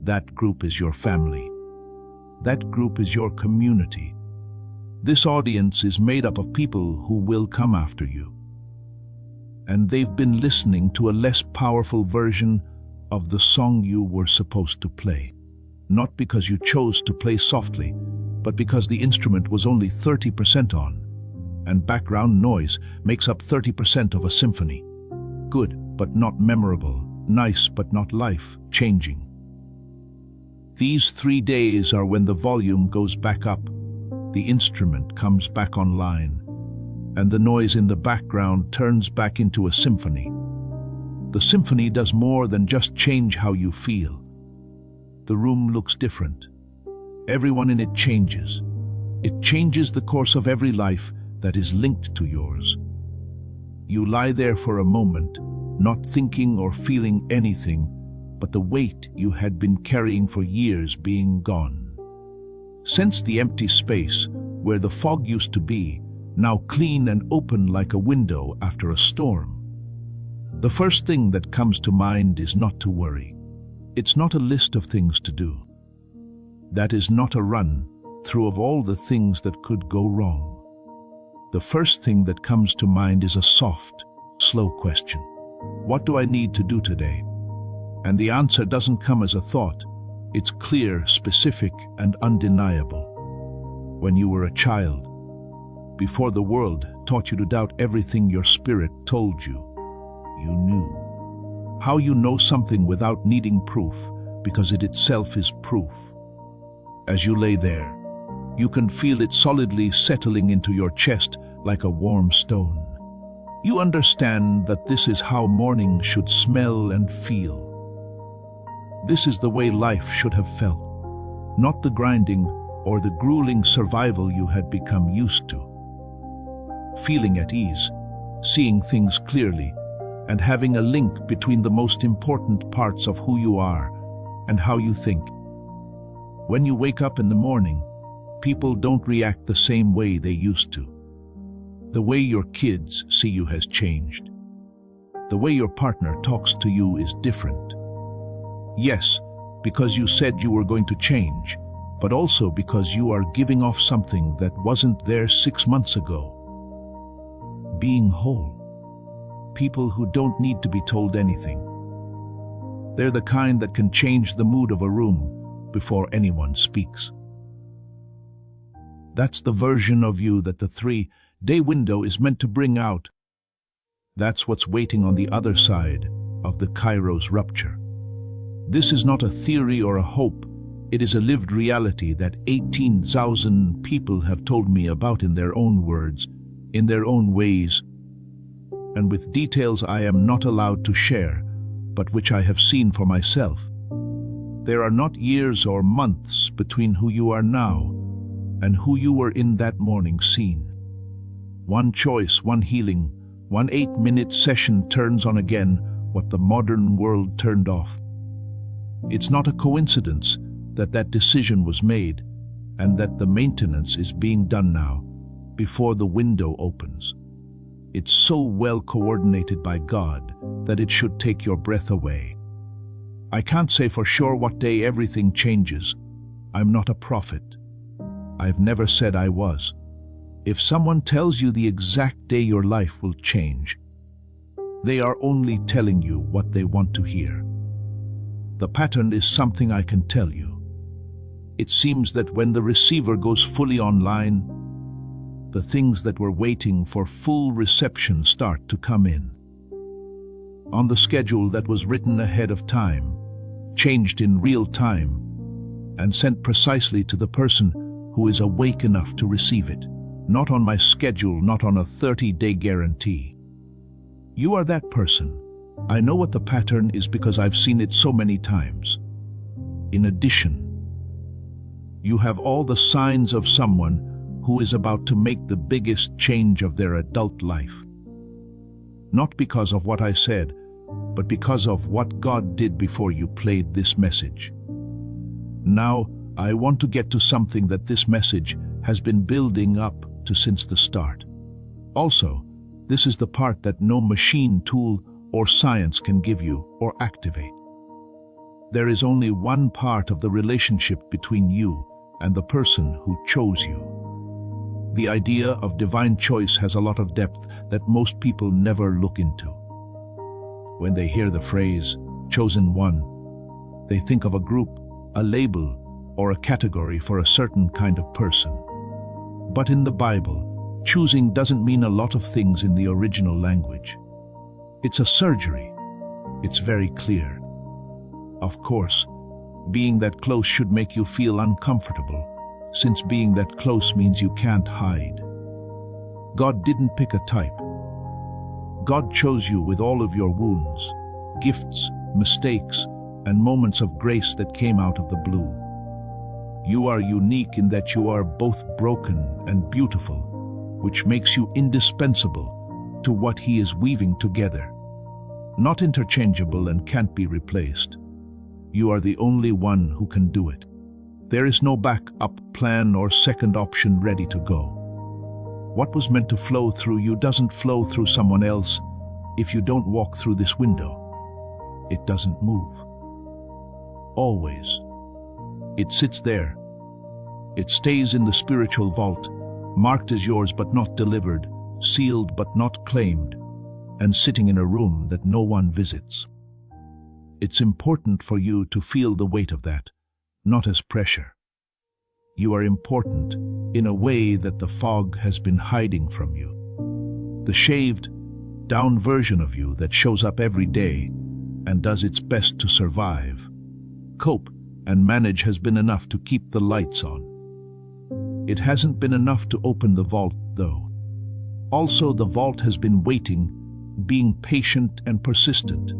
That group is your family. That group is your community. This audience is made up of people who will come after you. And they've been listening to a less powerful version of the song you were supposed to play. Not because you chose to play softly, but because the instrument was only 30% on. and background noise makes up 30% of a symphony. Good, but not memorable. Nice, but not life-changing. These 3 days are when the volume goes back up, the instrument comes back online, and the noise in the background turns back into a symphony. The symphony does more than just change how you feel. The room looks different. Everyone in it changes. It changes the course of every life that is linked to yours. You lie there for a moment, not thinking or feeling anything, but the weight you had been carrying for years being gone. Sense the empty space where the fog used to be, now clean and open like a window after a storm. The first thing that comes to mind is not to worry. It's not a list of things to do. That is not a run through of all the things that could go wrong. The first thing that comes to mind is a soft, slow question. What do I need to do today? And the answer doesn't come as a thought. It's clear, specific, and undeniable. When you were a child, before the world taught you to doubt everything your spirit told you, you knew. How you know something without needing proof, because it itself is proof. As you lay there, you can feel it solidly settling into your chest like a warm stone. You understand that this is how morning should smell and feel. This is the way life should have felt, not the grinding or the grueling survival you had become used to. Feeling at ease, seeing things clearly, and having a link between the most important parts of who you are and how you think. When you wake up in the morning, people don't react the same way they used to. The way your kids see you has changed. The way your partner talks to you is different. Yes, because you said you were going to change, but also because you are giving off something that wasn't there 6 months ago. Being whole. People who don't need to be told anything. They're the kind that can change the mood of a room before anyone speaks. That's the version of you that the 3-day window is meant to bring out. That's what's waiting on the other side of the Kairos rupture. This is not a theory or a hope. It is a lived reality that 18,000 people have told me about in their own words, in their own ways, and with details I am not allowed to share, but which I have seen for myself. There are not years or months between who you are now and who you were in that morning scene. One choice, one healing, one 8-minute session turns on again what the modern world turned off. It's not a coincidence that that decision was made and that the maintenance is being done now, before the window opens. It's so well coordinated by God that it should take your breath away. I can't say for sure what day everything changes. I'm not a prophet. I've never said I was. If someone tells you the exact day your life will change, they are only telling you what they want to hear. The pattern is something I can tell you. It seems that when the receiver goes fully online, the things that were waiting for full reception start to come in. On the schedule that was written ahead of time, changed in real time, and sent precisely to the person who is awake enough to receive it. Not on my schedule, not on a 30-day guarantee. You are that person. I know what the pattern is because I've seen it so many times. In addition, you have all the signs of someone who is about to make the biggest change of their adult life. Not because of what I said, but because of what God did before you played this message. Now, I want to get to something that this message has been building up to since the start. Also, this is the part that no machine, tool, or science can give you or activate. There is only one part of the relationship between you and the person who chose you. The idea of divine choice has a lot of depth that most people never look into. When they hear the phrase, chosen one, they think of a group, a label, or a category for a certain kind of person. But in the Bible, Choosing doesn't mean a lot of things in the original language. It's a surgery. It's very clear. Of course, being that close should make you feel uncomfortable, since being that close means you can't hide. God didn't pick a type. God chose you with all of your wounds, gifts, mistakes, and moments of grace that came out of the blue. You are unique in that you are both broken and beautiful, which makes you indispensable to what He is weaving together. Not interchangeable and can't be replaced. You are the only one who can do it. There is no backup plan or second option ready to go. What was meant to flow through you doesn't flow through someone else if you don't walk through this window. It doesn't move. Always. It sits there. It stays in the spiritual vault, marked as yours but not delivered, sealed but not claimed, and sitting in a room that no one visits. It's important for you to feel the weight of that, not as pressure. You are important in a way that the fog has been hiding from you. The shaved, down version of you that shows up every day and does its best to survive, cope, and manage has been enough to keep the lights on. It hasn't been enough to open the vault, though. Also, the vault has been waiting, being patient and persistent.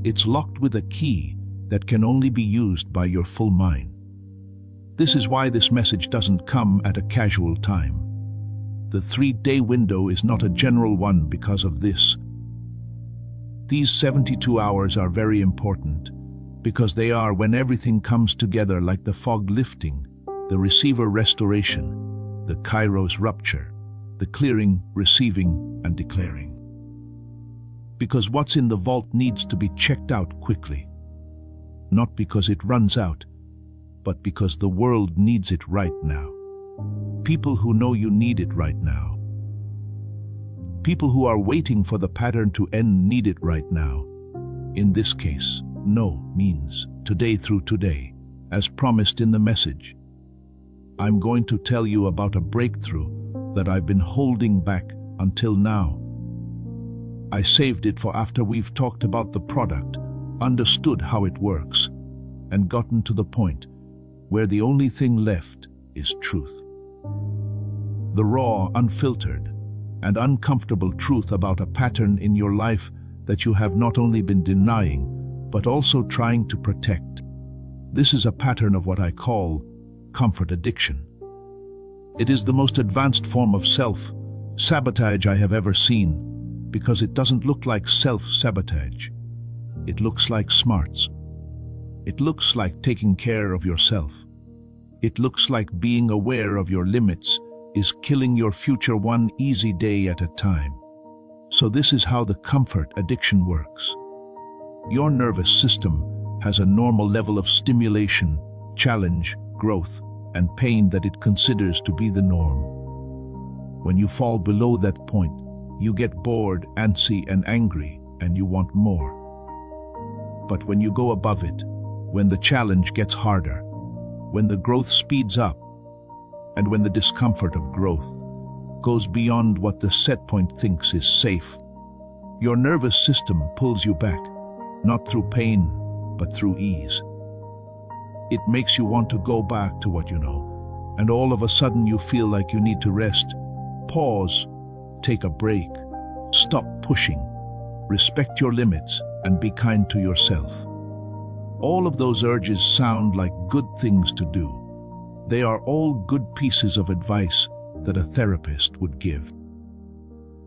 It's locked with a key that can only be used by your full mind. This is why this message doesn't come at a casual time. The 3-day window is not a general one because of this. These 72 hours are very important because they are when everything comes together, like the fog lifting, the receiver restoration, the kairos rupture, the clearing, receiving, and declaring. Because what's in the vault needs to be checked out quickly. Not because it runs out, but because the world needs it right now. People who know you need it right now. People who are waiting for the pattern to end need it right now. In this case, no means today through today, as promised in the message. I'm going to tell you about a breakthrough that I've been holding back until now. I saved it for after we've talked about the product, understood how it works, and gotten to the point where the only thing left is truth. The raw, unfiltered, and uncomfortable truth about a pattern in your life that you have not only been denying, but also trying to protect. This is a pattern of what I call comfort addiction. It is the most advanced form of self-sabotage I have ever seen, because it doesn't look like self-sabotage. It looks like smarts. It looks like taking care of yourself. It looks like being aware of your limits is killing your future one easy day at a time. So this is how the comfort addiction works. Your nervous system has a normal level of stimulation, challenge, growth, and pain that it considers to be the norm. When you fall below that point, you get bored, antsy, and angry, and you want more. But when you go above it, when the challenge gets harder, when the growth speeds up, and when the discomfort of growth goes beyond what the set point thinks is safe, your nervous system pulls you back, not through pain, but through ease. It makes you want to go back to what you know, and all of a sudden you feel like you need to rest, pause, take a break, stop pushing, respect your limits, and be kind to yourself. All of those urges sound like good things to do. They are all good pieces of advice that a therapist would give.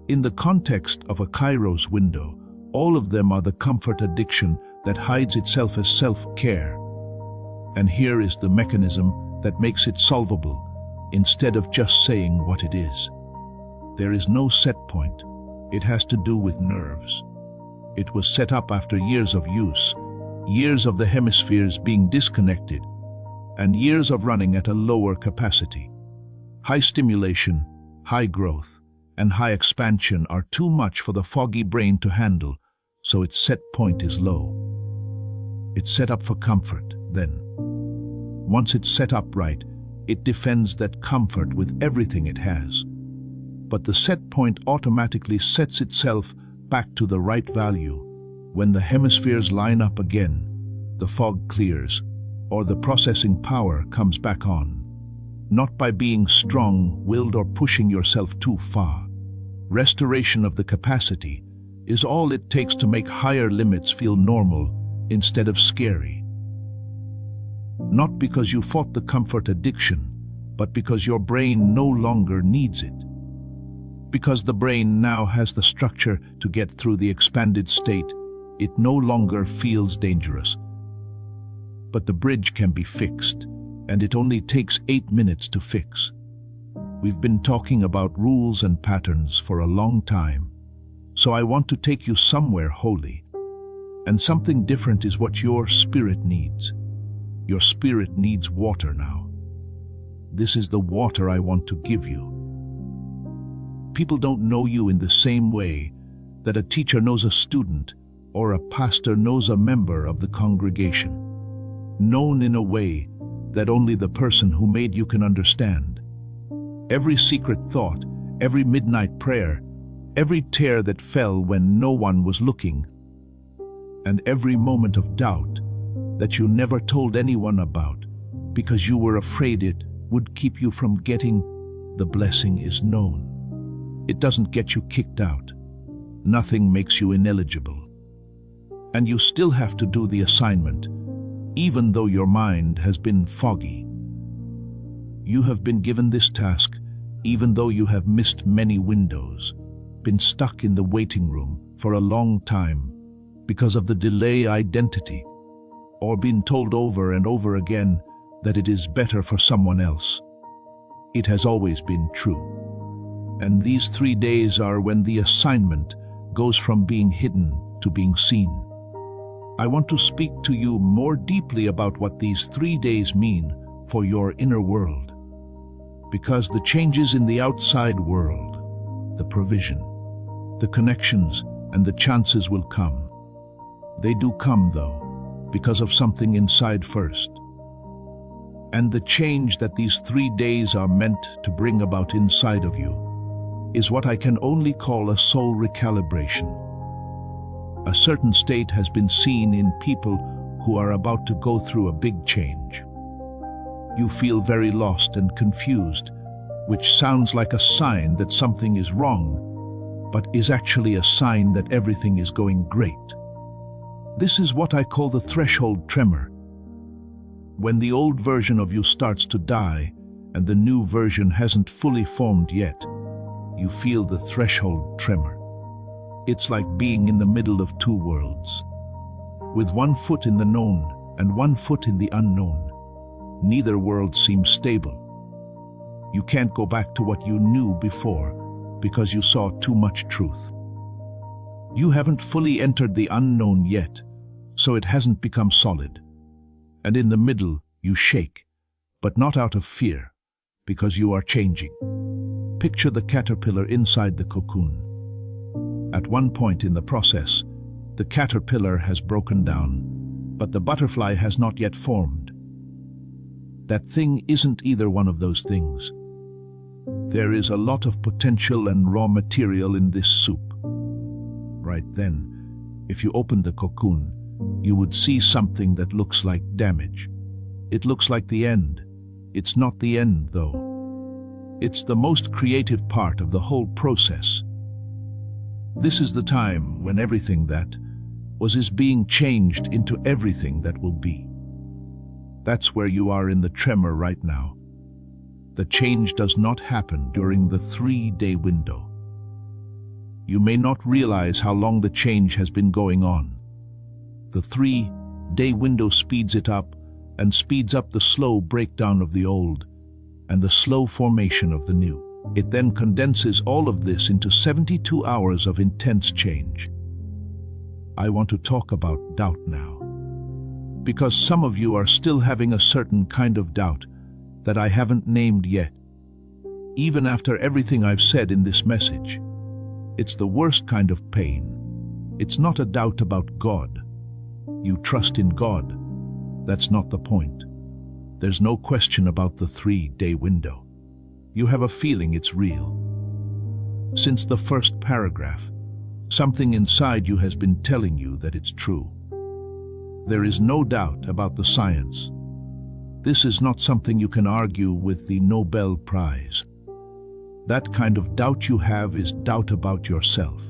In the context of a kairos window, all of them are the comfort addiction that hides itself as self-care. And here is the mechanism that makes it solvable, instead of just saying what it is. There is no set point. It has to do with nerves. It was set up after years of use, years of the hemispheres being disconnected, and years of running at a lower capacity. High stimulation, high growth, and high expansion are too much for the foggy brain to handle, so its set point is low. It's set up for comfort, then. Once it's set up right, it defends that comfort with everything it has. but the set point automatically sets itself back to the right value. When the hemispheres line up again, the fog clears, or the processing power comes back on. Not by being strong-willed or pushing yourself too far. Restoration of the capacity is all it takes to make higher limits feel normal instead of scary. Not because you fought the comfort addiction, but because your brain no longer needs it. Because the brain now has the structure to get through the expanded state, it no longer feels dangerous. But the bridge can be fixed, and it only takes 8 minutes to fix. We've been talking about rules and patterns for a long time, so I want to take you somewhere holy. And something different is what your spirit needs. Your spirit needs water now. This is the water I want to give you. People don't know you in the same way that a teacher knows a student or a pastor knows a member of the congregation. Known in a way that only the person who made you can understand. Every secret thought, every midnight prayer, every tear that fell when no one was looking, and every moment of doubt that you never told anyone about because you were afraid it would keep you from getting the blessing is known. It doesn't get you kicked out. Nothing makes you ineligible. And you still have to do the assignment, even though your mind has been foggy. You have been given this task, even though you have missed many windows, been stuck in the waiting room for a long time because of the delay identity, or been told over and over again that it is better for someone else. It has always been true. And these 3 days are when the assignment goes from being hidden to being seen. I want to speak to you more deeply about what these 3 days mean for your inner world. Because the changes in the outside world, the provision, the connections, and the chances will come. They do come, though, because of something inside first. And the change that these 3 days are meant to bring about inside of you is what I can only call a soul recalibration. A certain state has been seen in people who are about to go through a big change. You feel very lost and confused, which sounds like a sign that something is wrong, but is actually a sign that everything is going great. This is what I call the threshold tremor. When the old version of you starts to die and the new version hasn't fully formed yet, you feel the threshold tremor. It's like being in the middle of 2 worlds. With 1 foot in the known and 1 foot in the unknown. Neither world seems stable. You can't go back to what you knew before because you saw too much truth. You haven't fully entered the unknown yet, so it hasn't become solid. And in the middle, you shake, but not out of fear, because you are changing. Picture the caterpillar inside the cocoon. At one point in the process, the caterpillar has broken down, but the butterfly has not yet formed. That thing isn't either one of those things. There is a lot of potential and raw material in this soup. Right then, if you open the cocoon, you would see something that looks like damage. It looks like the end. It's not the end, though. It's the most creative part of the whole process. This is the time when everything that is being changed into everything that will be. That's where you are in the tremor right now. The change does not happen during the 3-day window. You may not realize how long the change has been going on. The 3-day window speeds it up and speeds up the slow breakdown of the old and the slow formation of the new. It then condenses all of this into 72 hours of intense change. I want to talk about doubt now, because some of you are still having a certain kind of doubt that I haven't named yet. Even after everything I've said in this message, it's the worst kind of pain. It's not a doubt about God. You trust in God. That's not the point. There's no question about the 3-day window. You have a feeling it's real. Since the first paragraph, something inside you has been telling you that it's true. There is no doubt about the science. This is not something you can argue with the Nobel Prize. That kind of doubt you have is doubt about yourself.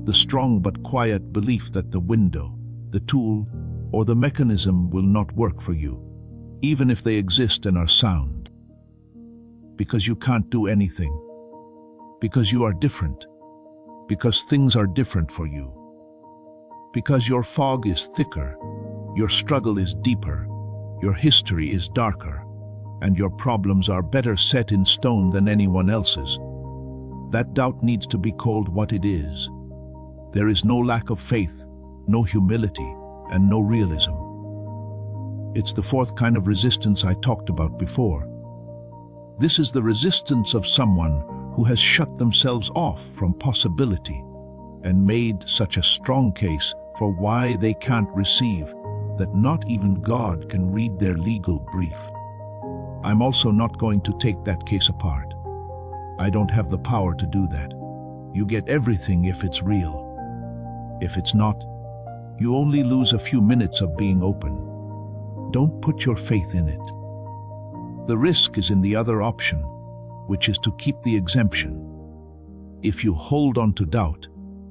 The strong but quiet belief that the window, the tool, or the mechanism will not work for you, even if they exist and are sound. Because you can't do anything. Because you are different. Because things are different for you. Because your fog is thicker, your struggle is deeper, your history is darker, and your problems are better set in stone than anyone else's. That doubt needs to be called what it is. There is no lack of faith, no humility, and no realism. It's the fourth kind of resistance I talked about before. This is the resistance of someone who has shut themselves off from possibility and made such a strong case for why they can't receive that not even God can read their legal brief. I'm also not going to take that case apart. I don't have the power to do that. You get everything if it's real. If it's not, you only lose a few minutes of being open. Don't put your faith in it. The risk is in the other option, which is to keep the exemption. If you hold on to doubt,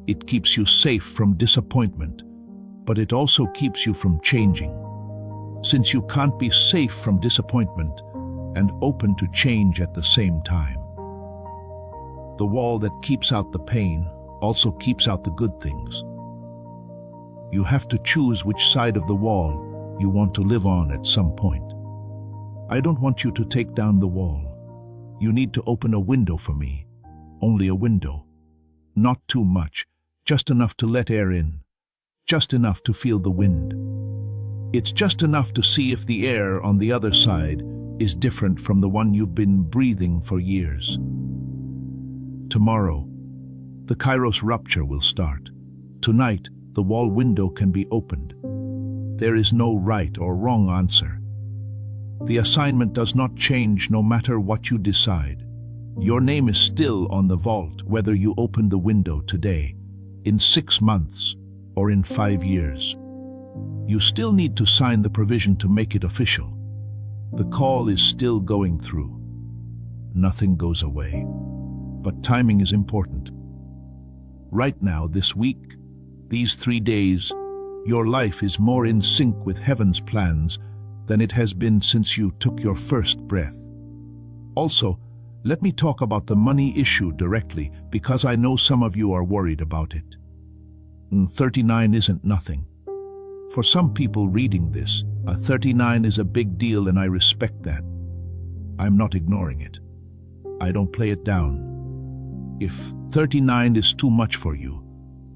it keeps you safe from disappointment, but it also keeps you from changing. Since you can't be safe from disappointment and open to change at the same time. The wall that keeps out the pain also keeps out the good things. You have to choose which side of the wall you want to live on at some point. I don't want you to take down the wall. You need to open a window for me. Only a window. Not too much, just enough to let air in. Just enough to feel the wind. It's just enough to see if the air on the other side is different from the one you've been breathing for years. Tomorrow, the Kairos rupture will start. Tonight, the wall window can be opened. There is no right or wrong answer. The assignment does not change no matter what you decide. Your name is still on the vault whether you open the window today, in 6 months, or in 5 years. You still need to sign the provision to make it official. The call is still going through. Nothing goes away. But timing is important. Right now, this week, these 3 days, your life is more in sync with heaven's plans than it has been since you took your first breath. Also, let me talk about the money issue directly because I know some of you are worried about it. 39 isn't nothing. For some people reading this, a 39 is a big deal and I respect that. I'm not ignoring it. I don't play it down. If 39 is too much for you,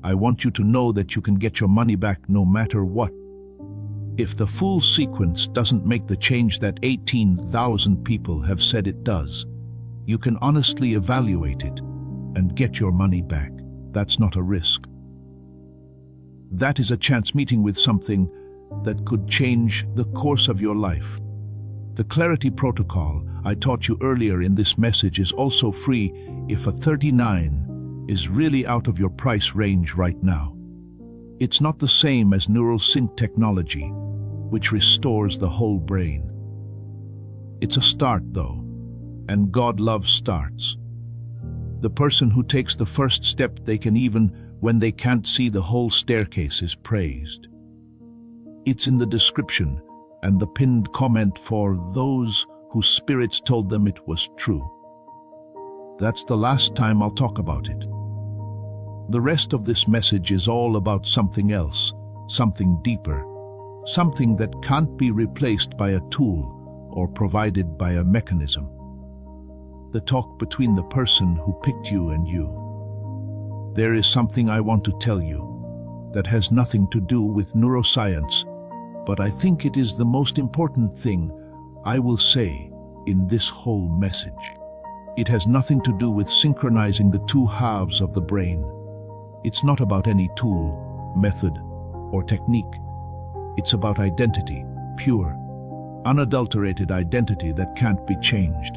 I want you to know that you can get your money back no matter what. If the full sequence doesn't make the change that 18,000 people have said it does, you can honestly evaluate it and get your money back. That's not a risk. That is a chance meeting with something that could change the course of your life. The clarity protocol I taught you earlier in this message is also free if a 39 is really out of your price range right now. It's not the same as neural sync technology, which restores the whole brain. It's a start though, and God loves starts. The person who takes the first step they can even when they can't see the whole staircase is praised. It's in the description and the pinned comment for those whose spirits told them it was true. That's the last time I'll talk about it. The rest of this message is all about something else, something deeper, something that can't be replaced by a tool or provided by a mechanism. The talk between the person who picked you and you. There is something I want to tell you that has nothing to do with neuroscience, but I think it is the most important thing I will say in this whole message. It has nothing to do with synchronizing the two halves of the brain. It's not about any tool, method, or technique. It's about identity, pure, unadulterated identity that can't be changed.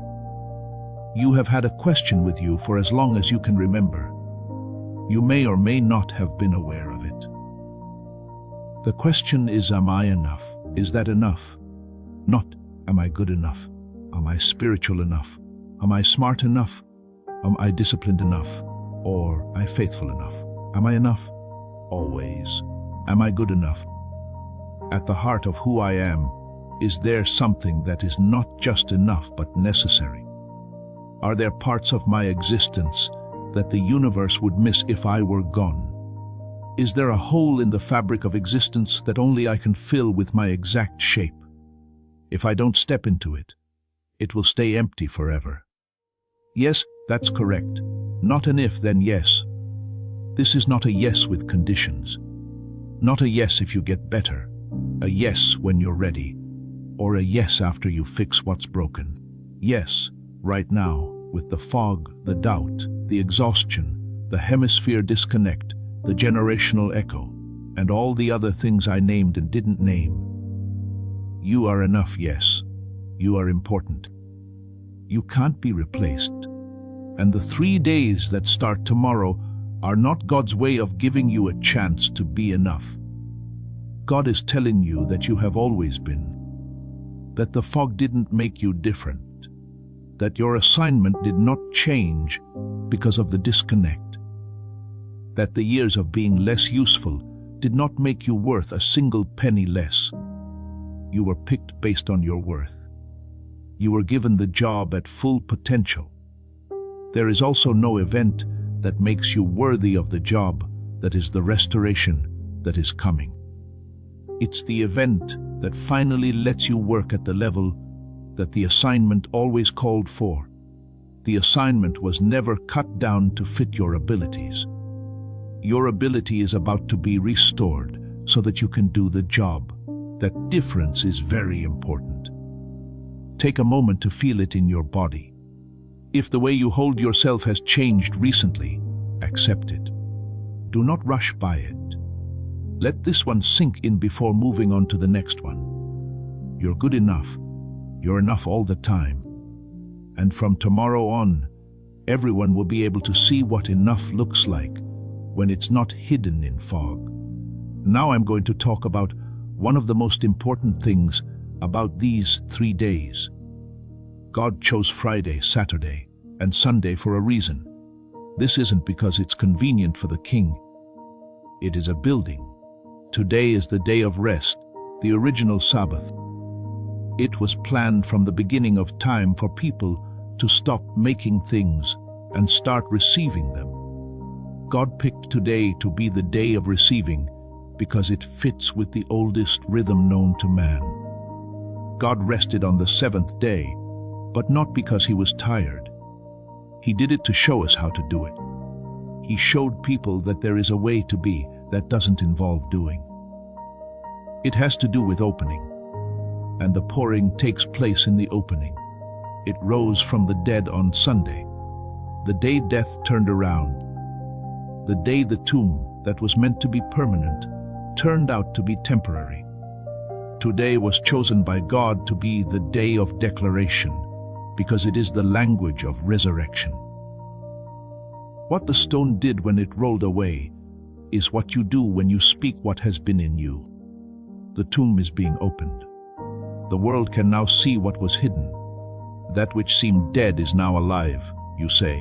You have had a question with you for as long as you can remember. You may or may not have been aware of it. The question is, am I enough? Is that enough? Not, am I good enough? Am I spiritual enough? Am I smart enough? Am I disciplined enough? Or am I faithful enough? Am I enough? Always. Am I good enough? At the heart of who I am, is there something that is not just enough but necessary? Are there parts of my existence that the universe would miss if I were gone? Is there a hole in the fabric of existence that only I can fill with my exact shape? If I don't step into it, it will stay empty forever. Yes, that's correct. Not an if, then yes. This is not a yes with conditions. Not a yes if you get better. A yes when you're ready. Or a yes after you fix what's broken. Yes, right now, with the fog, the doubt, the exhaustion, the hemisphere disconnect, the generational echo, and all the other things I named and didn't name. You are enough, yes. You are important. You can't be replaced. And the 3 days that start tomorrow are not God's way of giving you a chance to be enough. God is telling you that you have always been. That the fog didn't make you different. That your assignment did not change because of the disconnect. That the years of being less useful did not make you worth a single penny less. You were picked based on your worth. You were given the job at full potential. There is also no event that makes you worthy of the job that is the restoration that is coming. It's the event that finally lets you work at the level that the assignment always called for. The assignment was never cut down to fit your abilities. Your ability is about to be restored so that you can do the job. That difference is very important. Take a moment to feel it in your body. If the way you hold yourself has changed recently, accept it. Do not rush by it. Let this one sink in before moving on to the next one. You're good enough. You're enough all the time. And from tomorrow on, everyone will be able to see what enough looks like when it's not hidden in fog. Now I'm going to talk about one of the most important things about these 3 days. God chose Friday, Saturday, and Sunday for a reason. This isn't because it's convenient for the king. It is a building. Today is the day of rest, the original Sabbath. It was planned from the beginning of time for people to stop making things and start receiving them. God picked today to be the day of receiving because it fits with the oldest rhythm known to man. God rested on the 7th day, but not because he was tired. He did it to show us how to do it. He showed people that there is a way to be that doesn't involve doing. It has to do with opening, and the pouring takes place in the opening. It rose from the dead on Sunday, the day death turned around, the day the tomb that was meant to be permanent turned out to be temporary. Today was chosen by God to be the day of declaration, because it is the language of resurrection. What the stone did when it rolled away is what you do when you speak what has been in you. The tomb is being opened. The world can now see what was hidden. That which seemed dead is now alive, you say.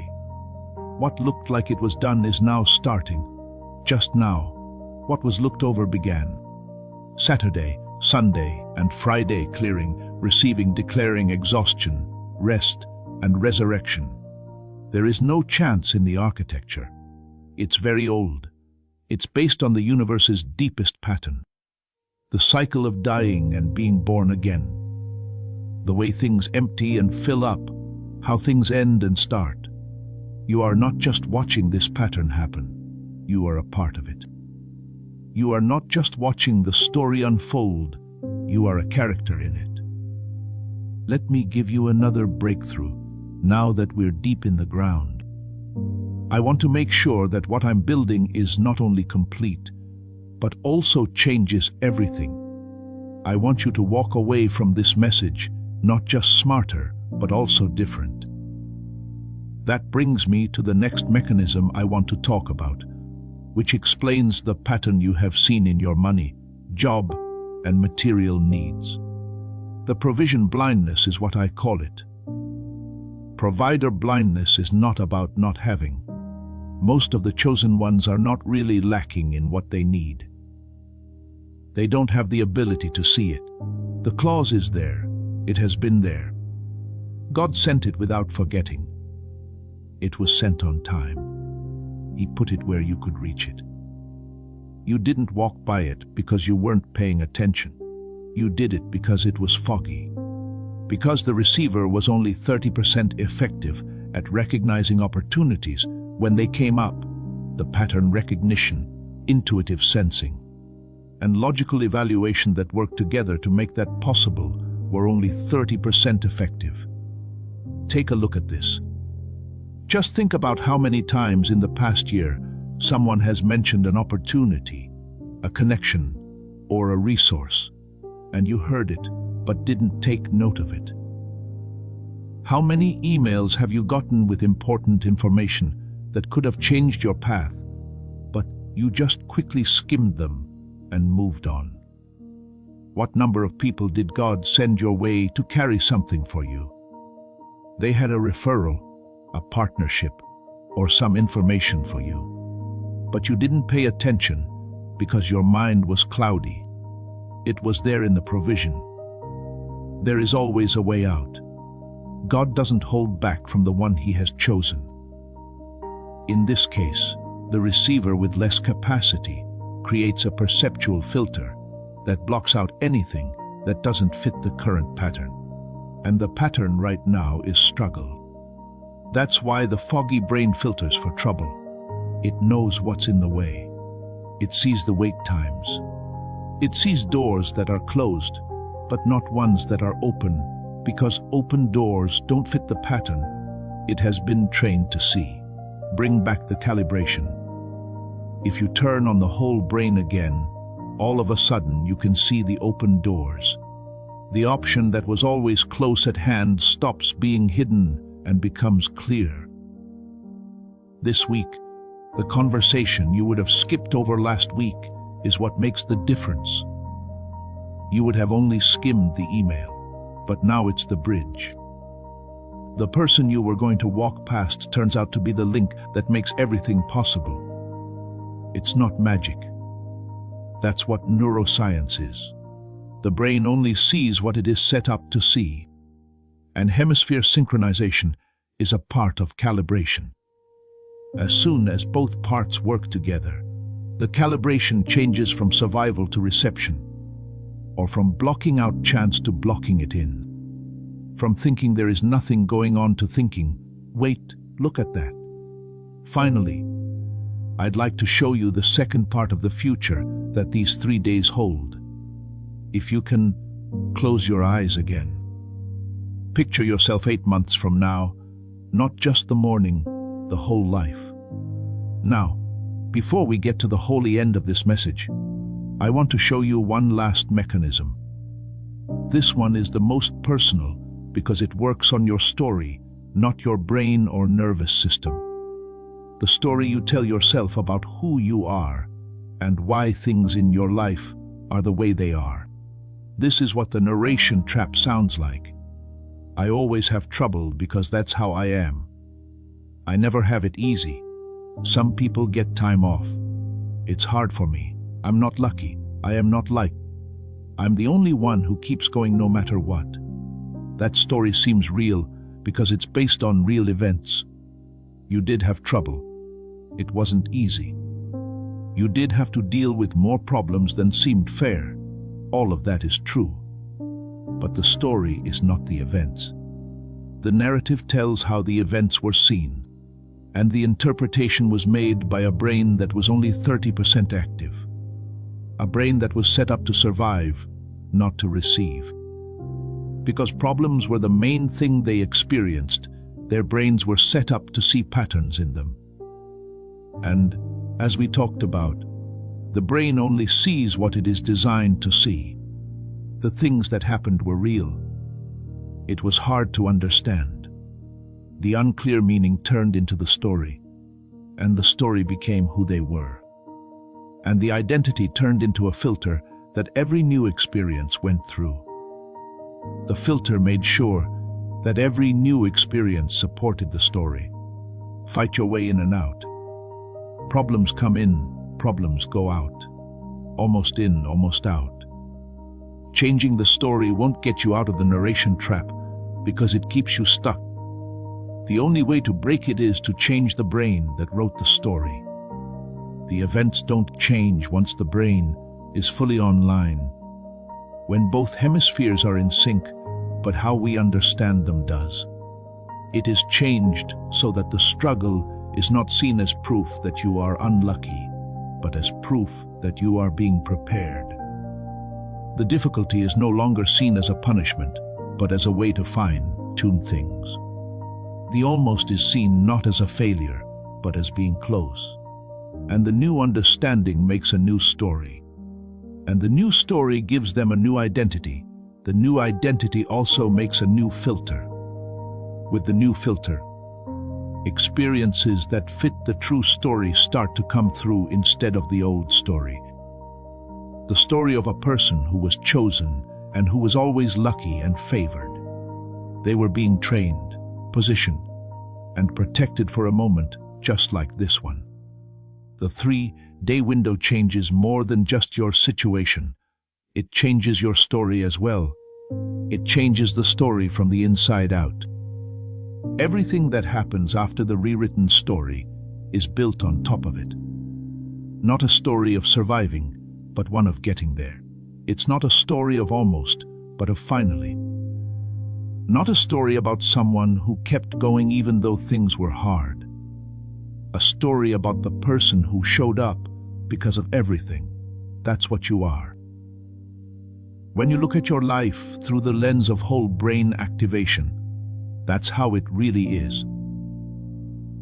What looked like it was done is now starting. Just now, what was looked over began. Saturday, Sunday, and Friday clearing, receiving, declaring exhaustion, rest, and resurrection. There is no chance in the architecture. It's very old. It's based on the universe's deepest pattern. The cycle of dying and being born again. The way things empty and fill up, how things end and start. You are not just watching this pattern happen. You are a part of it. You are not just watching the story unfold. You are a character in it. Let me give you another breakthrough, now that we're deep in the ground. I want to make sure that what I'm building is not only complete, but also changes everything. I want you to walk away from this message, not just smarter, but also different. That brings me to the next mechanism I want to talk about, which explains the pattern you have seen in your money, job, and material needs. The provision blindness is what I call it. Provider blindness is not about not having. Most of the chosen ones are not really lacking in what they need. They don't have the ability to see it. The clause is there. It has been there. God sent it without forgetting. It was sent on time. He put it where you could reach it. You didn't walk by it because you weren't paying attention. You did it because it was foggy. Because the receiver was only 30% effective at recognizing opportunities when they came up. The pattern recognition, intuitive sensing, and logical evaluation that worked together to make that possible were only 30% effective. Take a look at this. Just think about how many times in the past year someone has mentioned an opportunity, a connection, or a resource, and you heard it but didn't take note of it. How many emails have you gotten with important information that could have changed your path, but you just quickly skimmed them and moved on? What number of people did God send your way to carry something for you? They had a referral, a partnership, or some information for you. But you didn't pay attention because your mind was cloudy. It was there in the provision. There is always a way out. God doesn't hold back from the one He has chosen. In this case, the receiver with less capacity creates a perceptual filter that blocks out anything that doesn't fit the current pattern. And the pattern right now is struggle. That's why the foggy brain filters for trouble. It knows what's in the way. It sees the wait times. It sees doors that are closed, but not ones that are open, because open doors don't fit the pattern it has been trained to see. Bring back the calibration. If you turn on the whole brain again, all of a sudden you can see the open doors. The option that was always close at hand stops being hidden and becomes clear. This week, the conversation you would have skipped over last week is what makes the difference. You would have only skimmed the email, but now it's the bridge. The person you were going to walk past turns out to be the link that makes everything possible. It's not magic. That's what neuroscience is. The brain only sees what it is set up to see, and hemisphere synchronization is a part of calibration. As soon as both parts work together, the calibration changes from survival to reception, or from blocking out chance to blocking it in. From thinking there is nothing going on to thinking, wait, look at that. Finally, I'd like to show you the second part of the future that these 3 days hold. If you can close your eyes again. Picture yourself 8 months from now, not just the morning, the whole life. Now, before we get to the holy end of this message, I want to show you one last mechanism. This one is the most personal because it works on your story, not your brain or nervous system. The story you tell yourself about who you are and why things in your life are the way they are. This is what the narration trap sounds like. I always have trouble because that's how I am. I never have it easy. Some people get time off. It's hard for me. I'm not lucky. I am not liked. I'm the only one who keeps going no matter what. That story seems real because it's based on real events. You did have trouble. It wasn't easy. You did have to deal with more problems than seemed fair. All of that is true. But the story is not the events. The narrative tells how the events were seen, and the interpretation was made by a brain that was only 30% active. A brain that was set up to survive, not to receive. Because problems were the main thing they experienced, their brains were set up to see patterns in them. And, as we talked about, the brain only sees what it is designed to see. The things that happened were real. It was hard to understand. The unclear meaning turned into the story, and the story became who they were. And the identity turned into a filter that every new experience went through. The filter made sure that every new experience supported the story. Fight your way in and out. Problems come in, problems go out. Almost in, almost out. Changing the story won't get you out of the narration trap because it keeps you stuck. The only way to break it is to change the brain that wrote the story. The events don't change once the brain is fully online. When both hemispheres are in sync, but how we understand them does. It is changed so that the struggle is not seen as proof that you are unlucky, but as proof that you are being prepared. The difficulty is no longer seen as a punishment, but as a way to fine-tune things. The almost is seen not as a failure, but as being close. And the new understanding makes a new story. And the new story gives them a new identity. The new identity also makes a new filter. With the new filter, experiences that fit the true story start to come through instead of the old story. The story of a person who was chosen and who was always lucky and favored. They were being trained, positioned, and protected for a moment just like this one. The 3-day window changes more than just your situation. It changes your story as well. It changes the story from the inside out. Everything that happens after the rewritten story is built on top of it. Not a story of surviving, but one of getting there. It's not a story of almost, but of finally. Not a story about someone who kept going even though things were hard. A story about the person who showed up because of everything. That's what you are. When you look at your life through the lens of whole brain activation, that's how it really is.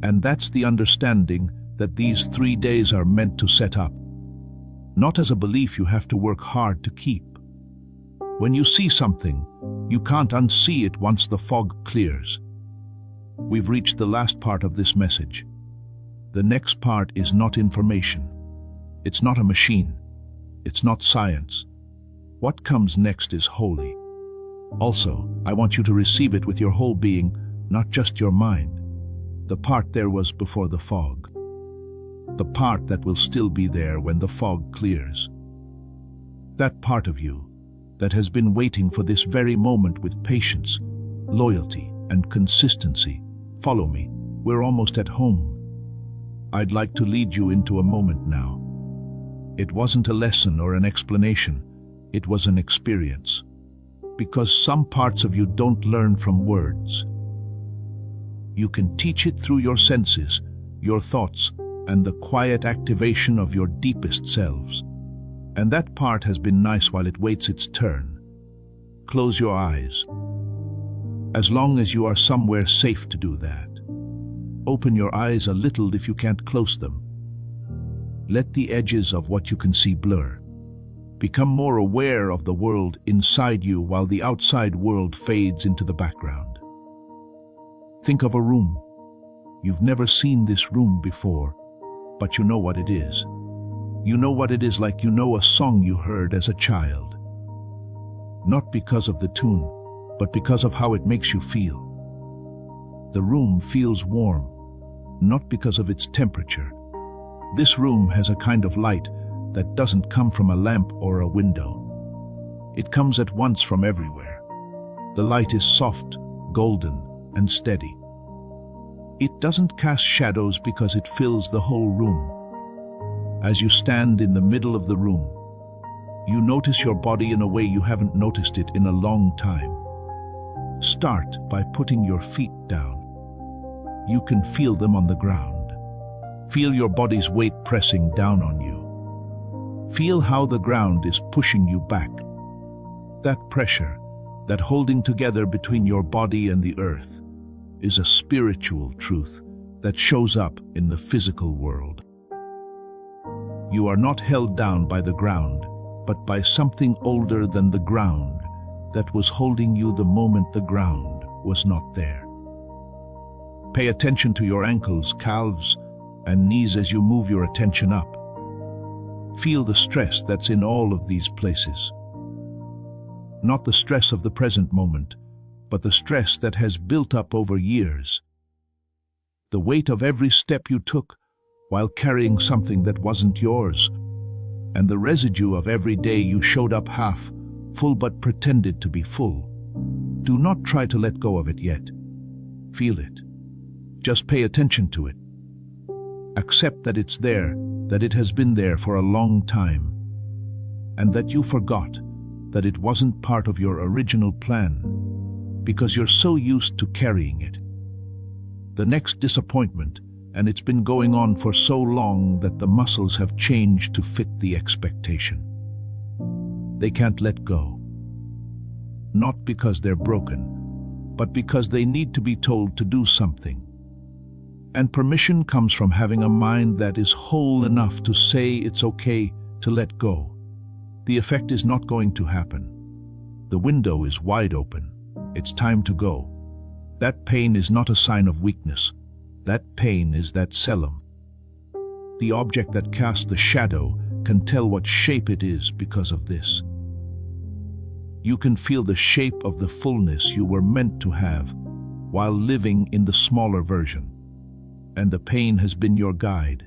And that's the understanding that these 3 days are meant to set up. Not as a belief you have to work hard to keep. When you see something, you can't unsee it once the fog clears. We've reached the last part of this message. The next part is not information. It's not a machine. It's not science. What comes next is holy. Also, I want you to receive it with your whole being, not just your mind. The part there was before the fog. The part that will still be there when the fog clears. That part of you that has been waiting for this very moment with patience, loyalty, and consistency. Follow me. We're almost at home. I'd like to lead you into a moment now. It wasn't a lesson or an explanation. It was an experience. Because some parts of you don't learn from words. You can teach it through your senses, your thoughts, and the quiet activation of your deepest selves. And that part has been nice while it waits its turn. Close your eyes. As long as you are somewhere safe to do that. Open your eyes a little if you can't close them. Let the edges of what you can see blur. Become more aware of the world inside you while the outside world fades into the background. Think of a room. You've never seen this room before, but you know what it is. You know what it is like you know a song you heard as a child. Not because of the tune, but because of how it makes you feel. The room feels warm, not because of its temperature. This room has a kind of light that doesn't come from a lamp or a window. It comes at once from everywhere. The light is soft, golden, and steady. It doesn't cast shadows because it fills the whole room. As you stand in the middle of the room, you notice your body in a way you haven't noticed it in a long time. Start by putting your feet down. You can feel them on the ground. Feel your body's weight pressing down on you. Feel how the ground is pushing you back. That pressure, that holding together between your body and the earth, is a spiritual truth that shows up in the physical world. You are not held down by the ground, but by something older than the ground that was holding you the moment the ground was not there. Pay attention to your ankles, calves, and knees as you move your attention up. Feel the stress that's in all of these places. Not the stress of the present moment, but the stress that has built up over years. The weight of every step you took while carrying something that wasn't yours, and the residue of every day you showed up half full but pretended to be full. Do not try to let go of it yet. Feel it. Just pay attention to it. Accept that it's there, that it has been there for a long time, and that you forgot that it wasn't part of your original plan because you're so used to carrying it. The next disappointment, and it's been going on for so long that the muscles have changed to fit the expectation. They can't let go. Not because they're broken, but because they need to be told to do something. And permission comes from having a mind that is whole enough to say it's okay to let go. The effect is not going to happen. The window is wide open. It's time to go. That pain is not a sign of weakness. That pain is that selim. The object that casts the shadow can tell what shape it is because of this. You can feel the shape of the fullness you were meant to have while living in the smaller version. And the pain has been your guide.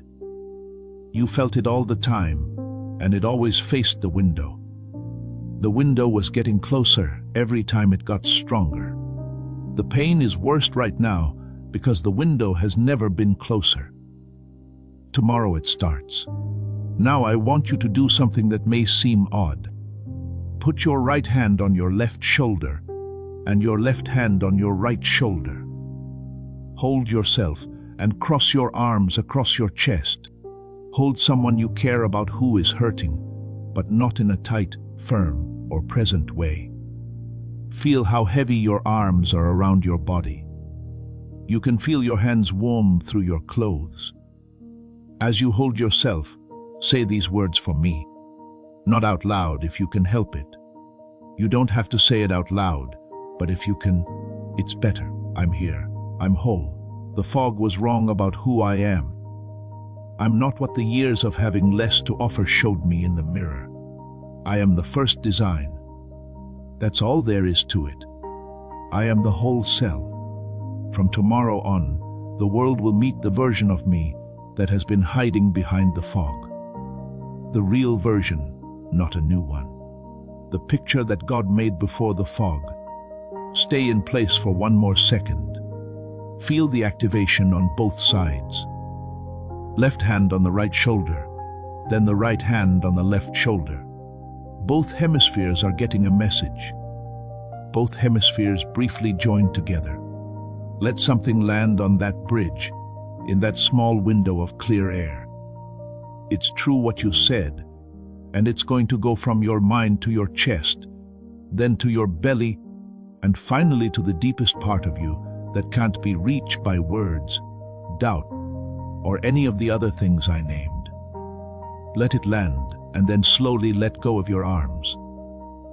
You felt it all the time, and it always faced the window. The window was getting closer every time it got stronger. The pain is worst right now because the window has never been closer. Tomorrow it starts. Now I want you to do something that may seem odd. Put your right hand on your left shoulder and your left hand on your right shoulder. Hold yourself and cross your arms across your chest. Hold someone you care about who is hurting, but not in a tight, firm, or present way. Feel how heavy your arms are around your body. You can feel your hands warm through your clothes. As you hold yourself, say these words for me. Not out loud if you can help it. You don't have to say it out loud, but if you can, it's better. I'm here. I'm whole. The fog was wrong about who I am. I'm not what the years of having less to offer showed me in the mirror. I am the first design. That's all there is to it. I am the whole cell. From tomorrow on, the world will meet the version of me that has been hiding behind the fog. The real version, not a new one. The picture that God made before the fog. Stay in place for one more second. Feel the activation on both sides. Left hand on the right shoulder, then the right hand on the left shoulder. Both hemispheres are getting a message. Both hemispheres briefly join together. Let something land on that bridge, in that small window of clear air. It's true what you said, and it's going to go from your mind to your chest, then to your belly, and finally to the deepest part of you that can't be reached by words, doubt, or any of the other things I named. Let it land, and then slowly let go of your arms.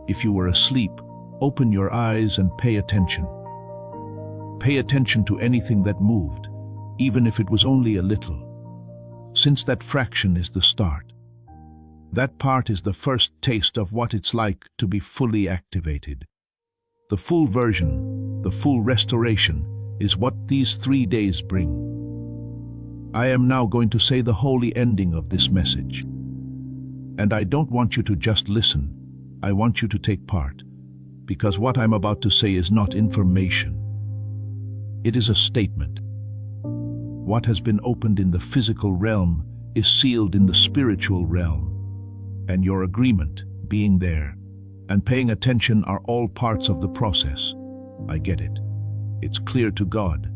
If you were asleep, open your eyes and pay attention. Pay attention to anything that moved, even if it was only a little. Since that fraction is the start. That part is the first taste of what it's like to be fully activated. The full version, the full restoration, is what these 3 days bring. I am now going to say the holy ending of this message. And I don't want you to just listen. I want you to take part, because what I'm about to say is not information. It is a statement. What has been opened in the physical realm is sealed in the spiritual realm, and your agreement, being there, and paying attention are all parts of the process. I get it. It's clear to God.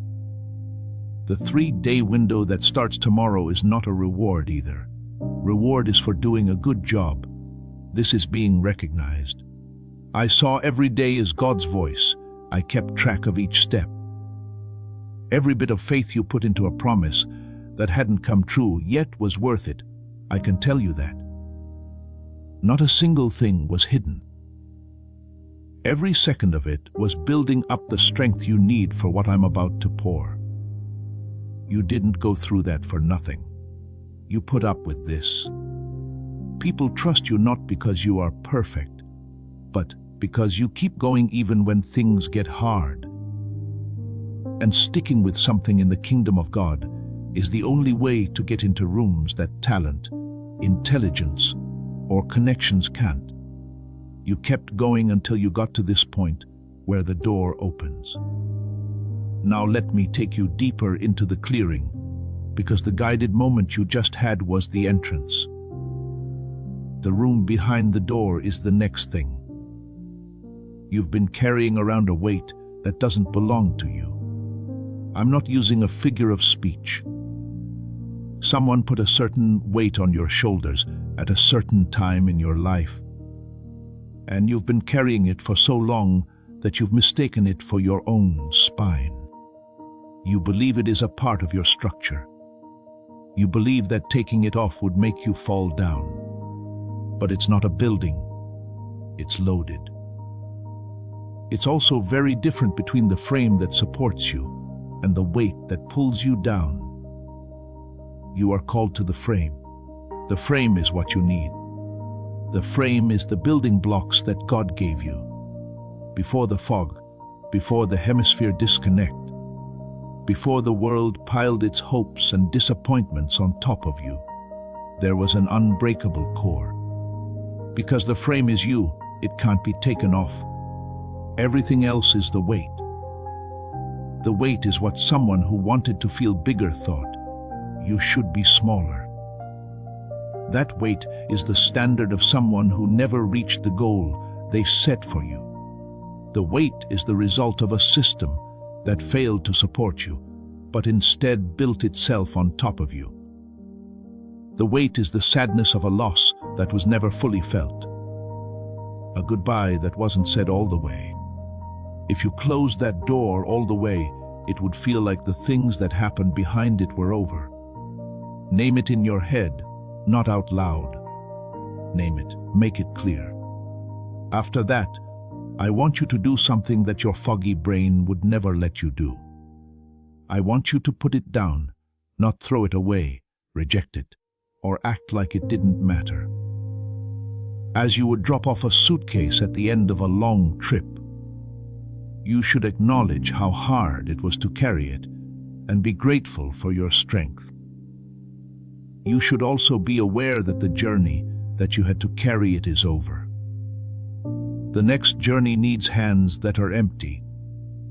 The 3-day window that starts tomorrow is not a reward either. Reward is for doing a good job. This is being recognized. I saw every day as God's voice. I kept track of each step. Every bit of faith you put into a promise that hadn't come true yet was worth it. I can tell you that. Not a single thing was hidden. Every second of it was building up the strength you need for what I'm about to pour. You didn't go through that for nothing. You put up with this. People trust you not because you are perfect, but because you keep going even when things get hard. And sticking with something in the kingdom of God is the only way to get into rooms that talent, intelligence, or connections can't. You kept going until you got to this point where the door opens. Now let me take you deeper into the clearing, because the guided moment you just had was the entrance. The room behind the door is the next thing. You've been carrying around a weight that doesn't belong to you. I'm not using a figure of speech. Someone put a certain weight on your shoulders at a certain time in your life, and you've been carrying it for so long that you've mistaken it for your own spine. You believe it is a part of your structure. You believe that taking it off would make you fall down. But it's not a building, it's loaded. It's also very different between the frame that supports you and the weight that pulls you down. You are called to the frame. The frame is what you need. The frame is the building blocks that God gave you. Before the fog, before the hemisphere disconnect, before the world piled its hopes and disappointments on top of you, there was an unbreakable core. Because the frame is you, it can't be taken off. Everything else is the weight. The weight is what someone who wanted to feel bigger thought. You should be smaller. That weight is the standard of someone who never reached the goal they set for you. The weight is the result of a system that failed to support you, but instead built itself on top of you. The weight is the sadness of a loss that was never fully felt. A goodbye that wasn't said all the way. If you closed that door all the way, it would feel like the things that happened behind it were over. Name it in your head, not out loud. Name it, make it clear. After that, I want you to do something that your foggy brain would never let you do. I want you to put it down, not throw it away, reject it, or act like it didn't matter. As you would drop off a suitcase at the end of a long trip, you should acknowledge how hard it was to carry it and be grateful for your strength. You should also be aware that the journey that you had to carry it is over. The next journey needs hands that are empty,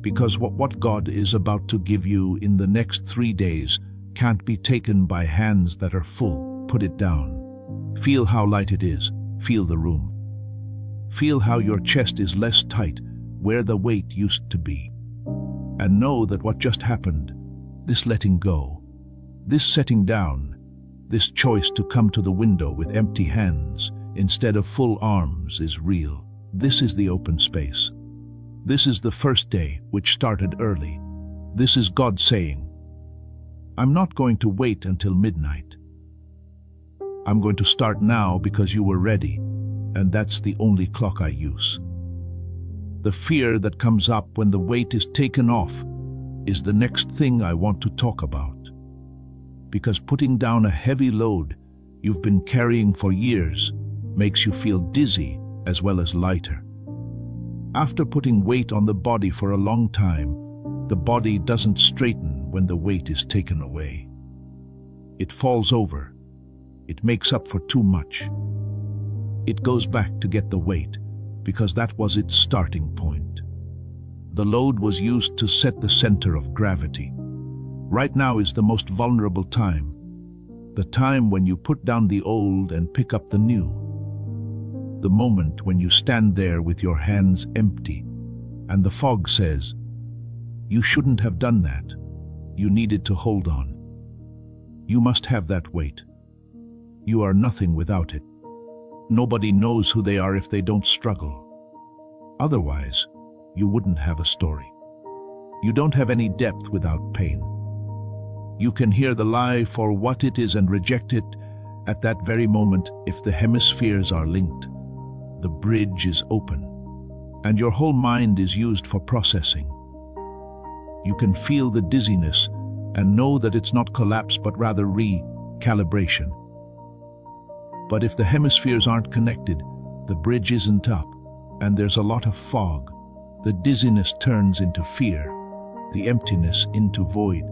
because what God is about to give you in the next 3 days can't be taken by hands that are full. Put it down. Feel how light it is. Feel the room. Feel how your chest is less tight where the weight used to be. And know that what just happened, this letting go, this setting down, this choice to come to the window with empty hands instead of full arms is real. This is the open space. This is the first day, which started early. This is God saying, I'm not going to wait until midnight. I'm going to start now because you were ready, and that's the only clock I use. The fear that comes up when the weight is taken off is the next thing I want to talk about. Because putting down a heavy load you've been carrying for years makes you feel dizzy as well as lighter. After putting weight on the body for a long time, the body doesn't straighten when the weight is taken away. It falls over. It makes up for too much. It goes back to get the weight because that was its starting point. The load was used to set the center of gravity. Right now is the most vulnerable time, the time when you put down the old and pick up the new. The moment when you stand there with your hands empty and the fog says, you shouldn't have done that. You needed to hold on. You must have that weight. You are nothing without it. Nobody knows who they are if they don't struggle. Otherwise, you wouldn't have a story. You don't have any depth without pain. You can hear the lie for what it is and reject it at that very moment if the hemispheres are linked. The bridge is open, and your whole mind is used for processing. You can feel the dizziness and know that it's not collapse but rather recalibration. But if the hemispheres aren't connected, the bridge isn't up, and there's a lot of fog. The dizziness turns into fear, the emptiness into void,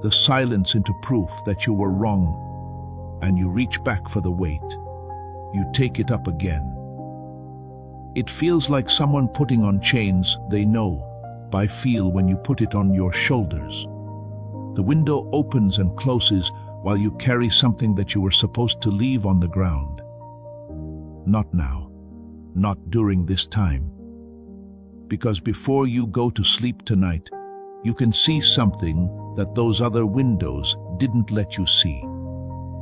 the silence into proof that you were wrong, and you reach back for the weight. You take it up again. It feels like someone putting on chains they know by feel when you put it on your shoulders. The window opens and closes while you carry something that you were supposed to leave on the ground. Not now, not during this time. Because before you go to sleep tonight, you can see something that those other windows didn't let you see.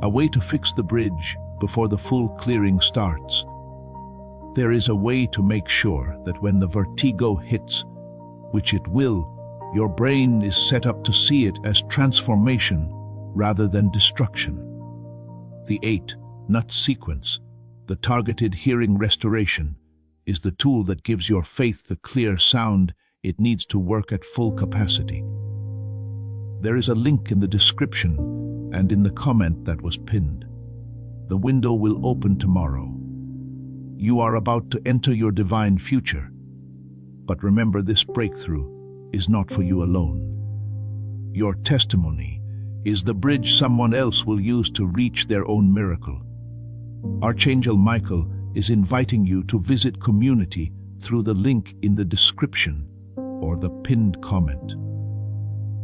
A way to fix the bridge before the full clearing starts. There is a way to make sure that when the vertigo hits, which it will, your brain is set up to see it as transformation rather than destruction. The 8-nut sequence, the targeted hearing restoration, is the tool that gives your faith the clear sound it needs to work at full capacity. There is a link in the description and in the comment that was pinned. The window will open tomorrow. You are about to enter your divine future. But remember, this breakthrough is not for you alone. Your testimony is the bridge someone else will use to reach their own miracle. Archangel Michael is inviting you to visit community through the link in the description or the pinned comment.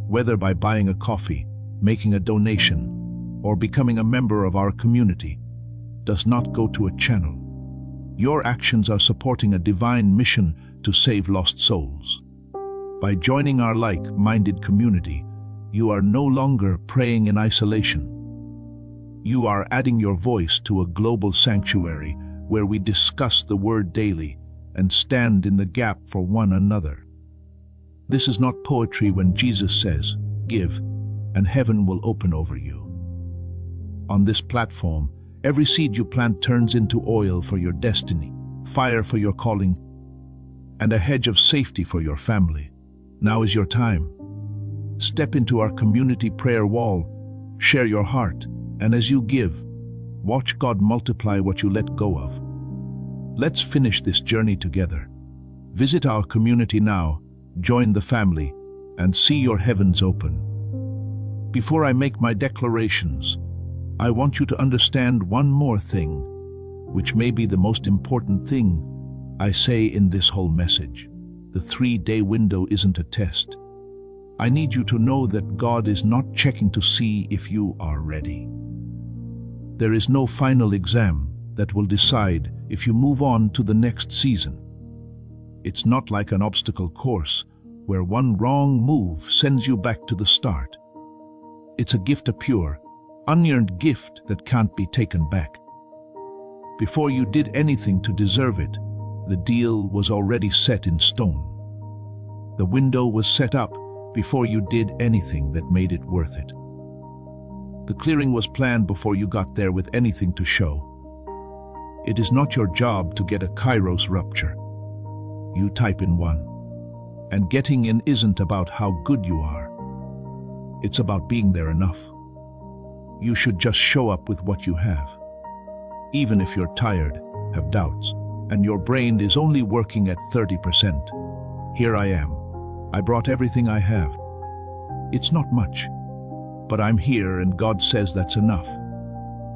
Whether by buying a coffee, making a donation, or becoming a member of our community, does not go to a channel. Your actions are supporting a divine mission to save lost souls. By joining our like-minded community, you are no longer praying in isolation. You are adding your voice to a global sanctuary where we discuss the word daily and stand in the gap for one another. This is not poetry when Jesus says, "Give, and heaven will open over you." On this platform, every seed you plant turns into oil for your destiny, fire for your calling, and a hedge of safety for your family. Now is your time. Step into our community prayer wall, share your heart, and as you give, watch God multiply what you let go of. Let's finish this journey together. Visit our community now, join the family, and see your heavens open. Before I make my declarations, I want you to understand one more thing, which may be the most important thing I say in this whole message. The 3-day window isn't a test. I need you to know that God is not checking to see if you are ready. There is no final exam that will decide if you move on to the next season. It's not like an obstacle course where one wrong move sends you back to the start. It's a gift, a pure, unearned gift that can't be taken back. Before you did anything to deserve it, the deal was already set in stone. The window was set up before you did anything that made it worth it. The clearing was planned before you got there with anything to show. It is not your job to get a Kairos rupture. You type in one. And getting in isn't about how good you are. It's about being there enough. You should just show up with what you have. Even if you're tired, have doubts, and your brain is only working at 30%. Here I am. I brought everything I have. It's not much, but I'm here and God says that's enough.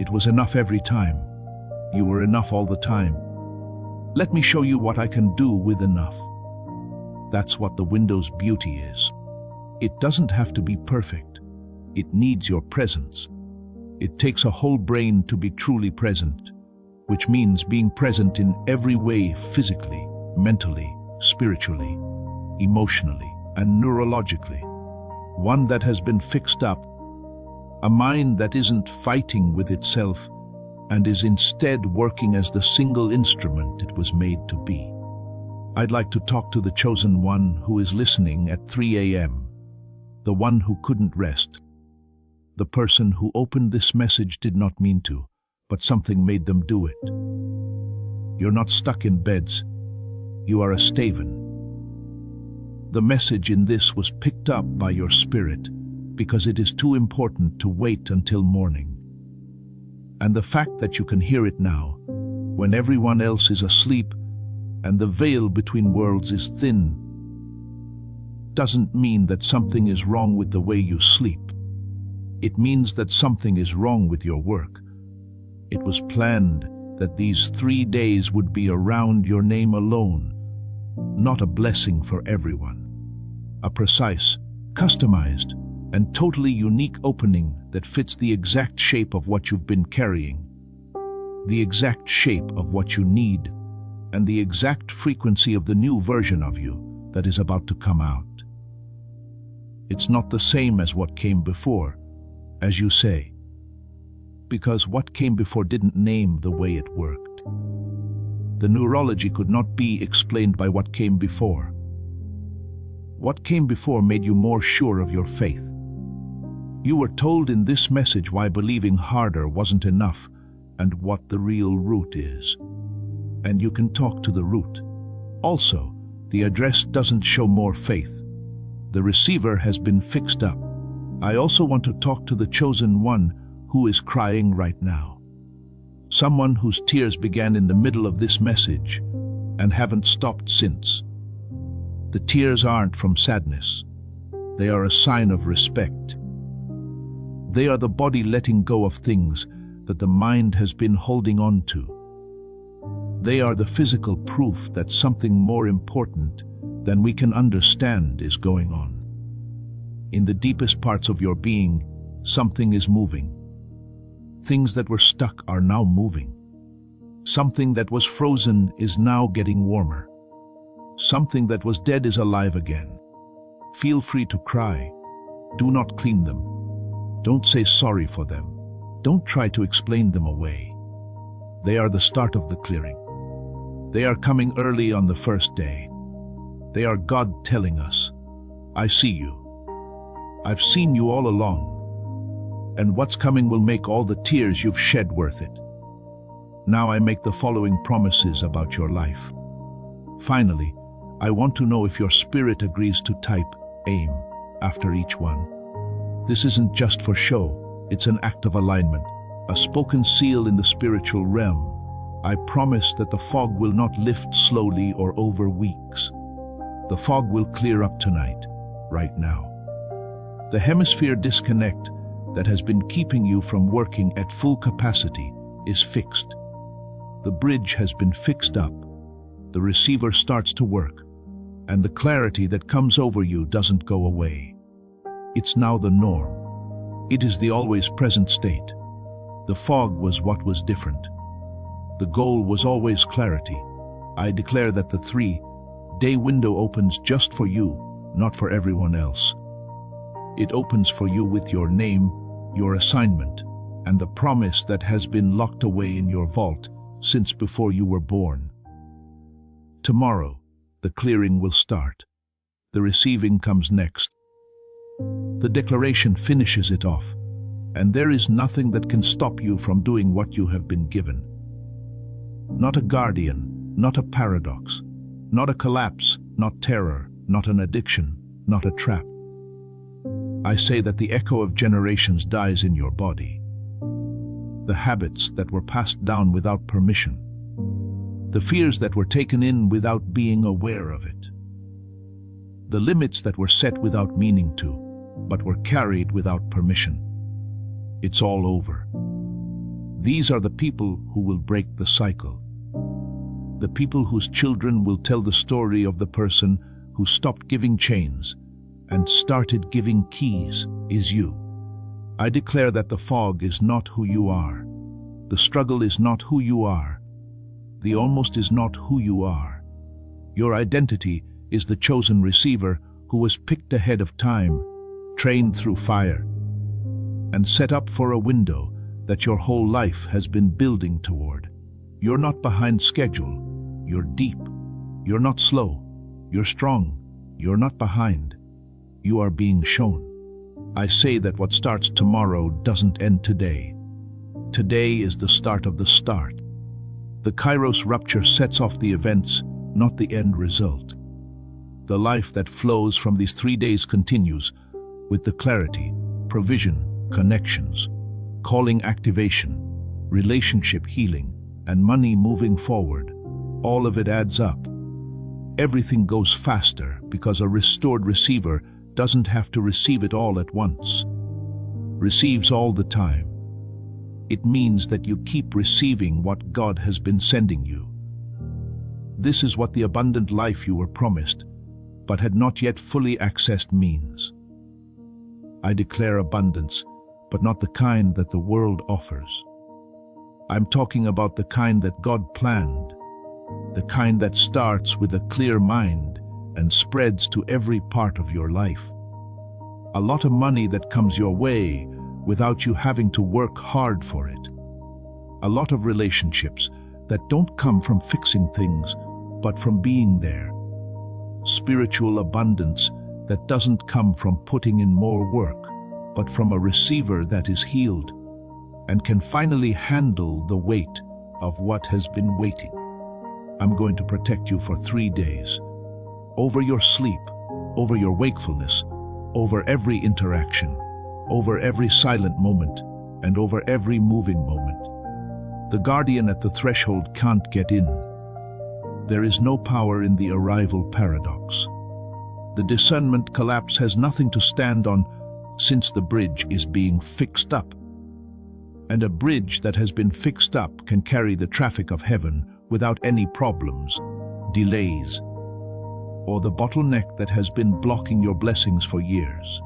It was enough every time. You were enough all the time. Let me show you what I can do with enough. That's what the window's beauty is. It doesn't have to be perfect. It needs your presence. It takes a whole brain to be truly present, which means being present in every way, physically, mentally, spiritually, emotionally, and neurologically. One that has been fixed up, a mind that isn't fighting with itself and is instead working as the single instrument it was made to be. I'd like to talk to the chosen one who is listening at 3 a.m., the one who couldn't rest. The person who opened this message did not mean to, but something made them do it. You're not stuck in beds. You are a staven. The message in this was picked up by your spirit because it is too important to wait until morning. And the fact that you can hear it now, when everyone else is asleep and the veil between worlds is thin, doesn't mean that something is wrong with the way you sleep. It means that something is wrong with your work. It was planned that these 3 days would be around your name alone, not a blessing for everyone. A precise, customized, and totally unique opening that fits the exact shape of what you've been carrying, the exact shape of what you need, and the exact frequency of the new version of you that is about to come out. It's not the same as what came before, as you say, because what came before didn't name the way it worked. The neurology could not be explained by what came before. What came before made you more sure of your faith. You were told in this message why believing harder wasn't enough and what the real root is. And you can talk to the root. Also, the address doesn't show more faith. The receiver has been fixed up. I also want to talk to the chosen one who is crying right now. Someone whose tears began in the middle of this message and haven't stopped since. The tears aren't from sadness. They are a sign of respect. They are the body letting go of things that the mind has been holding on to. They are the physical proof that something more important than we can understand is going on. In the deepest parts of your being, something is moving. Things that were stuck are now moving. Something that was frozen is now getting warmer. Something that was dead is alive again. Feel free to cry. Do not clean them. Don't say sorry for them. Don't try to explain them away. They are the start of the clearing. They are coming early on the first day. They are God telling us, I see you. I've seen you all along. And what's coming will make all the tears you've shed worth it. Now I make the following promises about your life. Finally, I want to know if your spirit agrees to type AIM after each one. This isn't just for show, it's an act of alignment, a spoken seal in the spiritual realm. I promise that the fog will not lift slowly or over weeks. The fog will clear up tonight, right now. The hemisphere disconnect that has been keeping you from working at full capacity is fixed. The bridge has been fixed up. The receiver starts to work, and the clarity that comes over you doesn't go away. It's now the norm. It is the always present state. The fog was what was different. The goal was always clarity. I declare that the 3-day window opens just for you, not for everyone else. It opens for you with your name, your assignment, and the promise that has been locked away in your vault since before you were born. Tomorrow, the clearing will start. The receiving comes next. The declaration finishes it off, and there is nothing that can stop you from doing what you have been given. Not a guardian, not a paradox, not a collapse, not terror, not an addiction, not a trap. I say that the echo of generations dies in your body. The habits that were passed down without permission. The fears that were taken in without being aware of it. The limits that were set without meaning to, but were carried without permission. It's all over. These are the people who will break the cycle. The people whose children will tell the story of the person who stopped giving chains and started giving keys is you. I declare that the fog is not who you are. The struggle is not who you are. The almost is not who you are. Your identity is the chosen receiver who was picked ahead of time, trained through fire, and set up for a window that your whole life has been building toward. You're not behind schedule. You're deep. You're not slow. You're strong. You're not behind. You are being shown. I say that what starts tomorrow doesn't end today. Today is the start of the start. The Kairos rupture sets off the events, not the end result. The life that flows from these 3 days continues with the clarity, provision, connections, calling activation, relationship healing, and money moving forward. All of it adds up. Everything goes faster because a restored receiver doesn't have to receive it all at once. Receives all the time. It means that you keep receiving what God has been sending you. This is what the abundant life you were promised, but had not yet fully accessed means. I declare abundance, but not the kind that the world offers. I'm talking about the kind that God planned, the kind that starts with a clear mind and spreads to every part of your life. A lot of money that comes your way without you having to work hard for it. A lot of relationships that don't come from fixing things, but from being there. Spiritual abundance that doesn't come from putting in more work, but from a receiver that is healed and can finally handle the weight of what has been waiting. I'm going to protect you for 3 days. Over your sleep, over your wakefulness, over every interaction, over every silent moment, and over every moving moment. The guardian at the threshold can't get in. There is no power in the arrival paradox. The discernment collapse has nothing to stand on since the bridge is being fixed up. And a bridge that has been fixed up can carry the traffic of heaven without any problems, delays, or the bottleneck that has been blocking your blessings for years.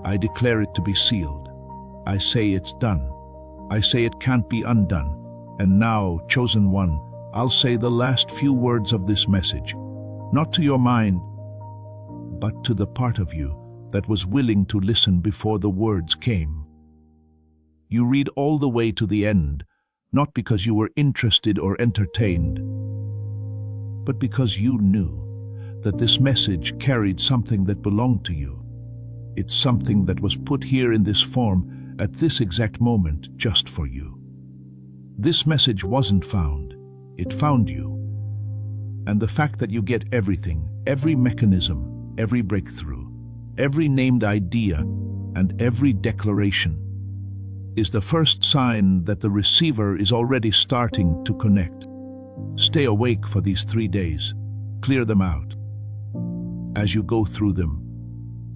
I declare it to be sealed. I say it's done. I say it can't be undone. And now, chosen one, I'll say the last few words of this message, not to your mind, but to the part of you that was willing to listen before the words came. You read all the way to the end, not because you were interested or entertained, but because you knew that this message carried something that belonged to you. It's something that was put here in this form at this exact moment just for you. This message wasn't found, it found you. And the fact that you get everything, every mechanism, every breakthrough, every named idea, and every declaration is the first sign that the receiver is already starting to connect. Stay awake for these 3 days. Clear them out. As you go through them,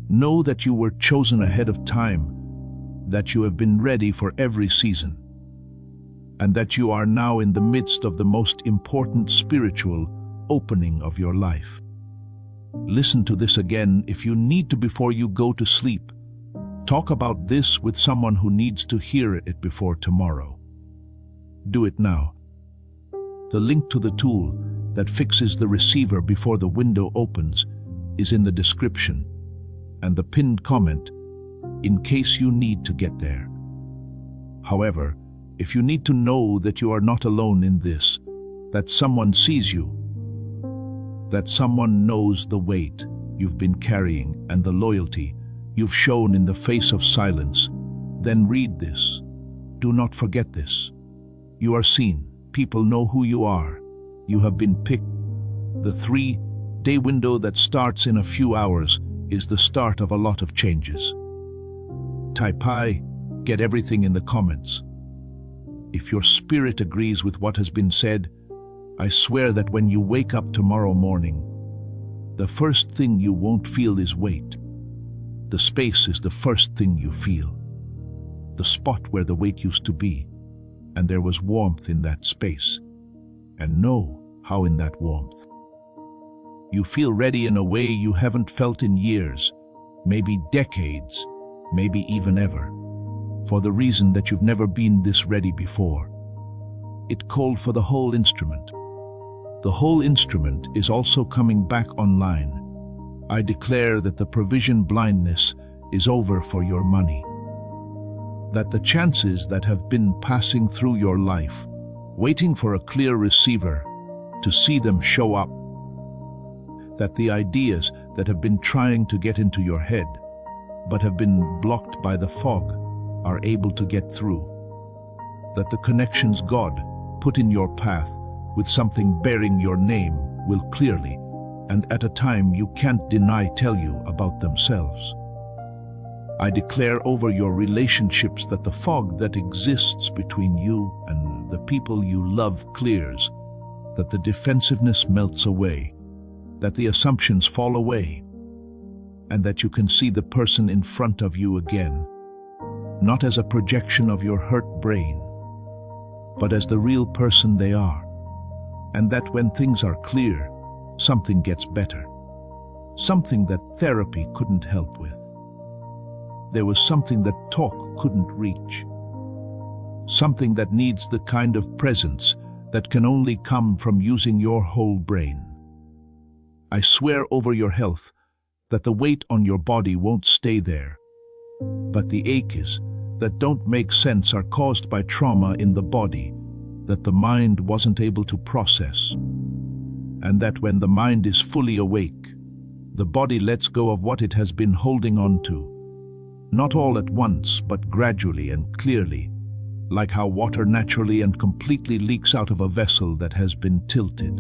know that you were chosen ahead of time, that you have been ready for every season, and that you are now in the midst of the most important spiritual opening of your life. Listen to this again if you need to before you go to sleep. Talk about this with someone who needs to hear it before tomorrow. Do it now. The link to the tool that fixes the receiver before the window opens is in the description and the pinned comment in case you need to get there. However, if you need to know that you are not alone in this, that someone sees you, that someone knows the weight you've been carrying and the loyalty you've shown in the face of silence, then read this. Do not forget this. You are seen. People know who you are. You have been picked. The 3-day window that starts in a few hours is the start of a lot of changes. Type I, get everything in the comments. If your spirit agrees with what has been said, I swear that when you wake up tomorrow morning, the first thing you won't feel is weight. The space is the first thing you feel. The spot where the weight used to be, and there was warmth in that space. And know how in that warmth you feel ready in a way you haven't felt in years, maybe decades, maybe even ever, for the reason that you've never been this ready before. It called for the whole instrument. The whole instrument is also coming back online. I declare that the provision blindness is over for your money. That the chances that have been passing through your life, waiting for a clear receiver to see them show up, that the ideas that have been trying to get into your head but have been blocked by the fog are able to get through. That the connections God put in your path with something bearing your name will clearly, and at a time you can't deny, tell you about themselves. I declare over your relationships that the fog that exists between you and the people you love clears, that the defensiveness melts away, that the assumptions fall away, and that you can see the person in front of you again, not as a projection of your hurt brain, but as the real person they are, and that when things are clear, something gets better, something that therapy couldn't help with. There was something that talk couldn't reach, something that needs the kind of presence that can only come from using your whole brain. I swear over your health that the weight on your body won't stay there, but the aches that don't make sense are caused by trauma in the body that the mind wasn't able to process, and that when the mind is fully awake, the body lets go of what it has been holding on to, not all at once, but gradually and clearly, like how water naturally and completely leaks out of a vessel that has been tilted.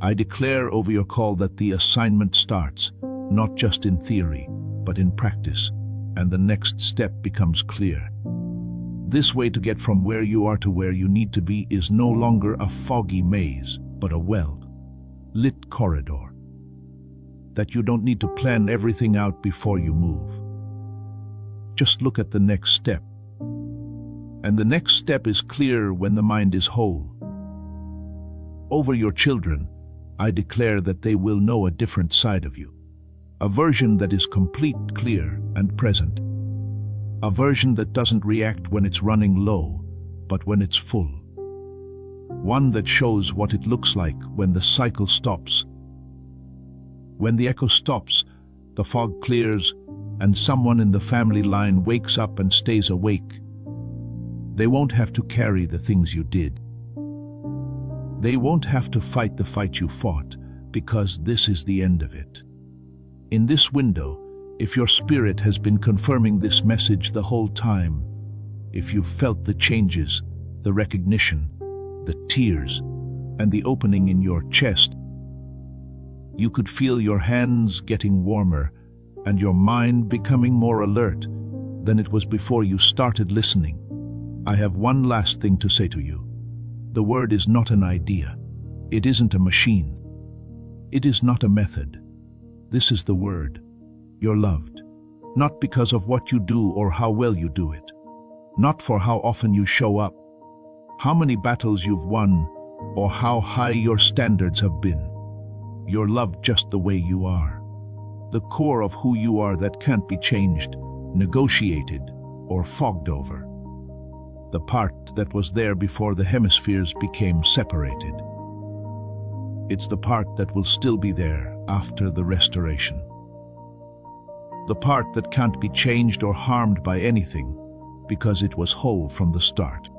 I declare over your call that the assignment starts, not just in theory, but in practice, and the next step becomes clear. This way to get from where you are to where you need to be is no longer a foggy maze, but a well-lit corridor. That you don't need to plan everything out before you move. Just look at the next step. And the next step is clear when the mind is whole. Over your children, I declare that they will know a different side of you. A version that is complete, clear, and present. A version that doesn't react when it's running low, but when it's full. One that shows what it looks like when the cycle stops. When the echo stops, the fog clears, and someone in the family line wakes up and stays awake. They won't have to carry the things you did. They won't have to fight the fight you fought, because this is the end of it. In this window, if your spirit has been confirming this message the whole time, if you've felt the changes, the recognition, the tears, and the opening in your chest, you could feel your hands getting warmer and your mind becoming more alert than it was before you started listening. I have one last thing to say to you. The word is not an idea. It isn't a machine. It is not a method. This is the word. You're loved. Not because of what you do or how well you do it. Not for how often you show up, how many battles you've won, or how high your standards have been. You're loved just the way you are. The core of who you are that can't be changed, negotiated, or fogged over. The part that was there before the hemispheres became separated. It's the part that will still be there after the restoration. The part that can't be changed or harmed by anything because it was whole from the start.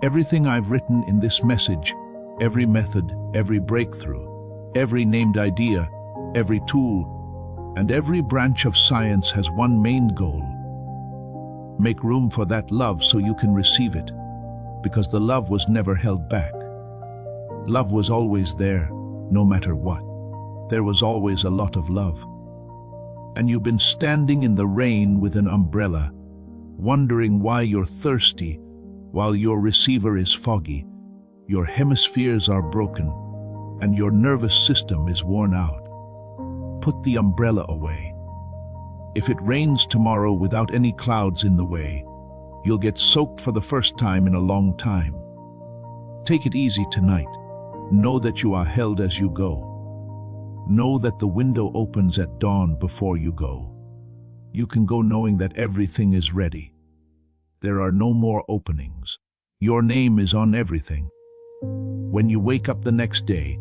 Everything I've written in this message, every method, every breakthrough, every named idea, every tool, and every branch of science has one main goal. Make room for that love so you can receive it, because the love was never held back. Love was always there, no matter what. There was always a lot of love. And you've been standing in the rain with an umbrella, wondering why you're thirsty while your receiver is foggy, your hemispheres are broken, and your nervous system is worn out. Put the umbrella away. If it rains tomorrow without any clouds in the way, you'll get soaked for the first time in a long time. Take it easy tonight. Know that you are held as you go. Know that the window opens at dawn before you go. You can go knowing that everything is ready. There are no more openings. Your name is on everything. When you wake up the next day,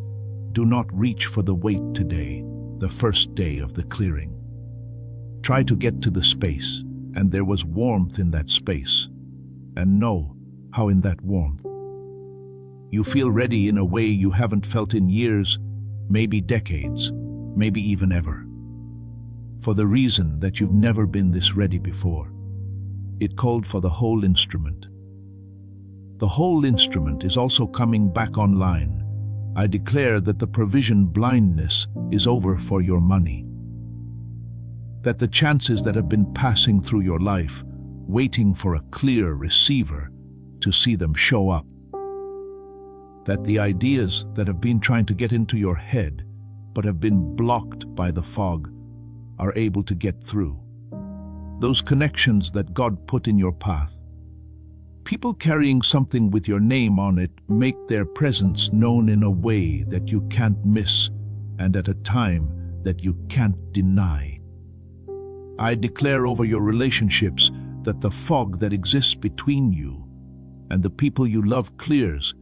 do not reach for the wait today, the first day of the clearing. Try to get to the space, and there was warmth in that space. And know how in that warmth you feel ready in a way you haven't felt in years, maybe decades, maybe even ever. For the reason that you've never been this ready before. It called for the whole instrument. The whole instrument is also coming back online. I declare that the provision blindness is over for your money. That the chances that have been passing through your life, waiting for a clear receiver to see them show up. That the ideas that have been trying to get into your head but have been blocked by the fog are able to get through. Those connections that God put in your path. People carrying something with your name on it make their presence known in a way that you can't miss and at a time that you can't deny. I declare over your relationships that the fog that exists between you and the people you love clears,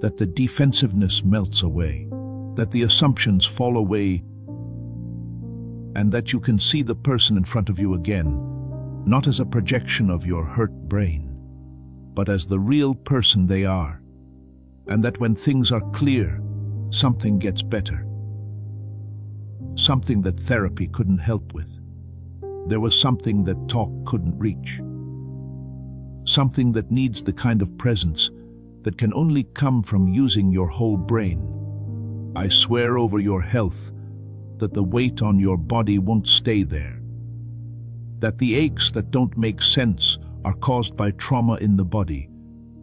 that the defensiveness melts away, that the assumptions fall away, and that you can see the person in front of you again, not as a projection of your hurt brain, but as the real person they are, and that when things are clear, something gets better. Something that therapy couldn't help with. There was something that talk couldn't reach. Something that needs the kind of presence that can only come from using your whole brain. I swear over your health that the weight on your body won't stay there. That the aches that don't make sense are caused by trauma in the body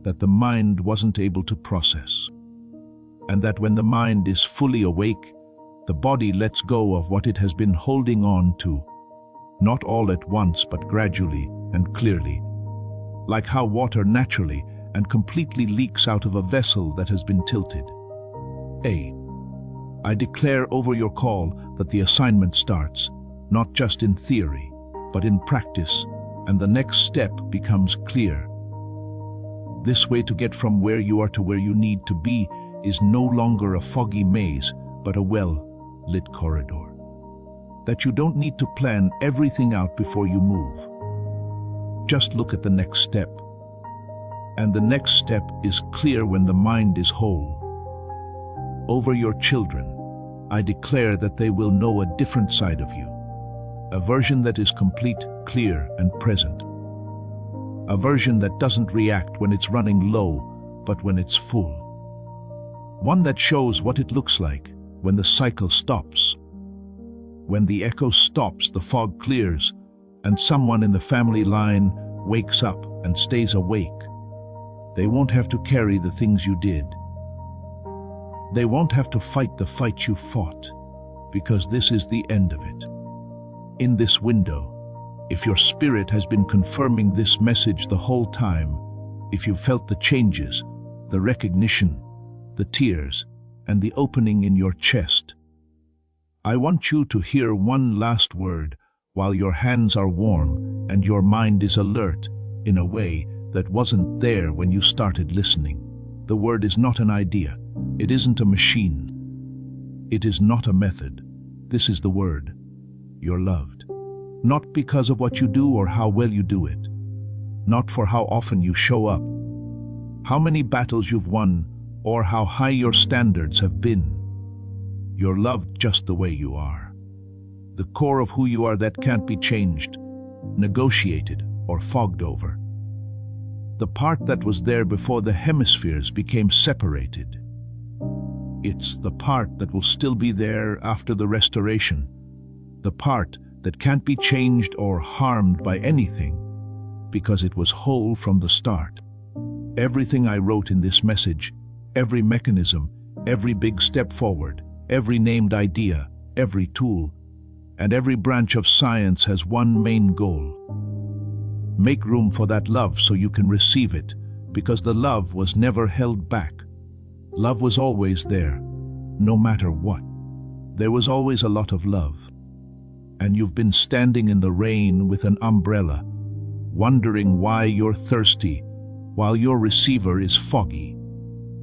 that the mind wasn't able to process. And that when the mind is fully awake, the body lets go of what it has been holding on to, not all at once but gradually and clearly, like how water naturally and completely leaks out of a vessel that has been tilted. I declare over your call that the assignment starts, not just in theory, but in practice, and the next step becomes clear. This way to get from where you are to where you need to be is no longer a foggy maze, but a well-lit corridor. That you don't need to plan everything out before you move. Just look at the next step. And the next step is clear when the mind is whole. Over your children, I declare that they will know a different side of you. A version that is complete, clear, and present. A version that doesn't react when it's running low, but when it's full. One that shows what it looks like when the cycle stops. When the echo stops, the fog clears, and someone in the family line wakes up and stays awake. They won't have to carry the things you did. They won't have to fight the fight you fought, because this is the end of it. In this window, if your spirit has been confirming this message the whole time, if you felt the changes, the recognition, the tears, and the opening in your chest, I want you to hear one last word while your hands are warm and your mind is alert in a way that wasn't there when you started listening. The word is not an idea. It isn't a machine. It is not a method. This is the word. You're loved. Not because of what you do or how well you do it. Not for how often you show up, how many battles you've won, or how high your standards have been. You're loved just the way you are. The core of who you are that can't be changed, negotiated, or fogged over. The part that was there before the hemispheres became separated. It's the part that will still be there after the restoration. The part that can't be changed or harmed by anything, because it was whole from the start. Everything I wrote in this message, every mechanism, every big step forward, every named idea, every tool, and every branch of science has one main goal. Make room for that love so you can receive it, because the love was never held back. Love was always there, no matter what. There was always a lot of love. And you've been standing in the rain with an umbrella, wondering why you're thirsty, while your receiver is foggy.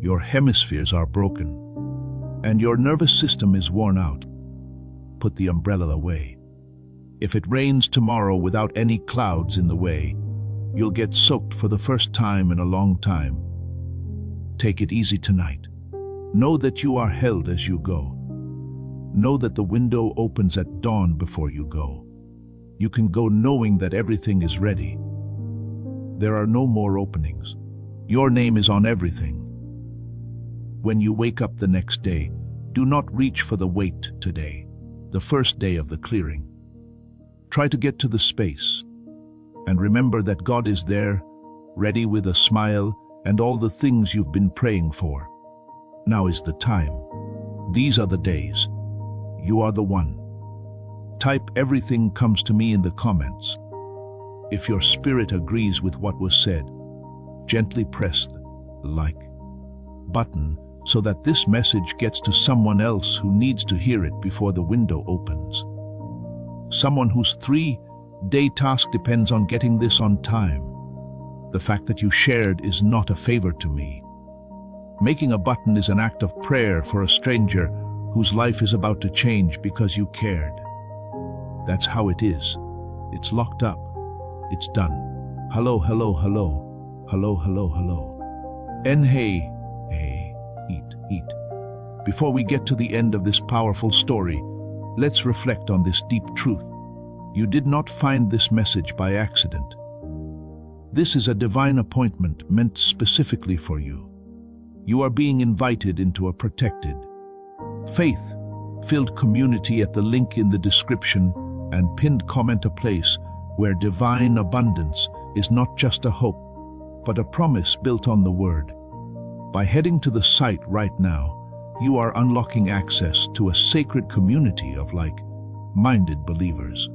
Your hemispheres are broken, and your nervous system is worn out. Put the umbrella away. If it rains tomorrow without any clouds in the way, you'll get soaked for the first time in a long time. Take it easy tonight. Know that you are held as you go. Know that the window opens at dawn before you go. You can go knowing that everything is ready. There are no more openings. Your name is on everything. When you wake up the next day, do not reach for the wait today, the first day of the clearing. Try to get to the space. And remember that God is there, ready with a smile and all the things you've been praying for. Now is the time. These are the days. You are the one. Type "everything comes to me" in the comments. If your spirit agrees with what was said, gently press the like button so that this message gets to someone else who needs to hear it before the window opens. Someone whose 3-day task depends on getting this on time. The fact that you shared is not a favor to me. Making a button is an act of prayer for a stranger whose life is about to change because you cared. That's how it is. It's locked up. It's done. Hello, hello, hello. Hello, hello, hello. And hey, eat. Before we get to the end of this powerful story, let's reflect on this deep truth. You did not find this message by accident. This is a divine appointment meant specifically for you. You are being invited into a protected, faith-filled community at the link in the description and pinned comment, a place where divine abundance is not just a hope, but a promise built on the Word. By heading to the site right now, you are unlocking access to a sacred community of like-minded believers.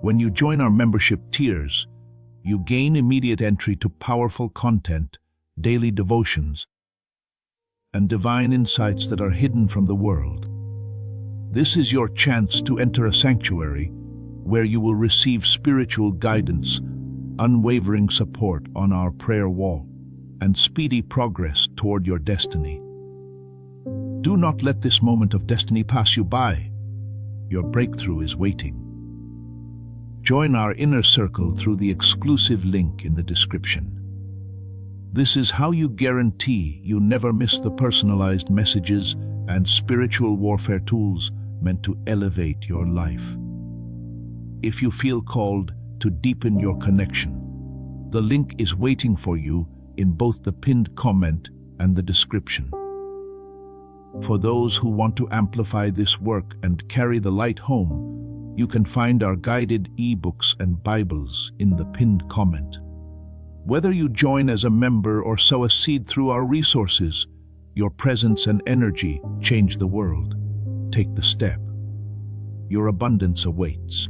When you join our membership tiers, you gain immediate entry to powerful content, daily devotions, and divine insights that are hidden from the world. This is your chance to enter a sanctuary where you will receive spiritual guidance, unwavering support on our prayer wall, and speedy progress toward your destiny. Do not let this moment of destiny pass you by. Your breakthrough is waiting. Join our inner circle through the exclusive link in the description. This is how you guarantee you never miss the personalized messages and spiritual warfare tools meant to elevate your life. If you feel called to deepen your connection, the link is waiting for you in both the pinned comment and the description. For those who want to amplify this work and carry the light home, you can find our guided ebooks and Bibles in the pinned comment. Whether you join as a member or sow a seed through our resources, your presence and energy change the world. Take the step. Your abundance awaits.